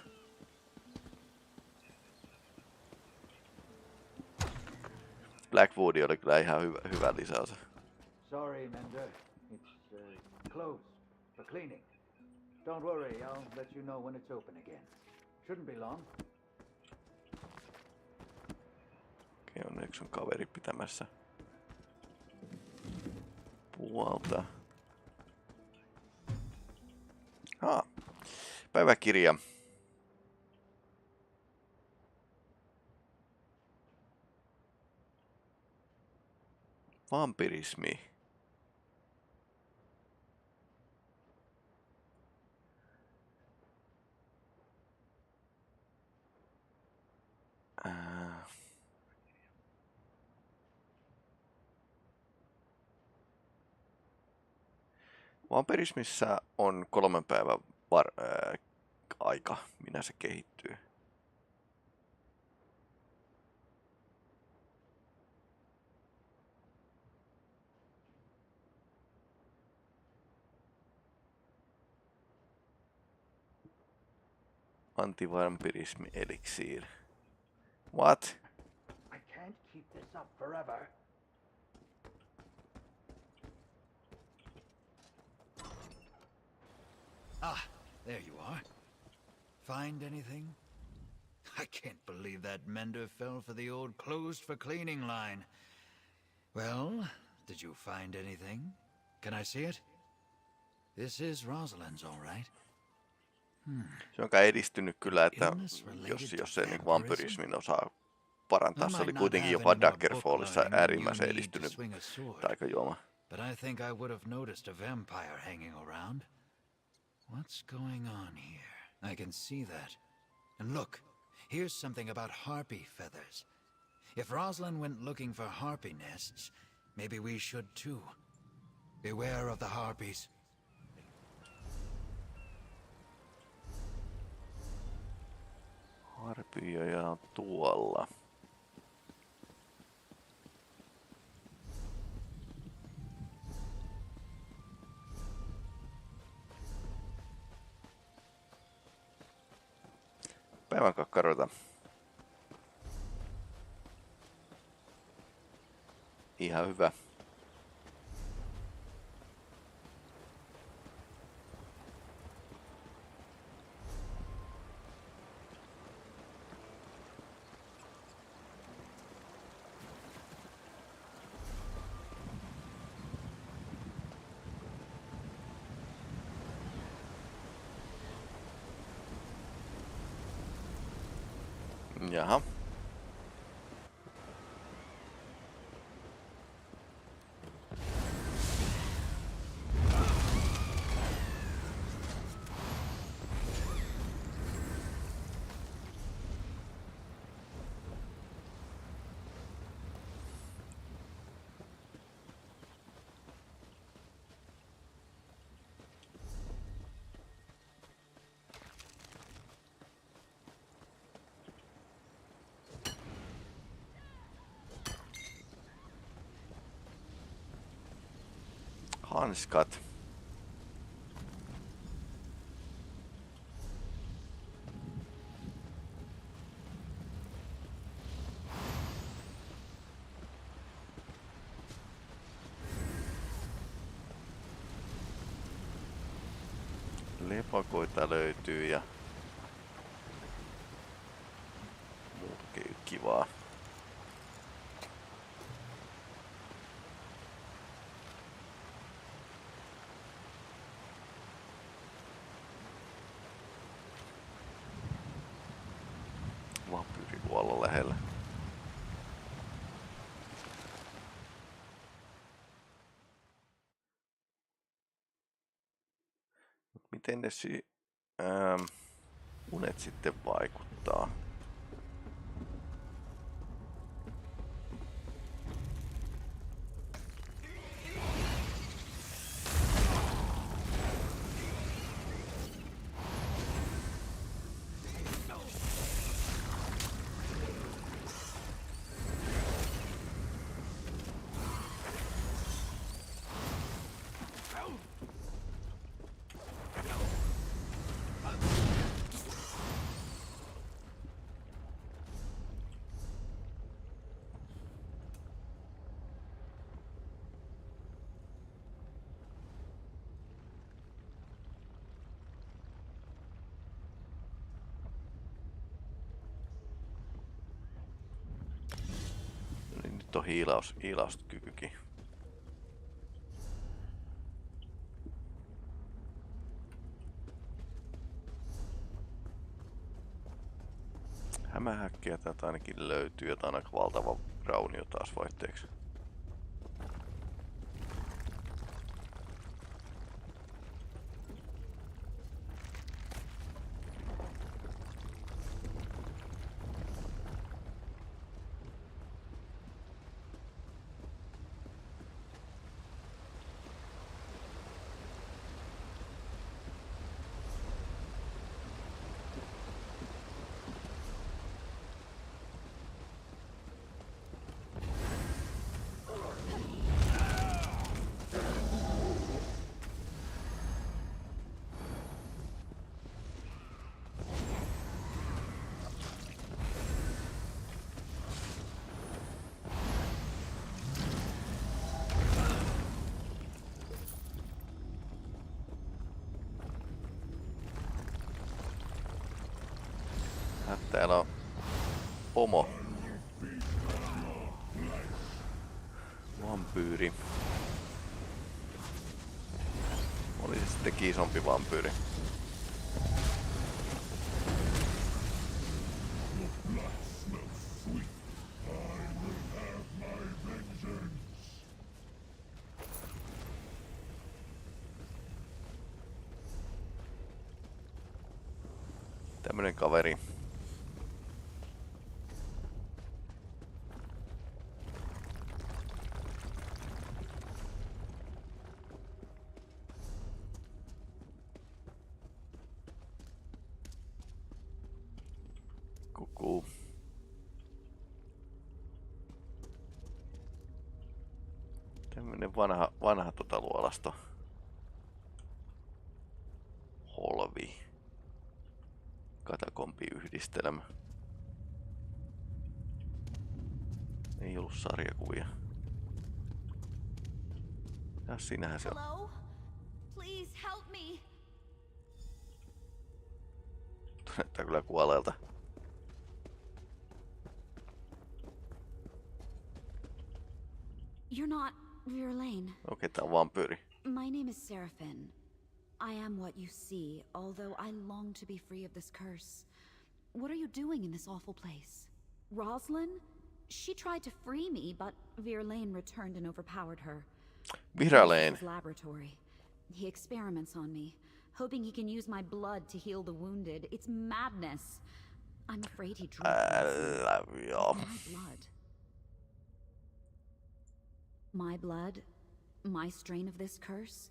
Blackwood oli kyllä ihan hyvä lisäosa. Sorry, Mender. It's closed for cleaning. Don't worry, I'll let you know when it's open again. Shouldn't be long. Okei, onneksi on kaveri pitämässä puolta. Päiväkirja. Vampirismi. Vampirismissa on 3 päivän aika, minä se kehittyy. Antivampirismi eliksiir. What? I can't keep this up forever. Ah, there you are. Find anything? I can't believe that Mender fell for the old closed for cleaning line. Well, did you find anything? Can I see it? This is Rosalind's, all right. Se on kai edistynyt kyllä, että jos se niin vampyrismin osaa parantaa, se oli kuitenkin jopa Daggerfallissa äärimmäisen edistynyt taikajuoma. But I think I would have noticed a vampire hanging around. What's going on here? I can see that. And look, here's something about harpy feathers. If Rosalind went looking for harpy nests, maybe we should too. Beware of the harpies. Harpioja on tuolla. Päivän kakkaroita. Ihan hyvä. Jaha. Hanskat. Lepakoita löytyy ja muutakin kivaa. Vampyyriluola lähellä. Miten ne unet sitten vaikuttaa? Nyt on hiilauskykykin. Hämähäkkiä täältä ainakin löytyy, jotain aika valtava raunio taas vaihteeksi. Täällä on pomo. Vampyyri. Oli se sitten isompi vampyyri. Tämmönen kaveri. Kuku. Tämmönen vanha luolasto. Holvi. Katakombiyhdistelmä. Ei ollut sarjakuvia. Ja sinähän se on. Hello? Please help me. Näyttää kyllä kuolleelta. You're not Verlaine. Okei, tää on vampyyri. My name is Seraphin. I am what you see, although I long to be free of this curse. What are you doing in this awful place? Roslyn? She tried to free me, but Verlaine returned and overpowered her. Verlaine. This is his laboratory. He experiments on me, hoping he can use my blood to heal the wounded. It's madness. I'm afraid he drank my blood. My blood, my strain of this curse,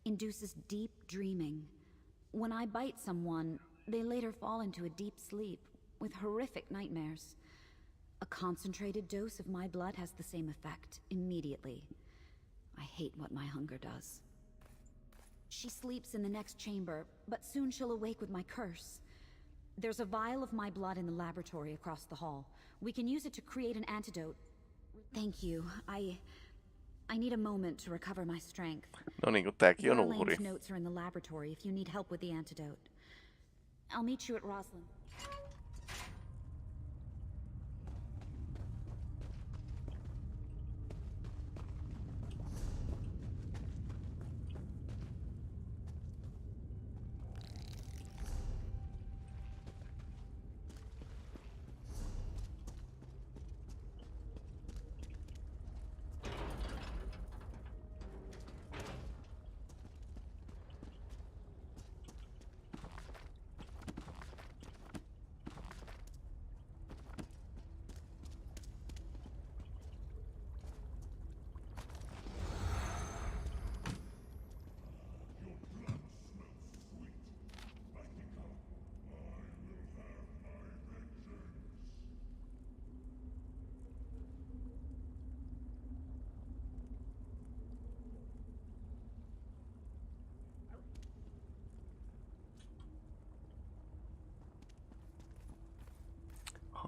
induces deep dreaming. When I bite someone, they later fall into a deep sleep with horrific nightmares. A concentrated dose of my blood has the same effect immediately. I hate what my hunger does. She sleeps in the next chamber, but soon she'll awake with my curse. There's a vial of my blood in the laboratory across the hall. We can use it to create an antidote. Thank you. I need a moment to recover my strength. No niin, kun tääkin on uhri. Verlaine's notes are in the laboratory if you need help with the antidote. I'll meet you at Roslyn.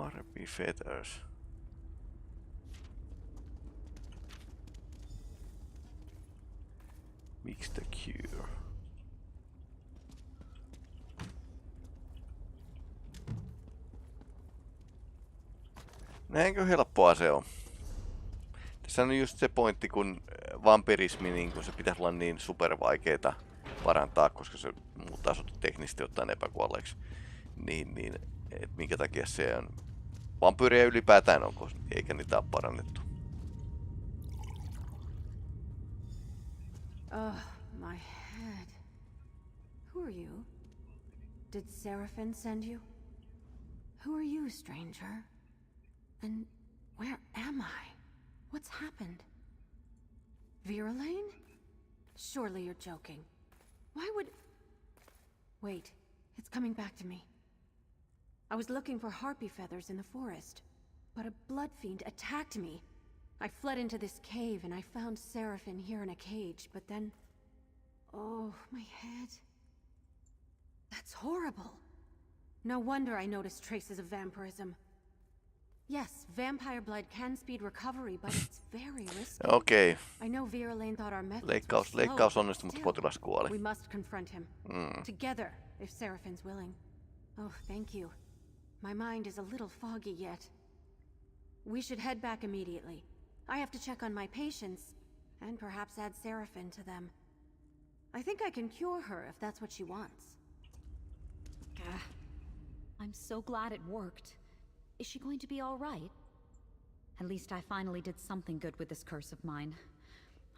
Harpy feathers. Mix the cure. Näinkö helppoa se on? Tässä on just se pointti, kun vampyrismi, niin kun se pitäisi olla niin supervaikeeta parantaa, koska se muuttaa sut teknisesti ottaen epäkuolleeksi. Niin, et minkä takia se on vampyyriä ylipäätään onko, eikä niitä ole parannettu. Oh, my head. Who are you? Did Seraphim send you? Who are you, stranger? And where am I? What's happened? Verlaine? Surely you're joking. Why would... Wait, it's coming back to me. I was looking for harpy feathers in the forest, but a blood fiend attacked me. I fled into this cave and I found Seraphim here in a cage, but then... Oh, my head. That's horrible. No wonder I noticed traces of vampirism. Yes, vampire blood can speed recovery, but it's very risky. Okei. I know Verlaine thought our methods were slow, Leikkaus onnistui, mutta potilas kuoli. we must confront him. Together, if Seraphim's willing. Oh, thank you. My mind is a little foggy yet. We should head back immediately. I have to check on my patients, and perhaps add Seraphim to them. I think I can cure her if that's what she wants. I'm so glad it worked. Is she going to be all right? At least I finally did something good with this curse of mine.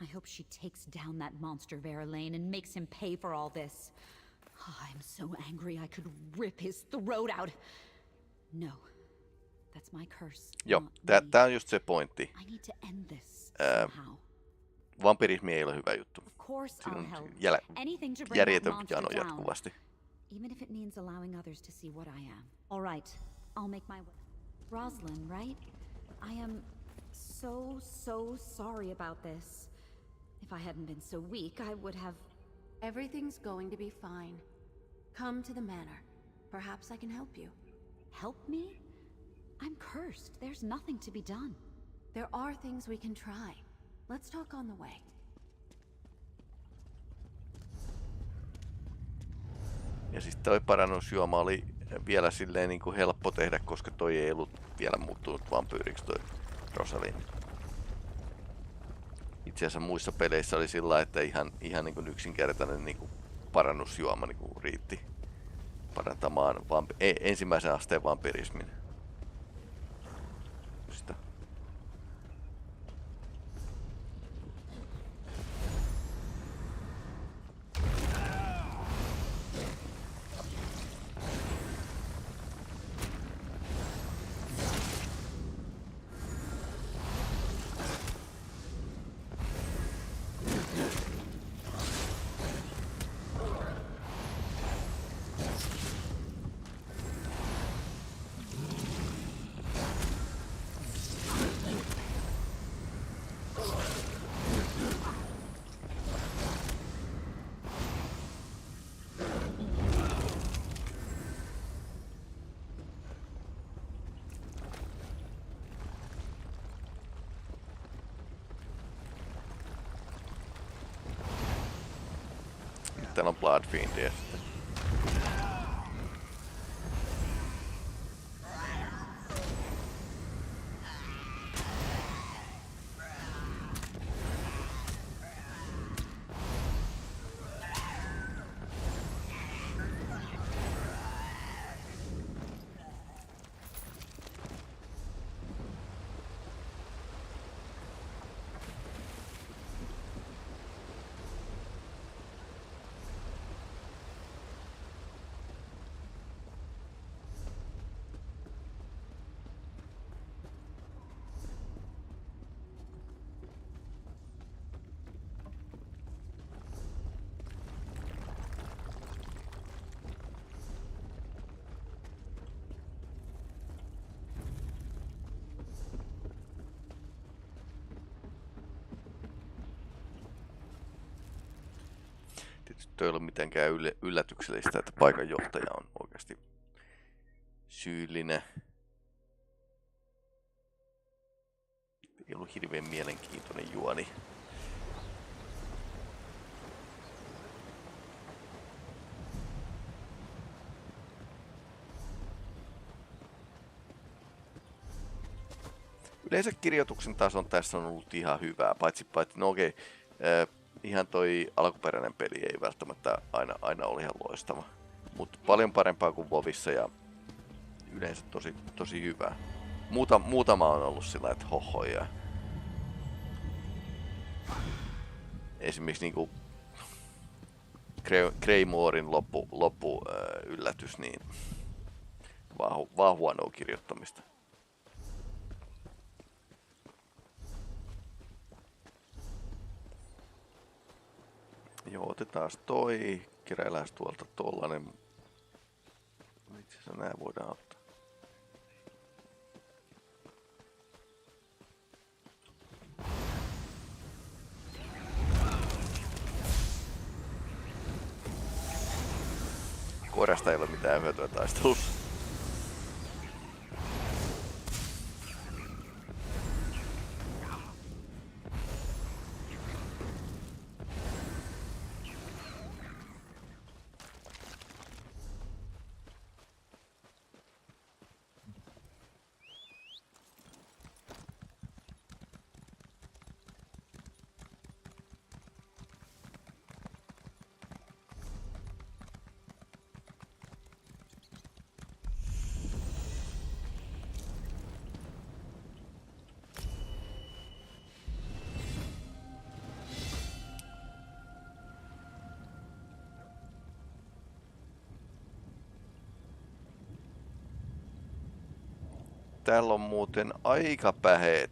I hope she takes down that monster Verlaine and makes him pay for all this. Oh, I'm so angry I could rip his throat out. No. That's my curse. Joo, tää on just se pointti. I need to end this somehow. Vampyrismi ei ole hyvä juttu. Of course I'll help. Anything to bring järjetön jano jatkuvasti. Even if it means allowing others to see what I am. All right. I'll make my way. Roslyn, right? I am so sorry about this. If I hadn't been so weak, I would have... Everything's going to be fine. Come to the manor. Perhaps I can help you. Help me? I'm cursed. There's nothing to be done. There are things we can try. Let's talk on the way. Ja siis toi parannusjuoma oli vielä silleen niin kuin helppo tehdä, koska toi ei ollut vielä muuttunut vampyyriksi toi Rosalind. Itse asiassa muissa peleissä oli sillä, että ihan niin kuin yksinkertainen niin kuin parannusjuoma niin kuin riitti parantamaan ensimmäisen asteen vampyrismin. Sitä. täällä on Bloodfiendia sitten. Tietysti ei ole mitenkään yllätyksellistä, että paikanjohtaja on oikeasti syyllinen. Ei ollut hirveän mielenkiintoinen juoni. Yleensä kirjoituksen tason tässä on ollut ihan hyvää, paitsi no okei, ihan toi alkuperäinen peli ei välttämättä aina ole ihan loistava, mutta paljon parempaa kuin WoWissa ja yleensä tosi hyvää. Muutama on ollut sillä, että hohoja. Esimerkiksi niinku Greymoren loppu yllätys, niin vaan huonoa kirjoittamista. Joo, otetaan toi. Keräillään tuolta tollanen. Itse asiassa nää voidaan ottaa. Koirasta ei ole mitään hyötyä taistelussa. Täällä on muuten aika päheä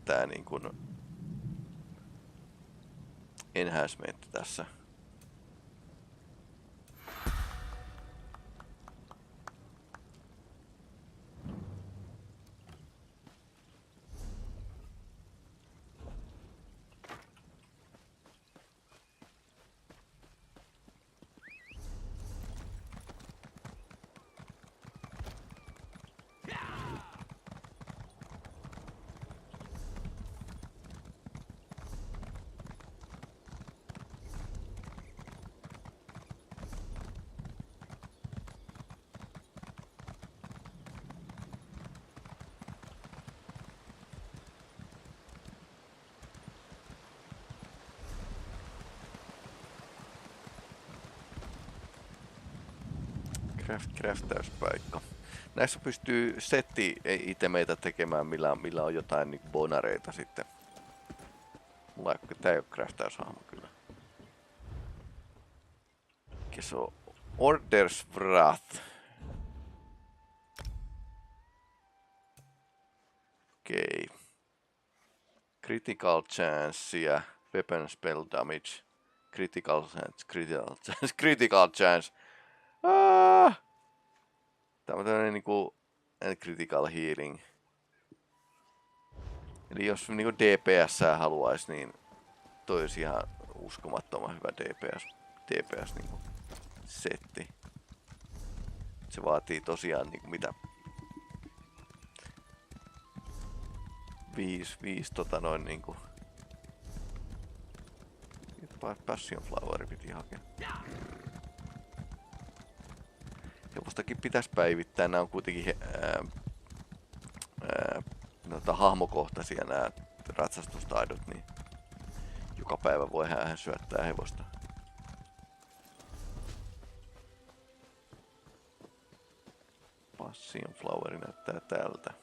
tää niin kuin enhancement tässä. Craftauspaikka. Näissä pystyy setti-itemeitä tekemään, millä on jotain niin bonareita sitten. Tää ei oo craftaushahmo kyllä. Se on Orders Wrath. Okei. Critical chance ja weapon spell damage. Critical chance. Tämä on tämmönen niinku critical healing. Eli jos niinku DPS haluais, niin toi olisi ihan uskomattoman hyvä DPS niinku setti. Se vaatii tosiaan niinku mitä 5 niinku Passion Floweri piti hakea. Hevostakin pitäisi päivittää. Nämä on kuitenkin hahmokohtaisia nämä ratsastustaidot, niin joka päivä voi hän syöttää hevosta. Passion Floweri näyttää tältä.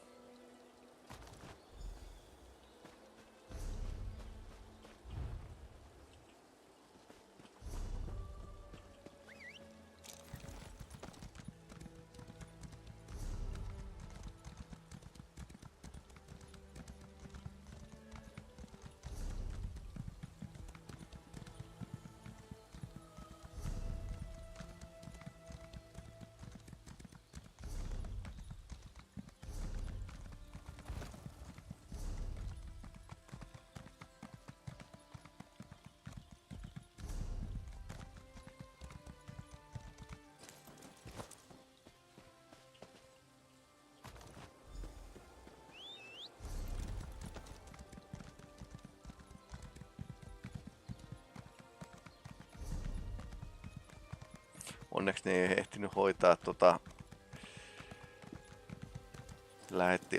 Onneksi ne ei ehtinyt hoitaa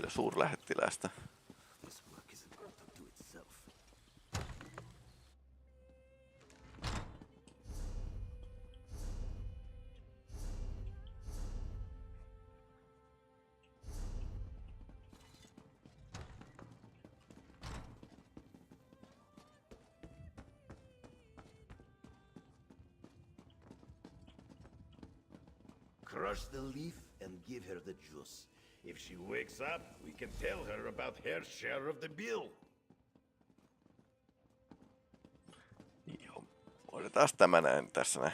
suurlähettilästä. Crush the leaf and give her the juice. If she wakes up, we can tell her about her share of the bill. Joo, otetaan tämä näin tässä näin.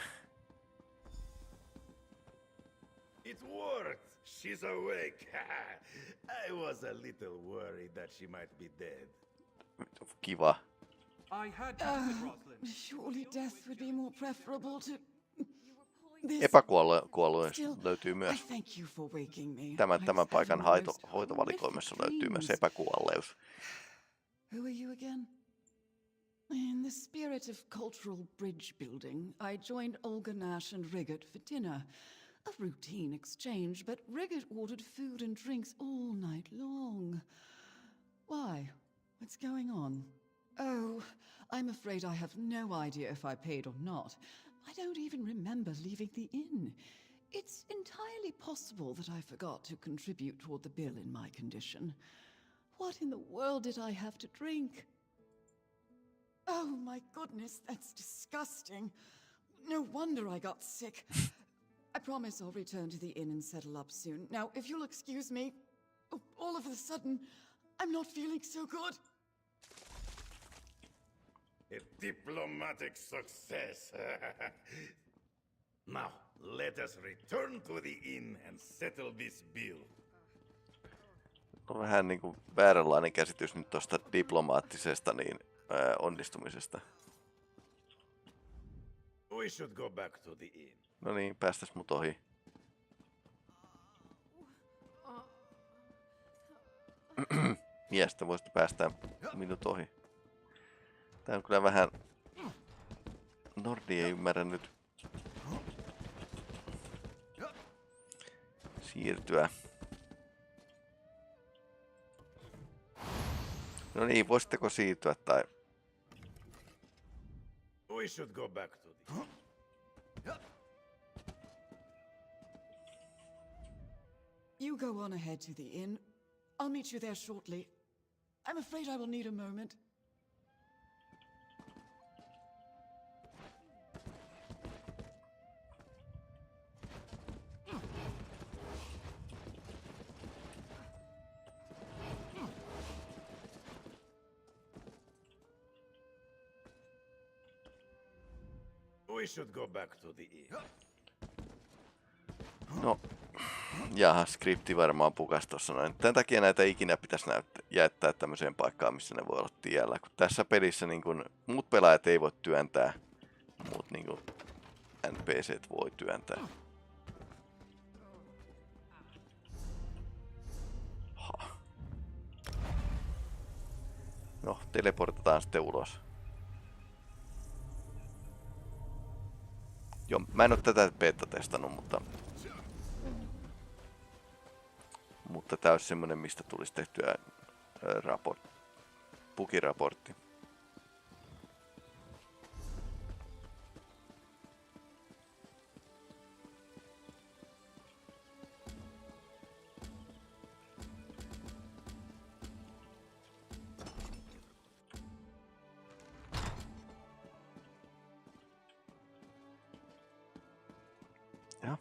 It worked! She's awake! I was a little worried that she might be dead. Kiva. Surely death would be more preferable to... Epäkuolleus löytyy myös. Tämän paikan hoitovalikoimassa löytyy myös epäkuolleus. Who are you again? In the spirit of cultural bridge building, I joined Olga Nash and Riggott for dinner. A routine exchange, but Riggott ordered food and drinks all night long. Why? What's going on? Oh, I'm afraid I have no idea if I paid or not. I don't even remember leaving the inn. It's entirely possible that I forgot to contribute toward the bill in my condition. What in the world did I have to drink? Oh my goodness, that's disgusting. No wonder I got sick. I promise I'll return to the inn and settle up soon. Now, if you'll excuse me, all of a sudden, I'm not feeling so good. A diplomatic success. Now, let us return to the inn and settle this bill. On vähän niinku vääränlainen käsitys nyt tosta diplomaattisesta onnistumisesta. We should go back to the inn. No niin, päästäs mut ohi. Miestä voisit päästää minut ohi. Tää on kyllä vähän... Nordi ei ymmärrä nyt siirtyä. No niin, voisitteko siirtyä tai... We should go back to the... You go on ahead to the inn. I'll meet you there shortly. I'm afraid I will need a moment. We should go back to the inn. No, jaha, skripti varmaan pukas tossa noin. Tän takia näitä ikinä pitäisi jättää tämmöiseen paikkaan, missä ne voi olla tiellä. Kun tässä pelissä niin kun, muut pelaajat ei voi työntää, muut niin kun, NPCt voi työntää. No, teleportataan sitten ulos. Joo, mä en oo tätä beta-testannut, mutta tää olisi semmonen, mistä tulisi tehtyä bugiraportti. Ja.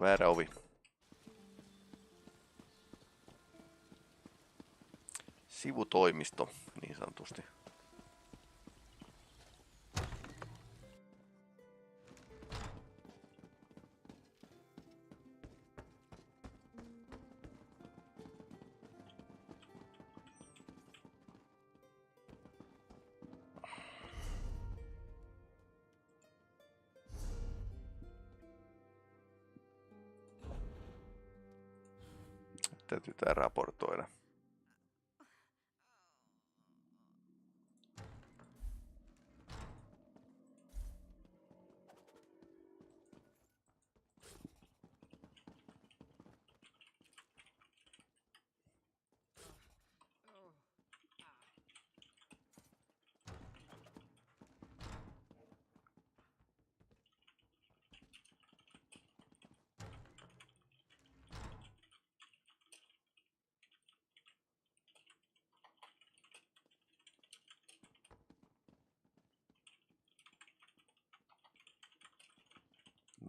Väärä ovi. Sivutoimisto, niin sanotusti. Täytyy tää raportoida.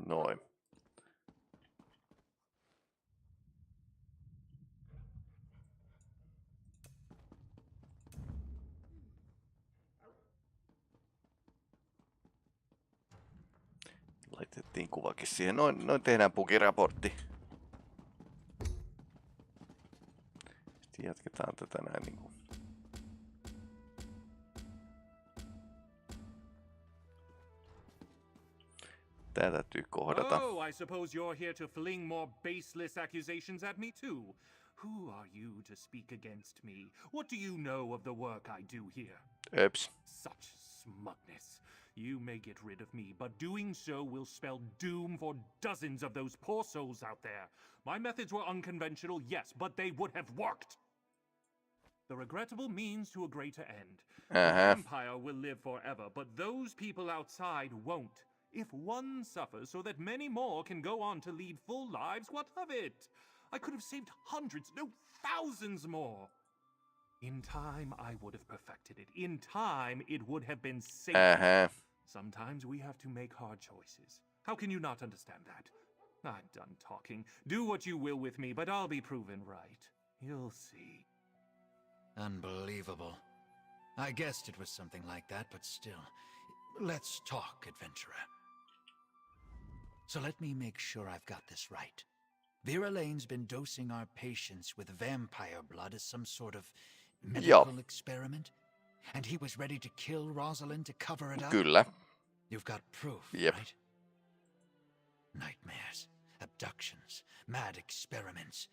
Noin. Laitettiin kuvakin siihen. Noin tehdään bugiraportti. Sitten jatketaan tätä näin niinku. Tää täytyy kohdata. Oh, I suppose you're here to fling more baseless accusations at me too. Who are you to speak against me? What do you know of the work I do here? Oops. Such smugness. You may get rid of me, but doing so will spell doom for dozens of those poor souls out there. My methods were unconventional, yes, but they would have worked. The regrettable means to a greater end. The empire will live forever, but those people outside won't. If one suffers so that many more can go on to lead full lives, what of it? I could have saved hundreds, no, thousands more. In time, I would have perfected it. In time, it would have been safe. Sometimes we have to make hard choices. How can you not understand that? I'm done talking. Do what you will with me, but I'll be proven right. You'll see. Unbelievable. I guessed it was something like that, but still. Let's talk, adventurer. So let me make sure I've got this right. Vera Lane's been dosing our patients with vampire blood as some sort of medical experiment? And he was ready to kill Rosalind to cover it up? Kyllä. You've got proof, Yep. right? Nightmares, abductions, mad experiments.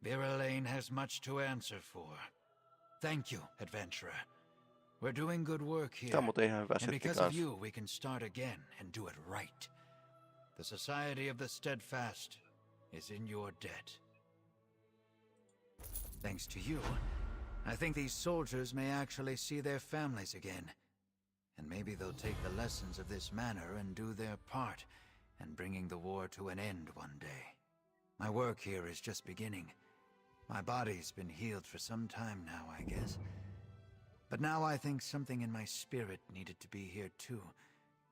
Vera Lane has much to answer for. Thank you, adventurer. We're doing good work here. And because of you, we can start again and do it right. The Society of the Steadfast is in your debt. Thanks to you, I think these soldiers may actually see their families again. And maybe they'll take the lessons of this manor and do their part in bringing the war to an end one day. My work here is just beginning. My body's been healed for some time now, I guess. But now I think something in my spirit needed to be here too,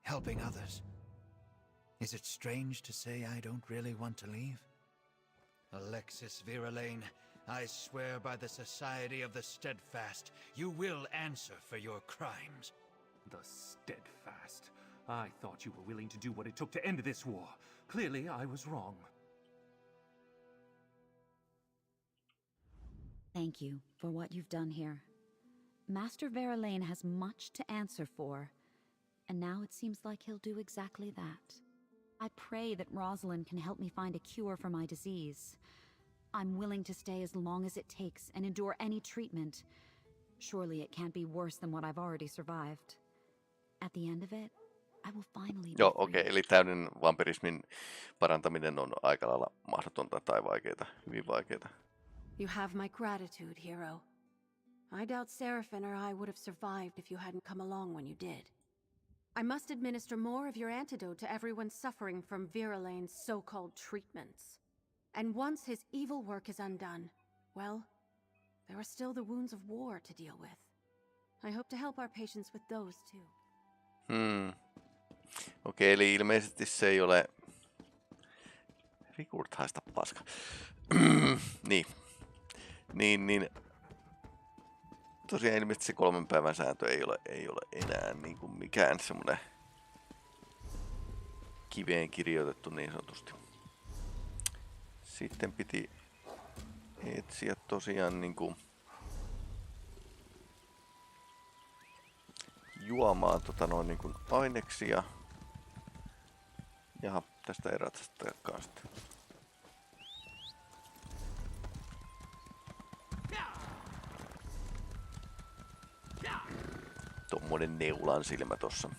helping others. Is it strange to say I don't really want to leave? Alexis Vera Lane, I swear by the Society of the Steadfast, you will answer for your crimes. The Steadfast. I thought you were willing to do what it took to end this war. Clearly, I was wrong. Thank you for what you've done here. Master Vera Lane has much to answer for, and now it seems like he'll do exactly that. I pray that Rosalind can help me find a cure for my disease. I'm willing to stay as long as it takes and endure any treatment. Surely it can't be worse than what I've already survived. At the end of it, I will finally be Joo, free. okei, eli täyden vampirismin parantaminen on aika lailla mahdotonta tai vaikeita, hyvin vaikeita. You have my gratitude, hero. I doubt Seraphin or I would have survived if you hadn't come along when you did. I must administer more of your antidote to everyone suffering from Veralane's so-called treatments. And once his evil work is undone, well, there are still the wounds of war to deal with. I hope to help our patients with those too. Okei, eli ilmeisesti se ei ole... Rikurt haista paska. Niin. Tosiaan ilmeisesti se 3 päivän sääntö ei ole enää niin kuin mikään semmoinen kiveen kirjoitettu niin sanotusti. Sitten piti etsiä tosiaan niin kuin juomaan niin kuin aineksia. Jaha, tästä ei ratsastajakaan sitten. Tommonen neulan silmä tossa.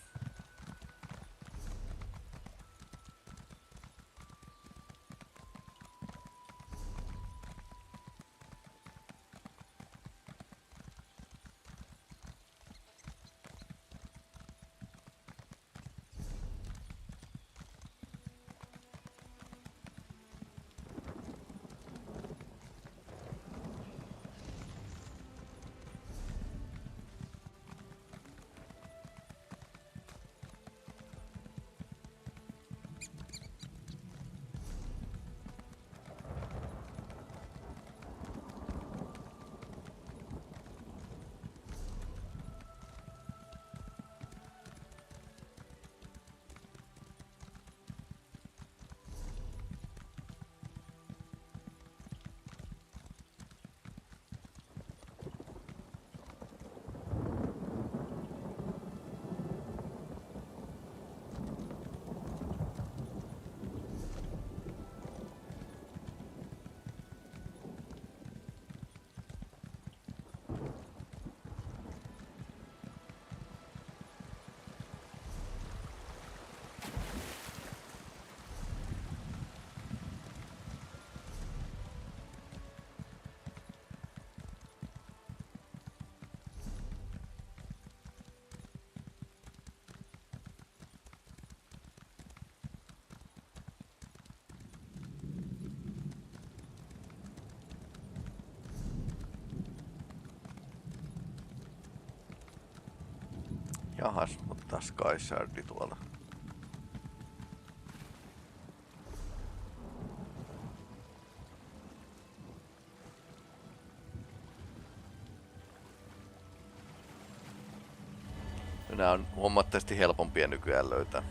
Jahas, ottaa Skyshardi tuolta. Nämä on huomattavasti helpompia nykyään löytää.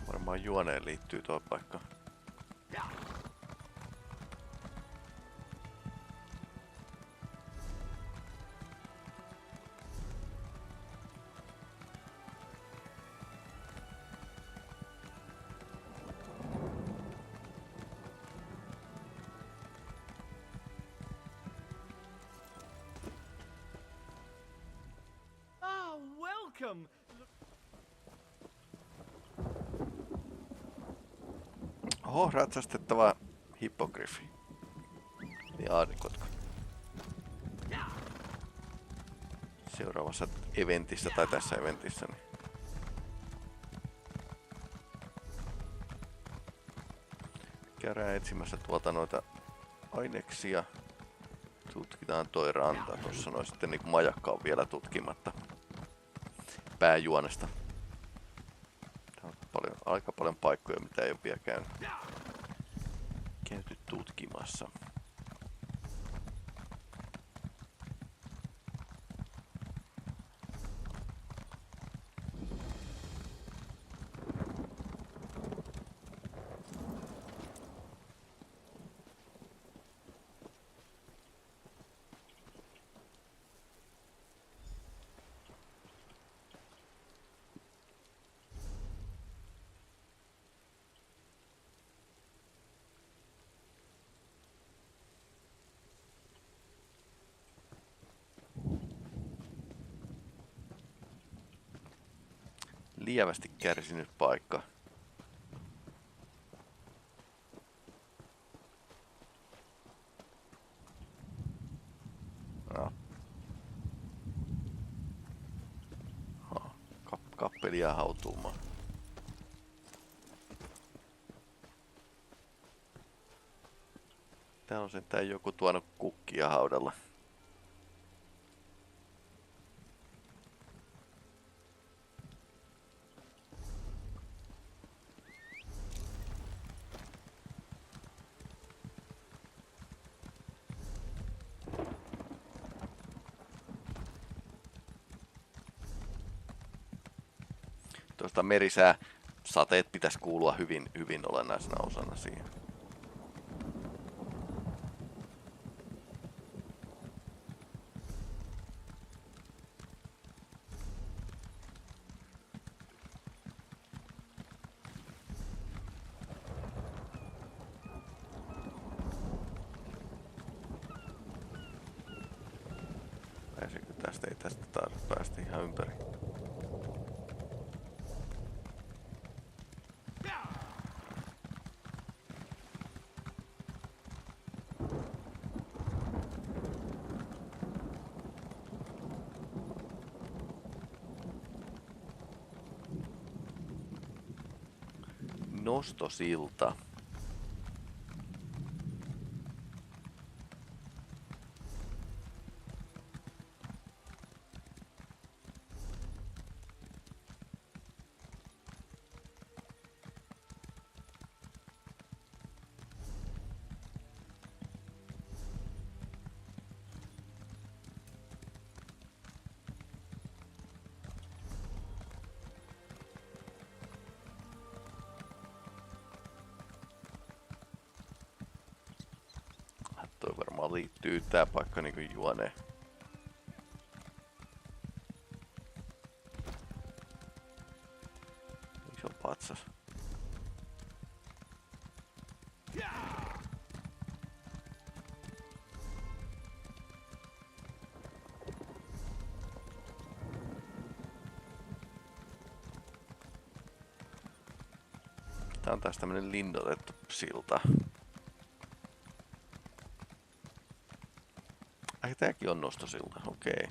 Varmaan juoneen liittyy tuo paikka. Ah, welcome! Oho, ratsastettava hippogriffi. Eli aarikotka. Seuraavassa eventissä tai tässä eventissä. Niin. Käydään etsimässä tuolta noita aineksia. Tutkitaan toi ranta. Tuossa noin sitten niin majakka on vielä tutkimatta pääjuonesta. Aika paljon paikkoja, mitä ei ole vielä käyty tutkimassa. lievästi kärsinyt paikka. No. Kappelia hautuumaan. Täällä on sentään joku tuonut kukkia haudalla. Tuosta merisää sateet pitäisi kuulua hyvin olennaisena osana siihen. Pääsikö tästä? Ei tästä taida päästä ihan ympäri. Nostosilta. Toi varmaan liittyy tää paikka niinku juoneen. Iso patsas. Tää on taas tämmönen linnoitettu silta. Ai tääkin on nostosilta, okei.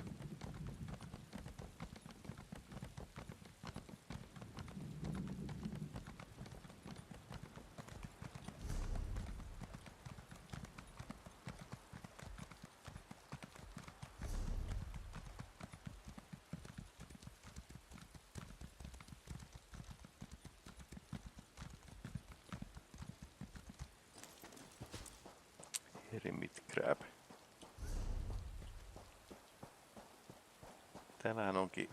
Hermit crab. Täällähän onkin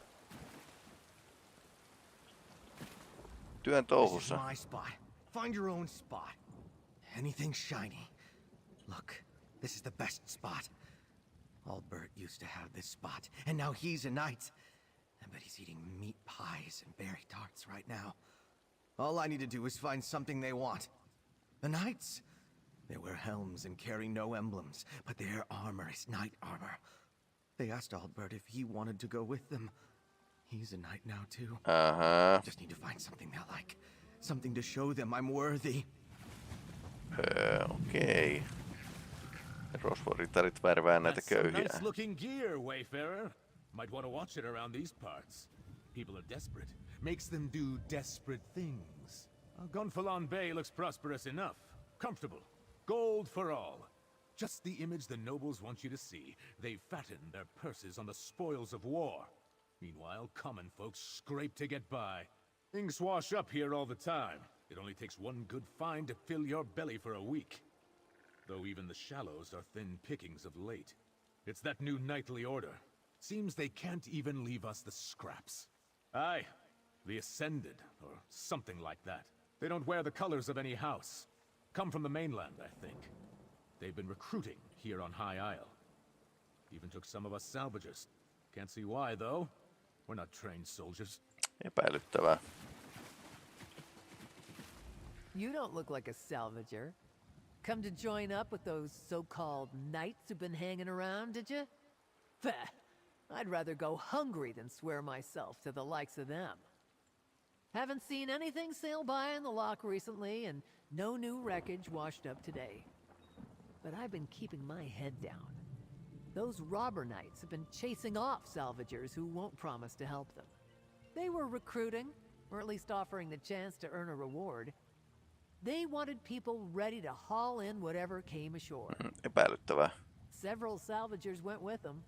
työn touhussa. This is my spot. Find your own spot. Anything shiny. Look, this is the best spot. Albert used to have this spot, and now he's a knight. But he's eating meat pies and berry tarts right now. All I need to do is find something they want. The knights? They wear helms and carry no emblems, but their armor is knight armor. They asked Albert if he wanted to go with them. He's a knight now too. Just need to find something they'll like. Something to show them I'm worthy. Okei. Rosvoritarit värvää näitä köyhiä. Nice looking gear, Wayfarer. Might want to watch it around these parts. People are desperate. Makes them do desperate things. Gunfalon Bay looks prosperous enough. Comfortable. Gold for all. Just the image the nobles want you to see. They fatten their purses on the spoils of war. Meanwhile, common folks scrape to get by. Things wash up here all the time. It only takes one good find to fill your belly for a week. Though even the shallows are thin pickings of late. It's that new knightly order. Seems they can't even leave us the scraps. Aye, the Ascended, or something like that. They don't wear the colors of any house. Come from the mainland, I think. They've been recruiting here on High Isle. Even took some of us salvagers. Can't see why, though. We're not trained soldiers. Epäilyttävää. You don't look like a salvager. Come to join up with those so-called knights who've been hanging around, did you? I'd rather go hungry than swear myself to the likes of them. Haven't seen anything sail by in the lock recently, and no new wreckage washed up today. But I've been keeping my head down. Those robber knights have been chasing off salvagers who won't promise to help them. They were recruiting, or at least offering the chance to earn a reward. They wanted people ready to haul in whatever came ashore. Epäilyttävää. Several salvagers went with them.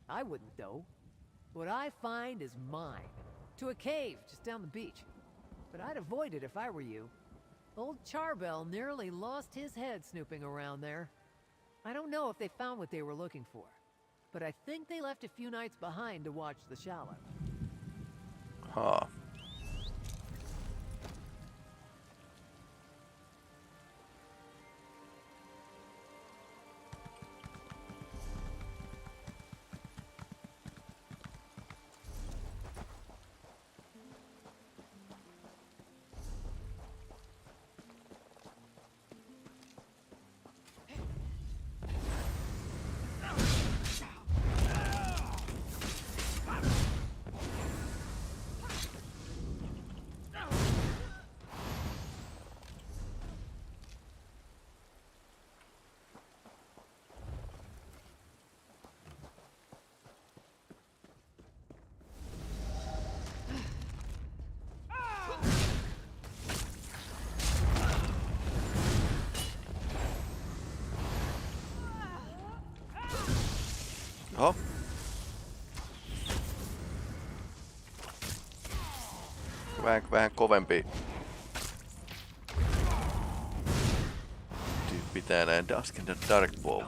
I wouldn't, though. What I find is mine. To a cave just down the beach. But I'd avoid it if I were you. Old Charbel nearly lost his head snooping around there. I don't know if they found what they were looking for, but I think they left a few nights behind to watch the shallow. Huh. Oho. Vähän kovempi tyyppi täällä. Dusk and the Dark Bow.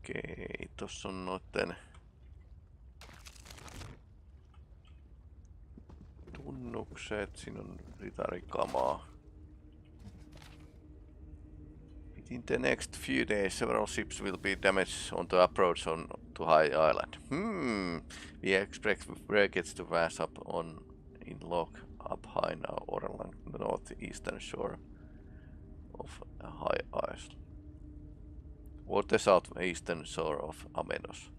Okei, tossa on noitten tunnukset, siinä on ritarikamaa. Within the next few days, several ships will be damaged on the approach to High Island. We expect wreckage to pass up in lock up high now or along the northeastern shore of High Island. Or the southeastern shore of Amenos.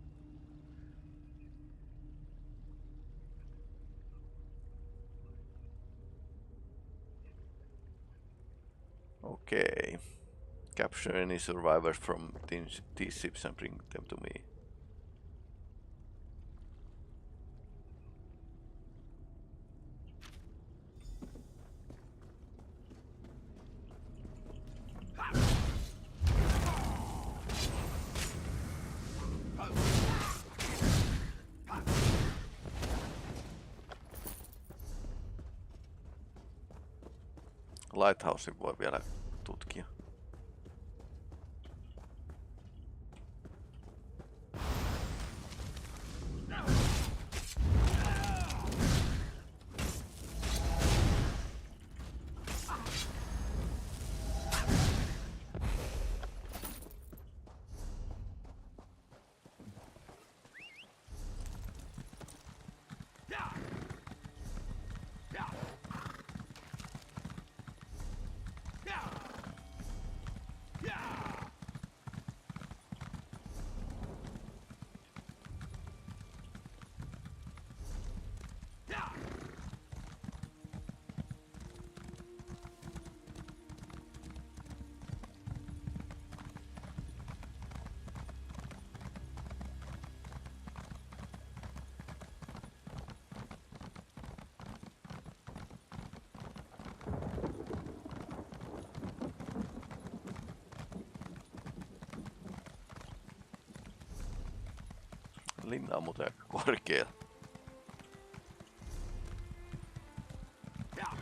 Okay. Capture any survivors from these ships and bring them to me. Lighthousein voi vielä tutkia. Linna on muuten aika korkealla.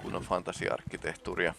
Kun on fantasiarkkitehtuuria.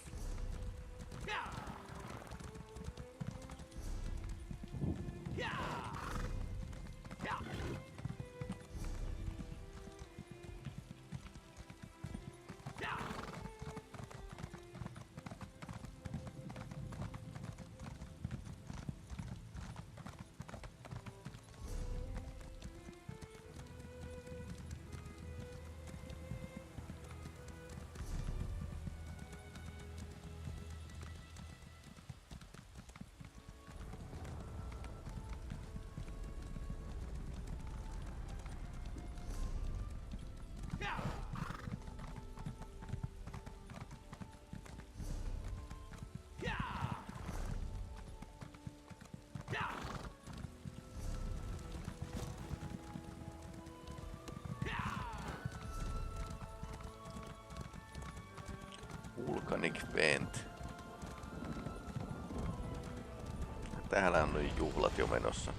Volcanic Vent. Täällä on juhlat jo menossa.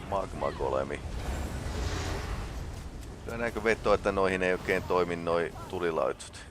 Magma-golemi. Näinkö vetoa, että noihin ei oikein toimi noi tulilaitsut?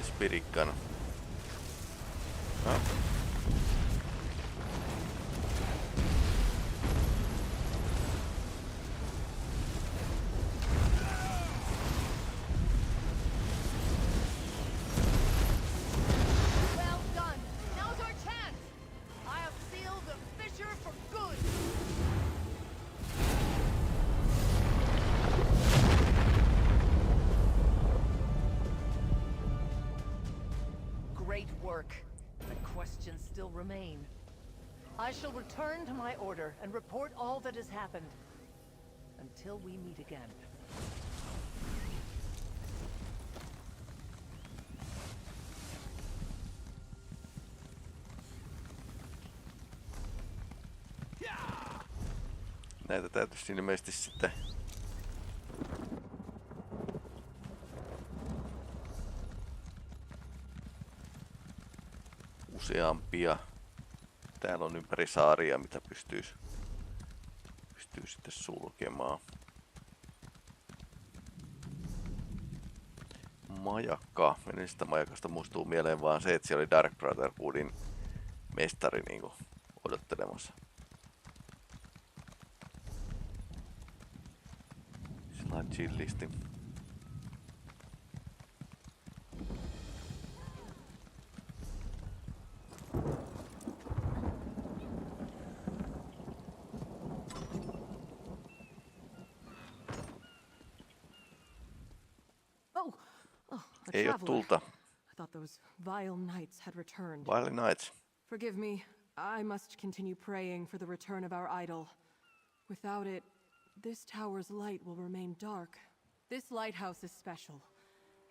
Spirikkana. Still remain. I shall return to my order and report all that has happened until we meet again. Näitä täytyisi ilmeisesti sitten useampia. Täällä on ympäri saaria, mitä pystyy sitten sulkemaan. Majakka. Edellisestä majakasta muistuu mieleen vaan se, että siellä oli Dark Brotherhoodin mestari niinku odottelemassa. Sillä chillisti. Ei oo tulta. I thought those vile knights had returned. Vile knights. Forgive me. I must continue praying for the return of our idol. Without it, this tower's light will remain dark. This lighthouse is special.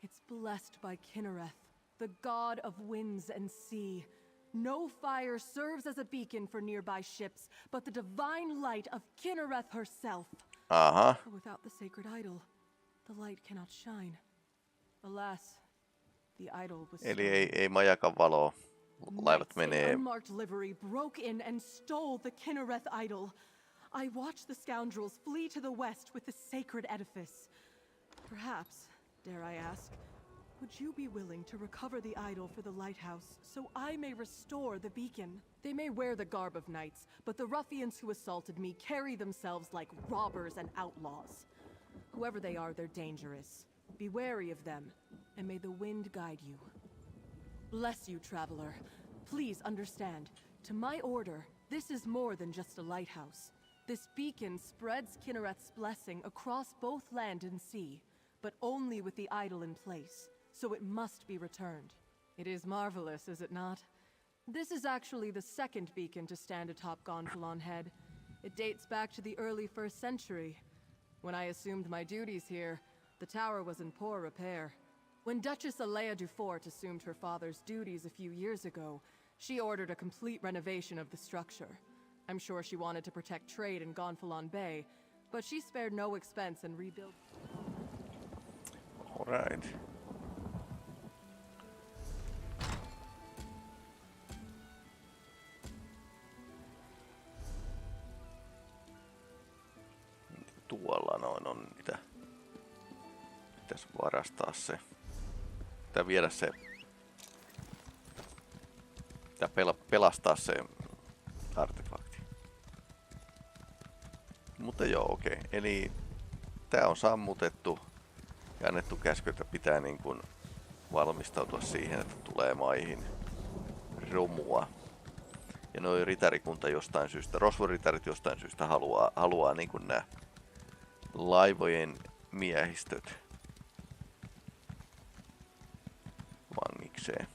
It's blessed by Kinnereth, the god of winds and sea. No fire serves as a beacon for nearby ships, but the divine light of Kinnereth herself. Without the sacred idol, the light cannot shine. Alas, the idol was Eli ei majakan valoa. Laivat menee. Unmarked livery broke in and stole the Kinnereth idol. I watched the scoundrels flee to the west with the sacred edifice. Perhaps, dare I ask, would you be willing to recover the idol for the lighthouse so I may restore the beacon? They may wear the garb of knights, but the ruffians who assaulted me carry themselves like robbers and outlaws. Whoever they are, they're dangerous. Be wary of them, and may the wind guide you. Bless you, traveler. Please understand, to my order, this is more than just a lighthouse. This beacon spreads Kinnereth's blessing across both land and sea, but only with the idol in place, so it must be returned. It is marvelous, is it not? This is actually the second beacon to stand atop Gonfalon Head. It dates back to the early 1st century. When I assumed my duties here, the tower was in poor repair. When Duchess Alea Dufort assumed her father's duties a few years ago, she ordered a complete renovation of the structure. I'm sure she wanted to protect trade in Gonfalon Bay, but she spared no expense in rebuilding. All right. tuolla noin on niitä. Pitäis varastaa se. Pitää viedä se. Pitää pelastaa se artefakti. Mutta joo, okei. Eli tää on sammutettu ja annettu käsky, että pitää niin kuin valmistautua siihen, että tulee maihin romua. Ja noi ritarikunta jostain syystä, rosvoritarit jostain syystä haluaa niin kuin nää laivojen miehistöt vangikseen.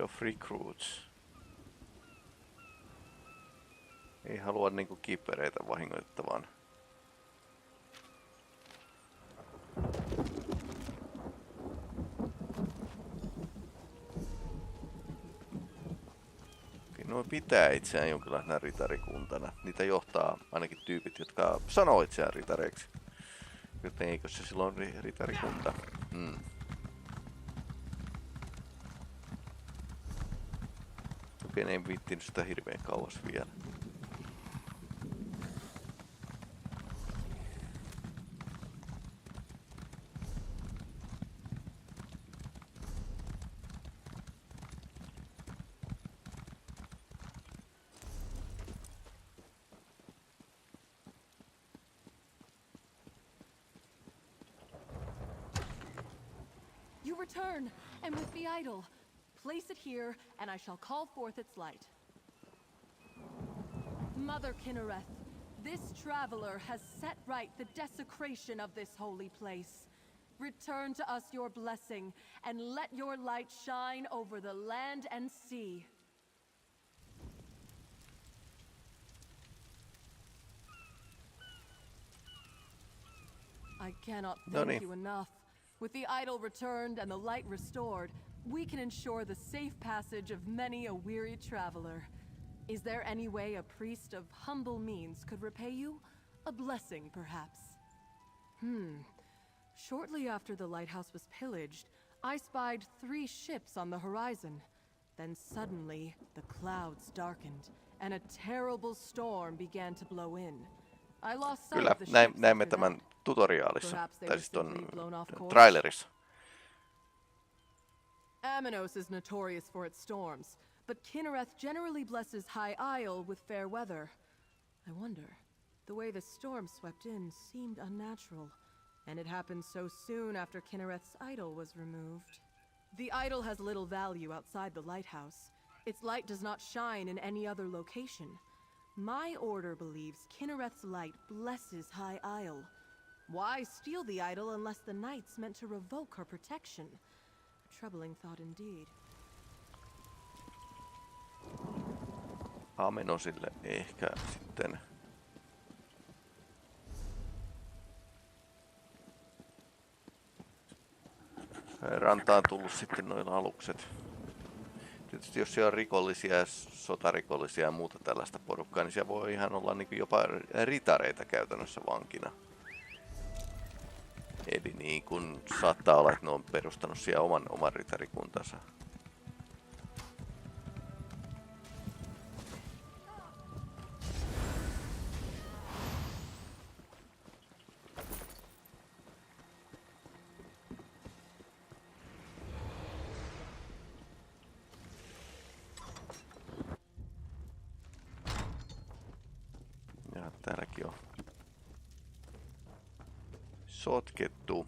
Of recruits. Ei halua niinku kipereitä vahingoittavan. Nuo pitää itseään jonkinlaisena ritarikuntana. Niitä johtaa ainakin tyypit, jotka sanoo itseään ritareiksi. Joten eikö se silloin ritarikunta? En viittinyt sitä hirveän kauas vielä. You return, and with the idol. Place it here, and I shall call forth its light. Mother Kinnereth, this traveler has set right the desecration of this holy place. Return to us your blessing, and let your light shine over the land and sea. I cannot thank you enough. With the idol returned and the light restored, we can ensure the safe passage of many a weary traveler. Is there any way a priest of humble means could repay you? A blessing, perhaps? Shortly after the lighthouse was pillaged, I spied 3 ships on the horizon. Then suddenly, the clouds darkened, and a terrible storm began to blow in. I lost sight of the ships näimme after tämän that. tutoriaalissa, Perhaps they tai were siis ton simply blown off course. trailerissa. Aminos is notorious for its storms, but Kinnereth generally blesses High Isle with fair weather. I wonder, the way the storm swept in seemed unnatural, and it happened so soon after Kinnereth's idol was removed. The idol has little value outside the lighthouse. Its light does not shine in any other location. My order believes Kinnereth's light blesses High Isle. Why steal the idol unless the knights meant to revoke her protection? A troubling thought indeed. Amenosille ehkä sitten rantaan tullut sitten noilla alukset. Tietysti jos siellä on rikollisia ja sotarikollisia ja muuta tällaista porukkaa, niin siellä voi ihan olla niin kuin jopa ritareita käytännössä vankina. Eli niin kun saattaa olla, että ne on perustanut siellä oman ritarikuntansa. Ja täälläkin on sotkettu.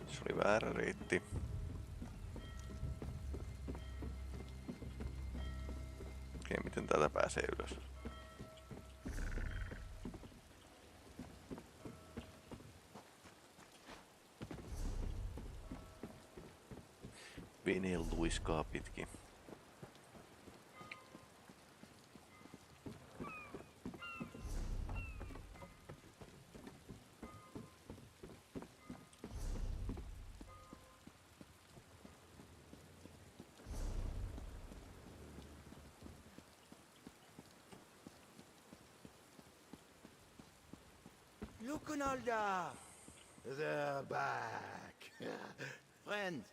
Se oli väärä reitti. Okei, miten täältä pääsee ylös? Vene luiskaa pitkin. Look, Ronaldo! They're back. Friends,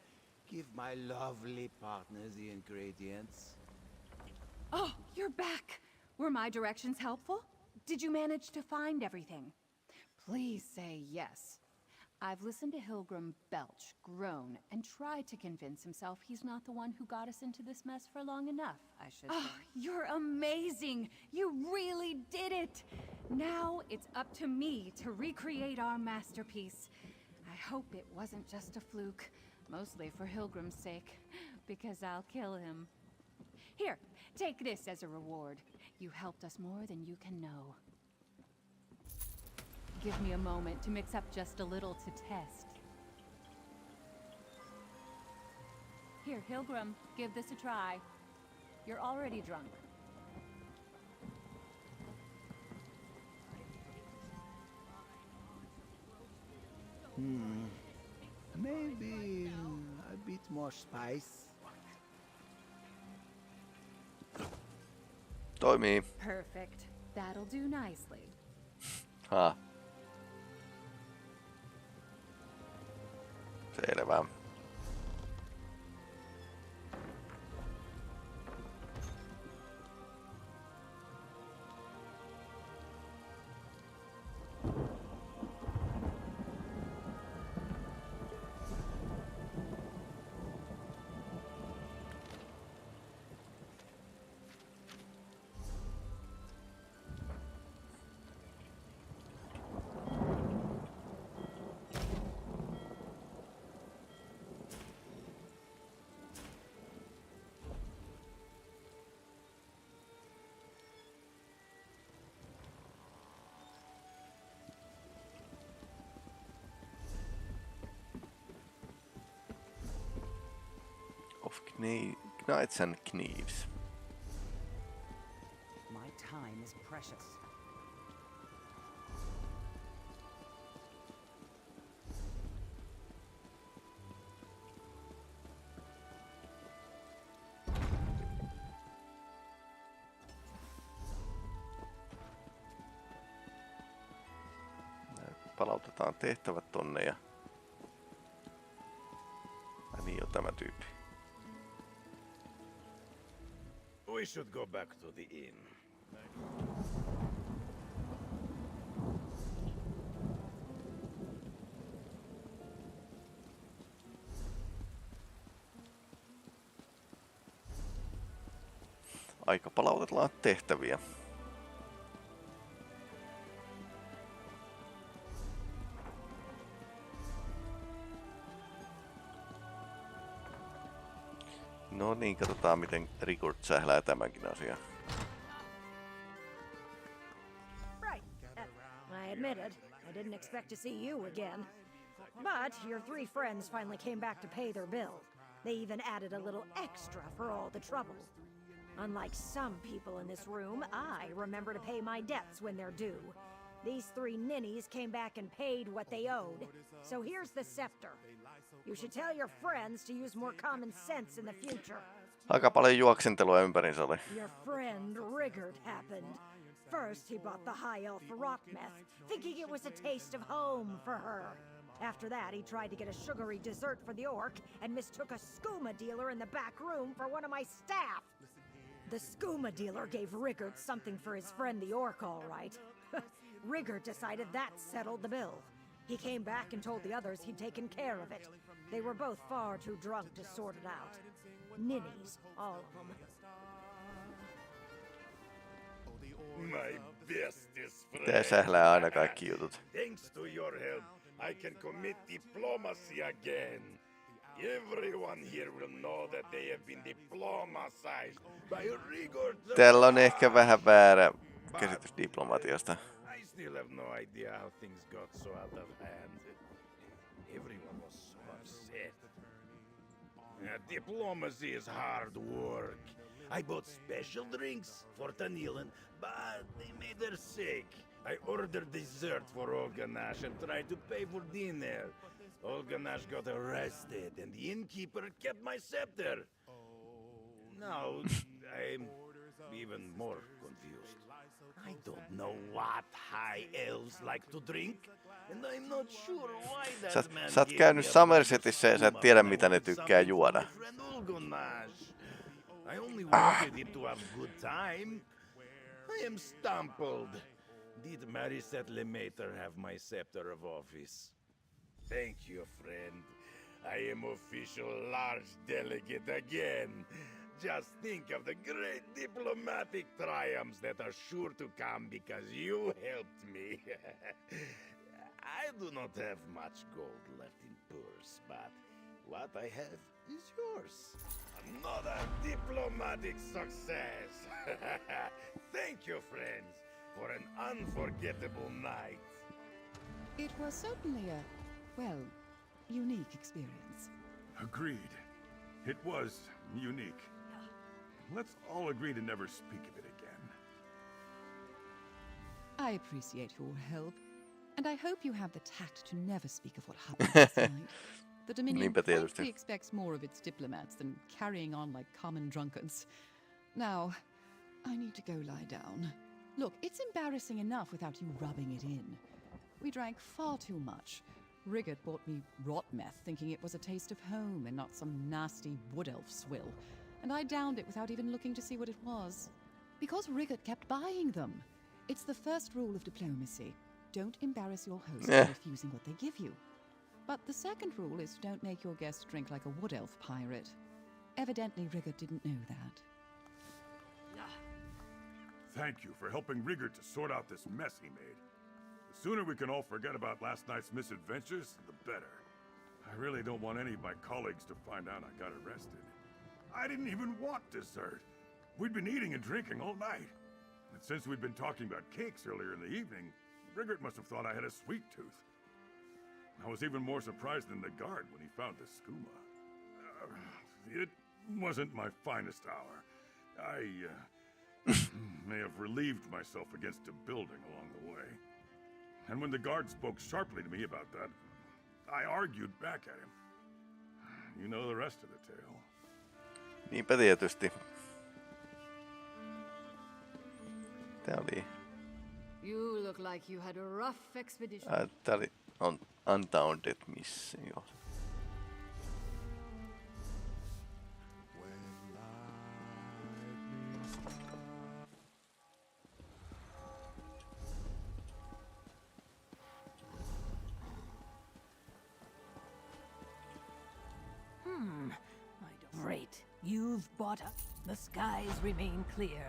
give my lovely partner the ingredients. Oh, you're back! Were my directions helpful? Did you manage to find everything? Please say yes. I've listened to Hilgrim belch, groan, and try to convince himself he's not the one who got us into this mess for long enough, I should say. Oh, you're amazing! You really did it! Now it's up to me to recreate our masterpiece. I hope it wasn't just a fluke, mostly for Hilgrim's sake, because I'll kill him. Here, take this as a reward. You helped us more than you can know. Give me a moment to mix up just a little to test. Here, Hilgrim, give this a try. You're already drunk. Maybe a bit more spice. Toimii. Perfect. That'll do nicely. Ha. Selvä. Of Knights and Knives. My time is precious. Palautetaan tehtävät tonne ja... niin on tämä tyyppi. We should go back to the inn. aika palautellaan tehtäviä. No niin, katsotaan miten Rigord sählää tämänkin asian. Right. I admitted, I didn't expect to see you again. But your three friends finally came back to pay their bill. They even added a little extra for all the trouble. Unlike some people in this room, I remember to pay my debts when they're due. These three ninnies came back and paid what they owed. So here's the scepter. You should tell your friends to use more common sense in the future. Aika paljon juoksentelua ympärinsä oli. Your friend Rigord happened. First he bought the high elf rot meth, thinking it was a taste of home for her. After that, he tried to get a sugary dessert for the orc and mistook a skooma dealer in the back room for one of my staff. The skooma dealer gave Rigord something for his friend the orc, all right. Rigord decided that settled the bill. He came back and told the others he'd taken care of it. They were both far too drunk to sort it out. Ninnies, all of them. My bestest friend. Tää sählää aina kaikki jutut. Thanks to your help, I can commit diplomacy again. Everyone here will know that they have been diplomatized by Rigord. Täällä on ehkä vähän väärä käsitys diplomatiasta. I still have no idea how things got so out of hand. Everyone was so upset. Diplomacy is hard work. I bought special drinks for Tanilin, but they made her sick. I ordered dessert for Olganash and tried to pay for dinner. Olganash got arrested and the innkeeper kept my scepter. Now I'm even more confused. I don't know what high elves like to drink, and I'm not sure why that man Sä oot käynyt Somersetissä ja sä et tiedä mitä ne tykkää juoda. I only wanted him to have a good time. I am stumbled. Did Marisette Lemater have my scepter of office? Thank you, friend. I am official large delegate again. Just think of the great diplomatic triumphs that are sure to come because you helped me. I do not have much gold left in purse, but what I have is yours. Another diplomatic success. Thank you, friends, for an unforgettable night. It was certainly a, well, unique experience. Agreed. It was unique. Let's all agree to never speak of it again. I appreciate your help, and I hope you have the tact to never speak of what happened last night. The Dominion frankly expects more of its diplomats than carrying on like common drunkards. Now, I need to go lie down. Look, it's embarrassing enough without you rubbing it in. We drank far too much. Rigord bought me rot meth thinking it was a taste of home and not some nasty wood elf swill. And I downed it without even looking to see what it was. Because Rigord kept buying them. It's the first rule of diplomacy. Don't embarrass your host by refusing what they give you. But the second rule is don't make your guests drink like a wood elf pirate. Evidently Rigord didn't know that. Thank you for helping Rigord to sort out this mess he made. The sooner we can all forget about last night's misadventures, the better. I really don't want any of my colleagues to find out I got arrested. I didn't even want dessert. We'd been eating and drinking all night. And since we'd been talking about cakes earlier in the evening, Rigord must have thought I had a sweet tooth. I was even more surprised than the guard when he found the skooma. It wasn't my finest hour. I may have relieved myself against a building along the way. And when the guard spoke sharply to me about that, I argued back at him. You know the rest of the tale. Niinpä tietysti. Tää oli... You look like you had a rough expedition. Tää oli Undaunted Mission. Great. You've bought up. The skies remain clear.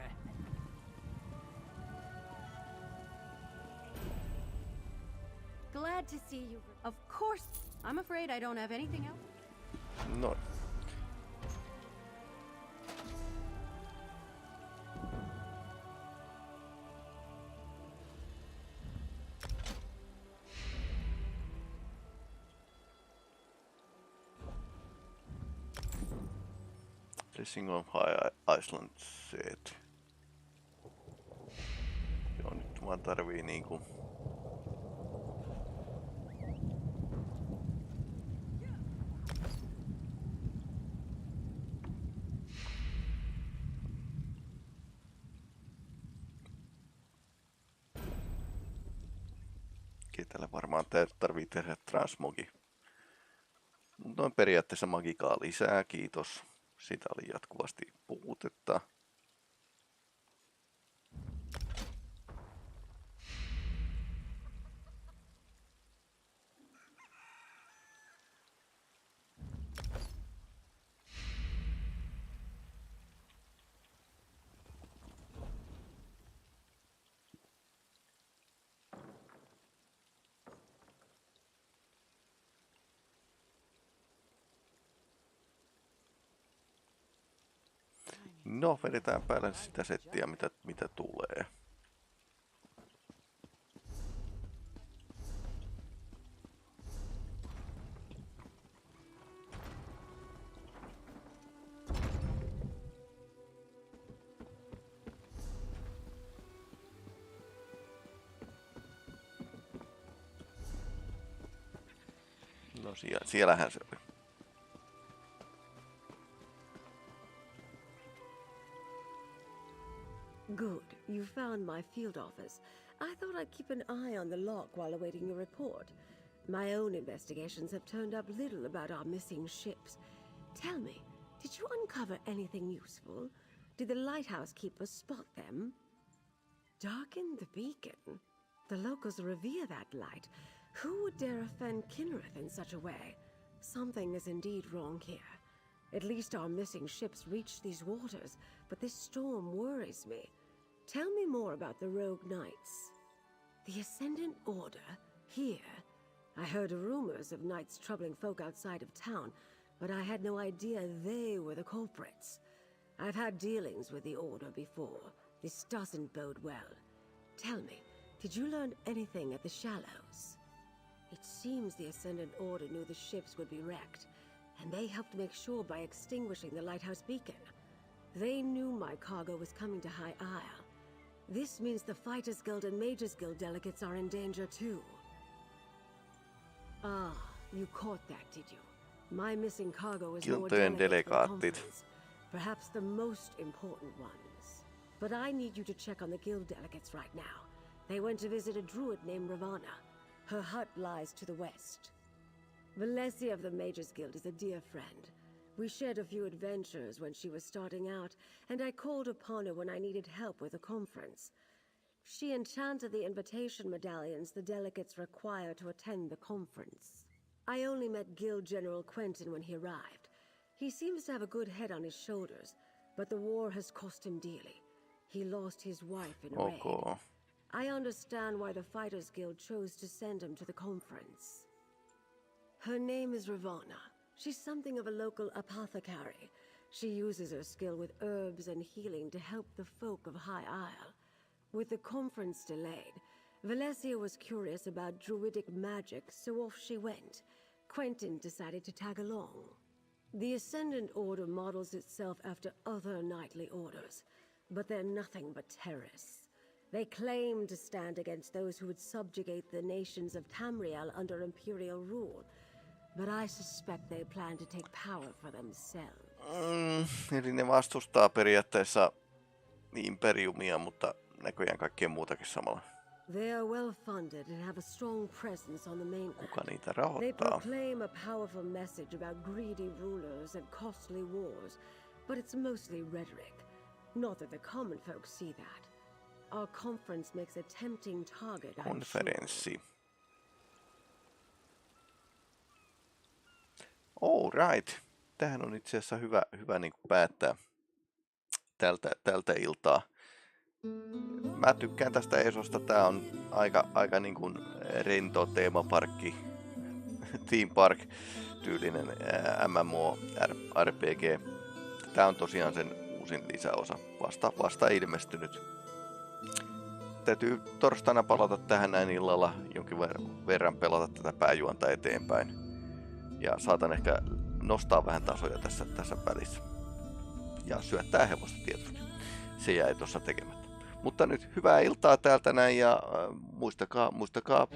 Glad to see you. Of course. I'm afraid I don't have anything else. No. Blessing of High Iceland set. Joo, nyt vaan tarvii niinku... Täällä varmaan tarvii tehdä transmogi. Mutta on periaatteessa magikaa lisää, kiitos. Sitä oli jatkuvasti puutetta. No, vedetään päälle sitä settiä, mitä tulee. No, siellähän se oli. Good. You found my field office. I thought I'd keep an eye on the lock while awaiting your report. My own investigations have turned up little about our missing ships. Tell me, did you uncover anything useful? Did the lighthouse keeper spot them? Darken the beacon? The locals revere that light. Who would dare offend Kinrith in such a way? Something is indeed wrong here. At least our missing ships reached these waters, but this storm worries me. Tell me more about the rogue knights. The Ascendant Order? Here? I heard rumors of knights troubling folk outside of town, but I had no idea they were the culprits. I've had dealings with the Order before. This doesn't bode well. Tell me, did you learn anything at the Shallows? It seems the Ascendant Order knew the ships would be wrecked, and they helped make sure by extinguishing the lighthouse beacon. They knew my cargo was coming to High Isle. This means the Fighters Guild and Mages Guild delegates are in danger too. Ah, you caught that, did you? My missing cargo is more Guiltojen delicate for the delegaatit. conference, perhaps the most important ones. But I need you to check on the guild delegates right now. They went to visit a druid named Ravana. Her hut lies to the west. Valencia of the Mages Guild is a dear friend. We shared a few adventures when she was starting out, and I called upon her when I needed help with a conference. She enchanted the invitation medallions the delegates require to attend the conference. I only met Guild General Quentin when he arrived. He seems to have a good head on his shoulders, but the war has cost him dearly. He lost his wife in a raid. I understand why the Fighters Guild chose to send him to the conference. Her name is Ravana. She's something of a local apothecary. She uses her skill with herbs and healing to help the folk of High Isle. With the conference delayed, Valencia was curious about druidic magic, so off she went. Quentin decided to tag along. The Ascendant Order models itself after other knightly orders, but they're nothing but terrorists. They claim to stand against those who would subjugate the nations of Tamriel under Imperial rule, but I suspect they plan to take power for themselves. Eli ne vastustaa periaatteessa imperiumia, mutta näköjään kaikkea muutakin samalla. They are well funded and have a strong presence on the mainland. Kuka niitä They rahoittaa? proclaim a powerful message about greedy rulers and costly wars, but it's mostly rhetoric. Not that the common folk see that. Our conference makes a tempting target, I'm sure. Konferenssi. All right. tähän on itse asiassa hyvä niin kuin päättää tältä iltaa. Mä tykkään tästä Esosta. Tää on aika niin kuin rento teemaparkki, theme park tyylinen MMO RPG. Tää on tosiaan sen uusin lisäosa, vasta ilmestynyt. Täytyy torstaina palata tähän näin illalla, jonkin verran pelata tätä pääjuonta eteenpäin. Ja saatan ehkä nostaa vähän tasoja tässä välissä. Ja syöttää hevosta tietysti. Se jäi tuossa tekemättä. Mutta nyt hyvää iltaa täältä näin ja muistakaa